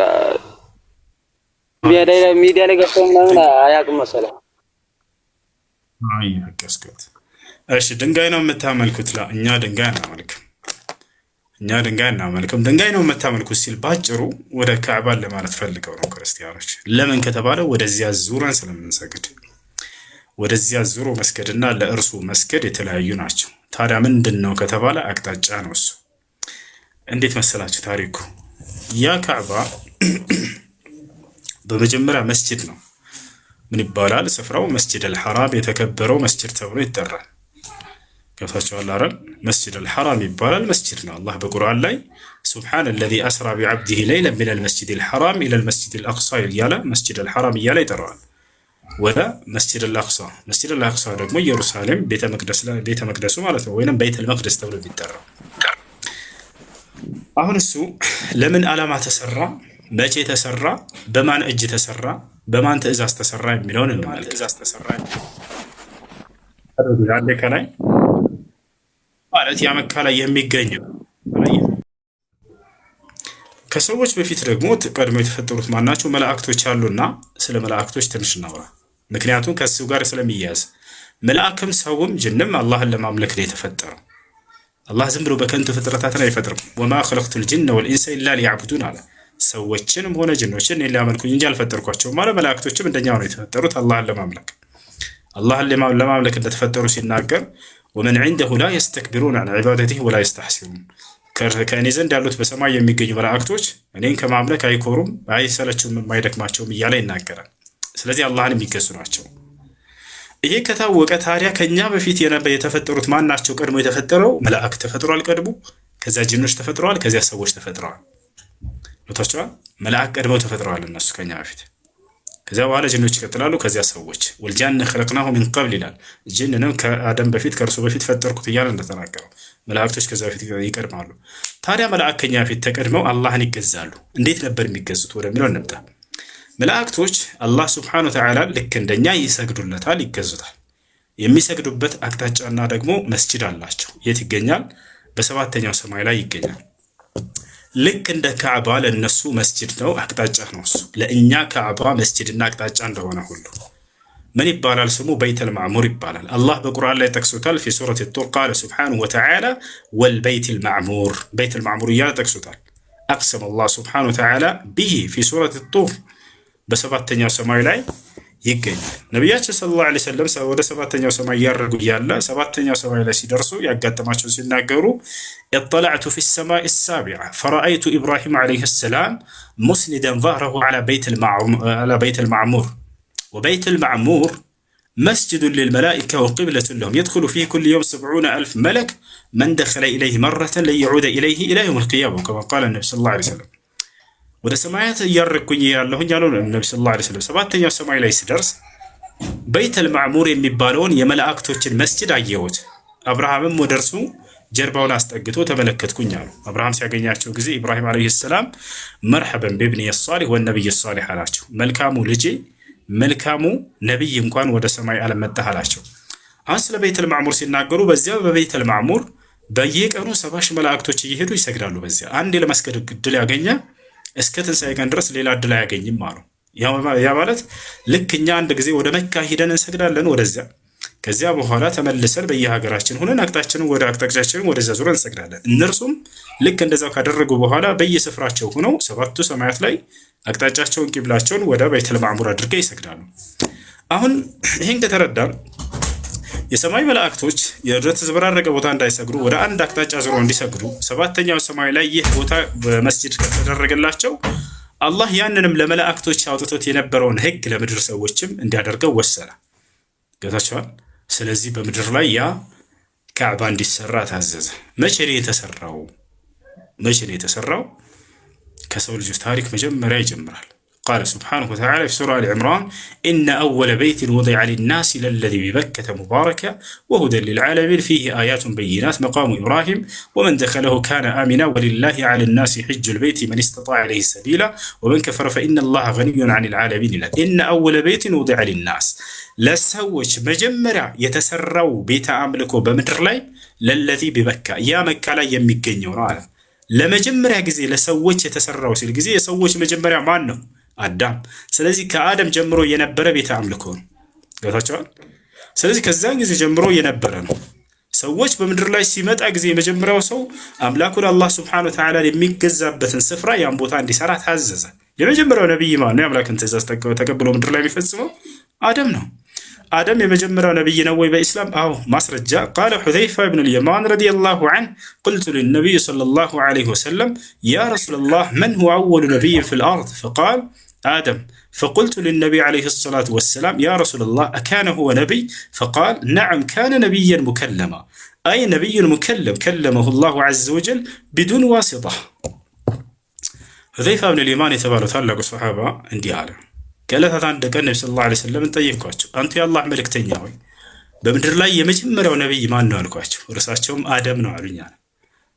ሚዲያ ላይ ገብቶ ምናምን አያውቅም መሰለኝ። አይ አቀስከት። እሺ ድንጋይ ነው የምታመልኩት? እኛ ድንጋይ አናመልክም። ድንጋይ ነው የምታመልኩት ሲል ባጭሩ ወደ ካዕባን ለማለት ፈልገው ነው ክርስቲያኖች። ለምን ከተባለ ወደዚያ ዙረን ስለምንሰግድ። ወደዚያ ዙሮ መስገድና ለእርሱ መስገድ የተለያዩ ናቸው። ታዲያ ምንድን ነው ከተባለ አቅጣጫ ነው እሱ። እንዴት መሰላችሁ ታሪኩ? ያ ካዕባ በመጀመሪያ መስጂድ ነው። ምን ይባላል ስፍራው? መስጂድ አልሐራም፣ የተከበረው መስጂድ ተብሎ ይጠራል። ገብታችኋል አይደል? መስጂድ አልሐራም ይባላል፣ መስጂድ ነው። አላህ በቁርአን ላይ ሱብሓነ አለዚ አስራ ቢዐብዲሂ ለይለን ሚነል መስጂዲል ሐራም ኢለል መስጂዲል አቅሳ እያለ መስጂድ አልሐራም እያለ ይጠራዋል ወደ መስጂድ አልአቅሳ። መስጂድ አልአቅሳ ደግሞ ኢየሩሳሌም ቤተ መቅደሱ ማለት ነው፣ ወይንም ቤተል መቅደስ ተብሎ የሚጠራው። አሁን እሱ ለምን ዓላማ ተሰራ? መቼ ተሰራ? በማን እጅ ተሰራ? በማን ትእዛዝ ተሰራ የሚለውን እንመልከት። ከላይ ማለት ያ መካ ላይ የሚገኘው ከሰዎች በፊት ደግሞ ቀድሞ የተፈጠሩት ማናቸው? መላእክቶች አሉና ስለ መላእክቶች ትንሽ እናውራ። ምክንያቱም ከሱ ጋር ስለሚያያዝ መልአክም ሰውም ጅንም አላህን ለማምለክ ነው የተፈጠረው። አላህ ዝም ብሎ በከንቱ ፍጥረታትን አይፈጥርም። ወማ ኸለቅቱል ጂነ ወልኢንሰ ኢላ ሊያዕቡዱን አለ። ሰዎችንም ሆነ ጅኖችን እኔን ሊያመልኩኝ እንጂ አልፈጠርኳቸውም አለ። መላእክቶችም እንደኛው ነው የተፈጠሩት አላህን ለማምለክ። አላህን ለማምለክ እንደተፈጠሩ ሲናገር ወመን ዒንደሁ ላ የስተክቢሩን ዐን ዒባደቲሂ ወላ የስተሕሲሩን፣ ከእኔ ዘንድ ያሉት በሰማይ የሚገኙ መላእክቶች እኔን ከማምለክ አይኮሩም፣ አይሰለችውም፣ የማይደክማቸውም እያለ ይናገራል። ስለዚህ አላህን የሚገዙ ናቸው። ይሄ ከታወቀ ታዲያ ከኛ በፊት የተፈጠሩት ማን ናቸው? ቀድሞ የተፈጠረው መላእክት ተፈጥሯል ቀድሞ። ከዚያ ጅኖች ተፈጥረዋል። ከዚያ ሰዎች ተፈጥረዋል። ኖታቸዋል። መላእክት ቀድመው ተፈጥረዋል እነሱ ከኛ በፊት። ከዚያ በኋላ ጅኖች ይቀጥላሉ። ከዚያ ሰዎች ወልጃነ ኸለቅናሁ ሚን ቀብል ይላል። ጅንንም ከአደም በፊት ከእርሱ በፊት ፈጠርኩት እያለ እንደተናገረው መላእክቶች ከዚያ በፊት ይቀድማሉ። ታዲያ መላእክት ከኛ በፊት ተቀድመው አላህን ይገዛሉ። እንዴት ነበር የሚገዙት ወደሚለው እንምጣ። መላእክቶች አላህ ስብሓነሁ ወተዓላ ልክ እንደኛ ይሰግዱለታል፣ ይገዙታል። የሚሰግዱበት አቅጣጫና ደግሞ መስጂድ አላቸው። የት ይገኛል? በሰባተኛው ሰማይ ላይ ይገኛል። ልክ እንደ ካዕባ ለእነሱ መስጂድ ነው፣ አቅጣጫ ነው እሱ። ለእኛ ካዕባ መስጂድና አቅጣጫ እንደሆነ ሁሉ ምን ይባላል? ስሙ በይተል ማዕሙር ይባላል። አላህ በቁርአን ላይ ጠቅሶታል። ፊ ሱረት ጡር ቃለ ስብሓነሁ ወተዓላ ወልበይተል ማዕሙር፣ በይተል ማዕሙር እያለ ጠቅሶታል። አቅሰመ አላህ ስብሓነሁ ወተዓላ ቢሂ ፊ ሱረት ጡር፣ በሰባተኛው ሰማይ ላይ ይገኛል። ነቢያችን ሰለላሁ ዐለይሂ ወሰለም ወደ ሰባተኛው ሰማይ እያረጉ እያለ ሰባተኛው ሰማይ ላይ ሲደርሱ ያጋጠማቸው ሲናገሩ اطلعت في السماء السابعة فرأيت إبراهيم عليه السلام مسندا ظهره على بيت المعمور وبيت المعمور مسجد للملائكة وقبلة لهم يدخل فيه كل يوم 70,000 ملك من دخل إليه مرة لن يعود إليه إلى يوم القيامة كما قال النبي صلى الله عليه وسلم. ወደ ሰማያት እያረኩኝ ያለሁኝ ያለው ነብዩ ሰለላሁ ዐለይሂ ወሰለም ሰባተኛው ሰማይ ላይ ሲደርስ በይተል ማዕሙር የሚባለውን የመላእክቶችን መስጂድ አየሁት። አብርሃምም ወደ እርሱ ጀርባውን አስጠግቶ ተመለከትኩኝ አሉ። አብርሃም ሲያገኛቸው ጊዜ ኢብራሂም ዐለይሂ ሰላም መርሐበን ቢብኒ ሷሊህ ወነቢይ ሷሊህ አላቸው። መልካሙ ልጄ፣ መልካሙ ነቢይ እንኳን ወደ ሰማይ ዓለም መጣህ አላቸው። አሁን ስለ በይተል ማዕሙር ሲናገሩ በዚያ በበይተል ማዕሙር በየቀኑ 70 ሺህ መላእክቶች እየሄዱ ይሰግዳሉ። በዚያ አንድ ለመስገድ እድል ያገኘ እስከ ትንሣኤ ቀን ድረስ ሌላ እድል አያገኝም አሉ። ያ ማለት ልክ እኛ አንድ ጊዜ ወደ መካ ሂደን እንሰግዳለን ወደዚያ፣ ከዚያ በኋላ ተመልሰን በየሀገራችን ሆነን አቅጣጫችንን ወደዚያ ዙረን እንሰግዳለን። እነርሱም ልክ እንደዛው ካደረጉ በኋላ በየስፍራቸው ሆነው ሰባቱ ሰማያት ላይ አቅጣጫቸውን ቂብላቸውን ወደ በይተል ማዕሙር አድርገው ይሰግዳሉ። አሁን ይህን ከተረዳን የሰማይ መላእክቶች የተዘበራረቀ ቦታ እንዳይሰግዱ ወደ አንድ አቅጣጫ ዞሮ እንዲሰግዱ ሰባተኛው ሰማይ ላይ ይህ ቦታ በመስጂድ ከተደረገላቸው አላህ ያንንም ለመላእክቶች አውጥቶት የነበረውን ሕግ ለምድር ሰዎችም እንዲያደርገው ወሰነ። ገብታችኋል? ስለዚህ በምድር ላይ ያ ካዕባ እንዲሰራ ታዘዘ። መቼ ነው የተሰራው? كسول جو تاريخ مجمّر يجمّرال قال سبحانه وتعالى في سورة آل عمران إن أول بيت وضع للناس للذي ببكة مباركة وهدى للعالمين فيه آيات بينات مقام إبراهيم ومن دخله كان آمنا ولله على الناس حج البيت من استطاع إليه سبيلا ومن كفر فإن الله غني عن العالمين إن أول بيت وضع للناس لسوج مجمّرة يتسروا بيت أملكه بمدر لي للذي ببكة يا مكة لا يمكنيون على ለመጀመሪያ ጊዜ ለሰዎች የተሰራው ሲል ጊዜ የሰዎች መጀመሪያ ማን ነው? አዳም። ስለዚህ ከአዳም ጀምሮ የነበረ ቤተ አምልኮ ነው። ገብታችኋል? ስለዚህ ከዛን ጊዜ ጀምሮ የነበረ ነው። ሰዎች በምድር ላይ ሲመጣ ጊዜ የመጀመሪያው ሰው አምላኩን አላህ Subhanahu Wa Ta'ala የሚገዛበትን ስፍራ ያን ቦታ እንዲሰራ ታዘዘ። የመጀመሪያው ነብይ ማን ነው? የአምላክን ትእዛዝ ተቀብሎ ምድር ላይ የሚፈጽመው አዳም ነው። آدم يمجمّر نبينا وبإسلام أو مصرجة قال حذيفة بن اليمان رضي الله عنه قلت للنبي صلى الله عليه وسلم يا رسول الله من هو أول نبي في الأرض فقال آدم فقلت للنبي عليه الصلاة والسلام يا رسول الله أكان هو نبي فقال نعم كان نبيا مكلما أي نبي مكلم كلمه الله عز وجل بدون واسطة حذيفة بن اليمان يتبارك الله الصحابة عندي هذا ከዕለታት አንድ ቀን ነብዩ ሰለላሁ ዐለይሂ ወሰለም ጠየቅኳቸው አንተ የአላህ መልእክተኛ ሆይ በምድር ላይ የመጀመሪያው ነብይ ማን ነው አልኳቸው እርሳቸውም አደም ነው አሉኝ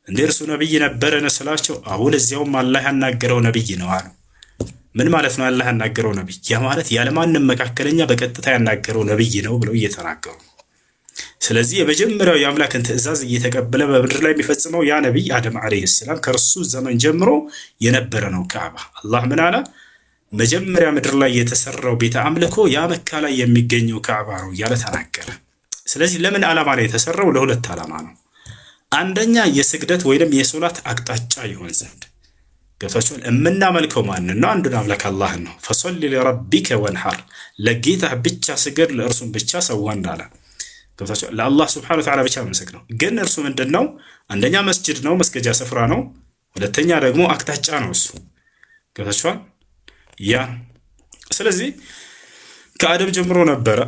እንደ እርሱ ነብይ ነበረን ስላቸው አሁን ለዚያውም አላህ ያናገረው ነብይ ነው አሉ ምን ማለት ነው አላህ ያናገረው ነብይ ያ ማለት ያለማንም መካከለኛ በቀጥታ ያናገረው ነብይ ነው ብለው እየተናገሩ ስለዚህ የመጀመሪያው የአምላክን ትእዛዝ እየተቀበለ በምድር ላይ የሚፈጽመው ያ ነብይ አደም አለይሂ ሰላም ከርሱ ዘመን ጀምሮ የነበረ ነው ካዕባ አላህ ምን አለ መጀመሪያ ምድር ላይ የተሰራው ቤተ አምልኮ ያ መካ ላይ የሚገኘው ካዕባ ነው ያለ ተናገረ ስለዚህ ለምን ዓላማ ነው የተሰራው ለሁለት ዓላማ ነው አንደኛ የስግደት ወይንም የሶላት አቅጣጫ ይሆን ዘንድ ገብታችኋል እምናመልከው ማን ነው አንዱን አምላክ አላህ ነው ፈሰሊ ለረቢከ ወንሐር ለጌታህ ብቻ ስገድ ለእርሱም ብቻ ሰዋ እንዳለ ገብታችኋል ለአላህ Subhanahu Wa Ta'ala ብቻ መስገድ ነው ግን እርሱ ምንድነው አንደኛ መስጂድ ነው መስገጃ ስፍራ ነው ሁለተኛ ደግሞ አቅጣጫ ነው እሱ ገብታችኋል ያ ስለዚህ ከአደም ጀምሮ ነበረ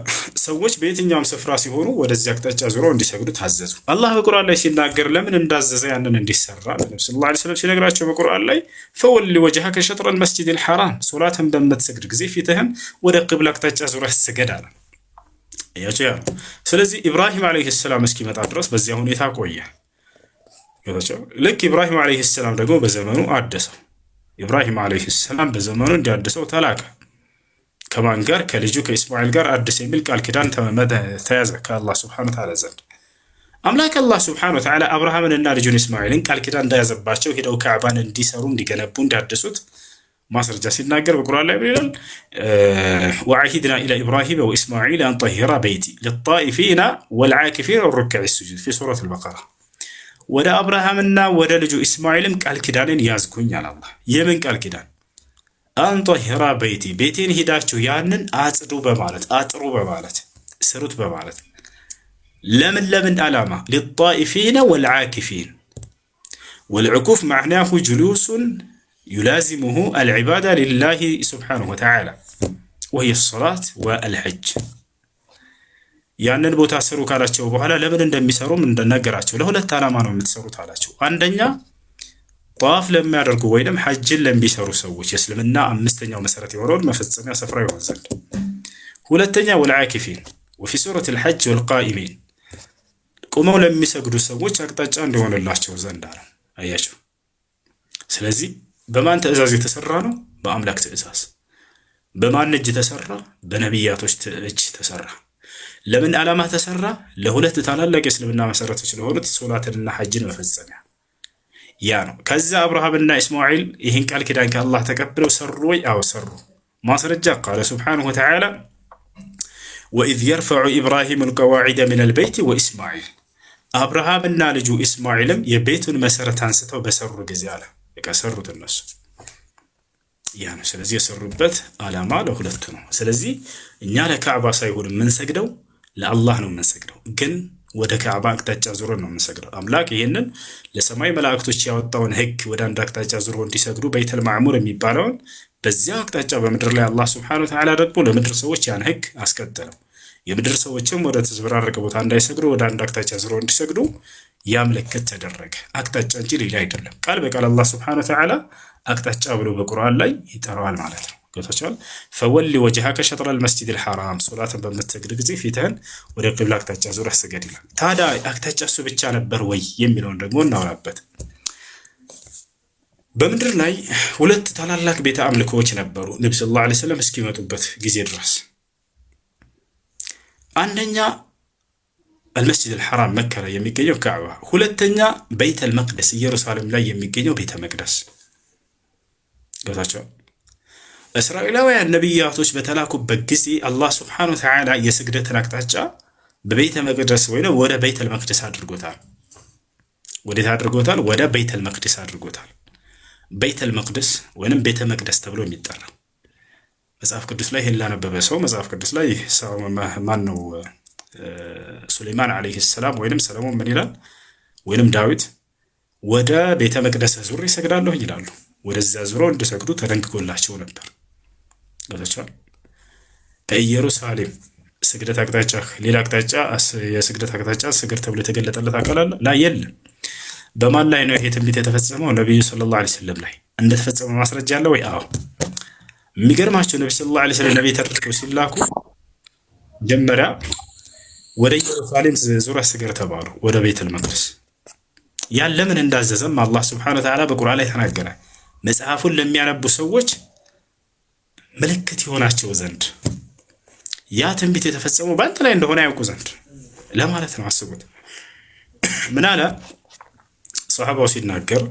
ሰዎች በየትኛውም ስፍራ ሲሆኑ ወደዚህ አቅጣጫ ዙረው እንዲሰግዱ ታዘዙ አላህ በቁርአን ላይ ሲናገር ለምን እንዳዘዘ ያንን እንዲሰራ ለነብዩ ሰለላሁ ዐለይሂ ወሰለም ሲነግራቸው በቁርአን ላይ ፈወሊ ወጅሀከ ሸጥረ المسجد الحرام ሶላትን በምትሰግድ ጊዜ ፊትህን ወደ ቂብላ አቅጣጫ ዙረህ ስገድ አለ ያቺያ ስለዚህ ኢብራሂም አለይሂ ሰላም እስኪመጣ ድረስ በዚያ ሁኔታ ቆየ ልክ ኢብራሂም አለይሂ ሰላም ደግሞ በዘመኑ አደሰው ኢብራሂም አለይሂ ሰላም በዘመኑ እንዲያድሰው ተላከ ከማን ጋር ከልጁ ከኢስማኤል ጋር አድስ የሚል ቃል ኪዳን ተያዘ ከአላህ Subhanahu Wa Ta'ala ዘንድ አምላክ አላህ Subhanahu Wa Ta'ala አብርሃምንና ልጁን ኢስማኤልን ቃል ኪዳን እንዳያዘባቸው ሄደው ካዕባን እንዲሰሩ እንዲገነቡ እንዲያድሱት ማስረጃ ሲናገር በቁርአን ላይ ይላል ወዐሂድና ኢላ ኢብራሂም ወኢስማኤል አን ጠሂራ በይቲ ለጣኢፊና ወልዓኪፊና ወሩክዕ السجود في سورة البقرة ወደ አብርሃምና ወደ ልጁ ኢስማኤልም ቃል ኪዳንን ያዝኩኝ አላህ የምን ቃል ኪዳን አንጠሂራ በይቲ ቤቴን ሄዳችሁ ያንን አጽዱ በማለት አጥሩ በማለት ስሩት በማለት ለምን ዓላማ للطائفين والعاكفين والعكوف معناه جلوس يلازمه العبادة لله سبحانه وتعالى وهي الصلاة والحج ያንን ቦታ ሰሩ ካላቸው በኋላ ለምን እንደሚሰሩም እንደነገራቸው ለሁለት ዓላማ ነው የምትሰሩት አላቸው አንደኛ ጧፍ ለሚያደርጉ ወይንም ሐጅን ለሚሰሩ ሰዎች እስልምና አምስተኛው መሰረት የሆነው መፈጸሚያ ስፍራ ይሆን ዘንድ ሁለተኛ ወልዓኪፊን وفي سورة الحج والقائمين ቆመው ለሚሰግዱ ሰዎች አቅጣጫ እንደሆነላቸው ዘንድ አለ አያችሁ ስለዚህ በማን ትእዛዝ የተሰራ ነው በአምላክ ትእዛዝ በማን እጅ ተሰራ በነቢያቶች እጅ ተሰራ ለምን ዓላማ ተሰራ ለሁለት ታላላቅ እስልምና መሰረቶች ለሆኑት ሶላትና ሐጅን መፈጸሚያ ያ ነው ከዛ አብርሃምና ኢስማኤል ይህን ቃል ኪዳን ከአላህ ተቀብለው ሰሩ ወይ አው ሰሩ ማስረጃ ቃለ Subhanahu Wa Ta'ala وإذ يرفع إبراهيم القواعد من البيت وإسماعيل አብርሃምና ልጁ ኢስማኤልም የቤቱን መሰረት አንስተው በሰሩ ጊዜ አለ የከሰሩት እነሱ ያ ነው ስለዚህ የሰሩበት ዓላማ ለሁለቱ ነው ስለዚህ እኛ ለካዕባ ሳይሆን የምንሰግደው ለአላህ ነው የምንሰግደው ግን ወደ ካዕባ አቅጣጫ ዙረን ነው የምንሰግደው አምላክ ይሄንን ለሰማይ መላእክቶች ያወጣውን ህግ ወደ አንድ አቅጣጫ ዙረው እንዲሰግዱ በይተል ማዕሙር የሚባለውን በዚያ አቅጣጫ በምድር ላይ አላህ Subhanahu Wa Ta'ala ደግሞ ለምድር ሰዎች ያን ህግ አስቀጠለው የምድር ሰዎችም ወደ ተዝበራረቀ ቦታ እንዳይሰግዱ ወደ አንድ አቅጣጫ ዙረው እንዲሰግዱ ያ ምልክት ተደረገ አቅጣጫ እንጂ ሌላ አይደለም ቃል በቃል አላህ Subhanahu Wa Ta'ala አቅጣጫ ብሎ በቁርአን ላይ ይጠራዋል ማለት ነው። ገብታችኋል? ፈወሊ ወጅሃከ ሸጥረል መስጂድል ሐራም ሶላትን በምትሰግድ ጊዜ ፊትህን ወደ ቂብላ አቅጣጫ ዙረህ ስገድ ይላል። ታዲያ አቅጣጫ እሱ ብቻ ነበር ወይ የሚለውን ደግሞ እናወራበት። በምድር ላይ ሁለት ታላላቅ ቤተ አምልኮዎች ነበሩ ነብዩ ሰለላሁ ዐለይሂ ወሰለም እስኪመጡበት ጊዜ ድረስ። አንደኛ አልመስጂድ አልሐራም መካ ላይ የሚገኘው ካዕባ፣ ሁለተኛ ቤተል መቅደስ ኢየሩሳሌም ላይ የሚገኘው ቤተ መቅደስ። ገብታችኋል? እስራኤላውያን ነቢያቶች በተላኩበት ጊዜ አላህ ሱብሓነሁ ወተዓላ የስግደትን አቅጣጫ በቤተ መቅደስ ወይም ወደ ቤተል መቅደስ አድርጎታል። ወዴት አድርጎታል? ወደ ቤተል መቅደስ አድርጎታል። ቤተል መቅደስ ወይንም ቤተ መቅደስ ተብሎ የሚጠራው መጽሐፍ ቅዱስ ላይ ሄላ ነበበ ሰው መጽሐፍ ቅዱስ ላይ ማን ነው ሱሌይማን አለይሂ ሰላም ወይንም ሰለሞን ምን ይላል? ወይንም ዳዊት ወደ ቤተ መቅደስ ዙር ይሰግዳለሁ ይላሉ። ወደዚያ ዙሮ እንዲሰግዱ ተደንግጎላቸው ነበር። ገብታችኋል? ከኢየሩሳሌም ስግደት አቅጣጫ ሌላ አቅጣጫ የስግደት አቅጣጫ ስግድ ተብሎ የተገለጠለት አካል አለ? ላ የለም። በማን ላይ ነው ይሄ ትንቢት የተፈጸመው? ነብዩ ሰለላሁ ዐለይሂ ወሰለም ላይ እንደተፈጸመ ማስረጃ አለ ወይ? አዎ። የሚገርማቸው ነብዩ ሰለላሁ ዐለይሂ ወሰለም ነብይ ተደርገው ሲላኩ መጀመሪያ ወደ ኢየሩሳሌም ዙረህ ስገድ ተባሉ፣ ወደ ቤተል መቅደስ። ያን ለምን እንዳዘዘም አላህ ሱብሓነሁ ወተዓላ በቁርአን ላይ ተናገረ። መጽሐፉን ለሚያነቡ ሰዎች ምልክት ይሆናቸው ዘንድ ያ ትንቢት የተፈጸመው በአንተ ላይ እንደሆነ ያውቁ ዘንድ ለማለት ነው። አስቡት። ምን አለ ሰሃባው ሲናገር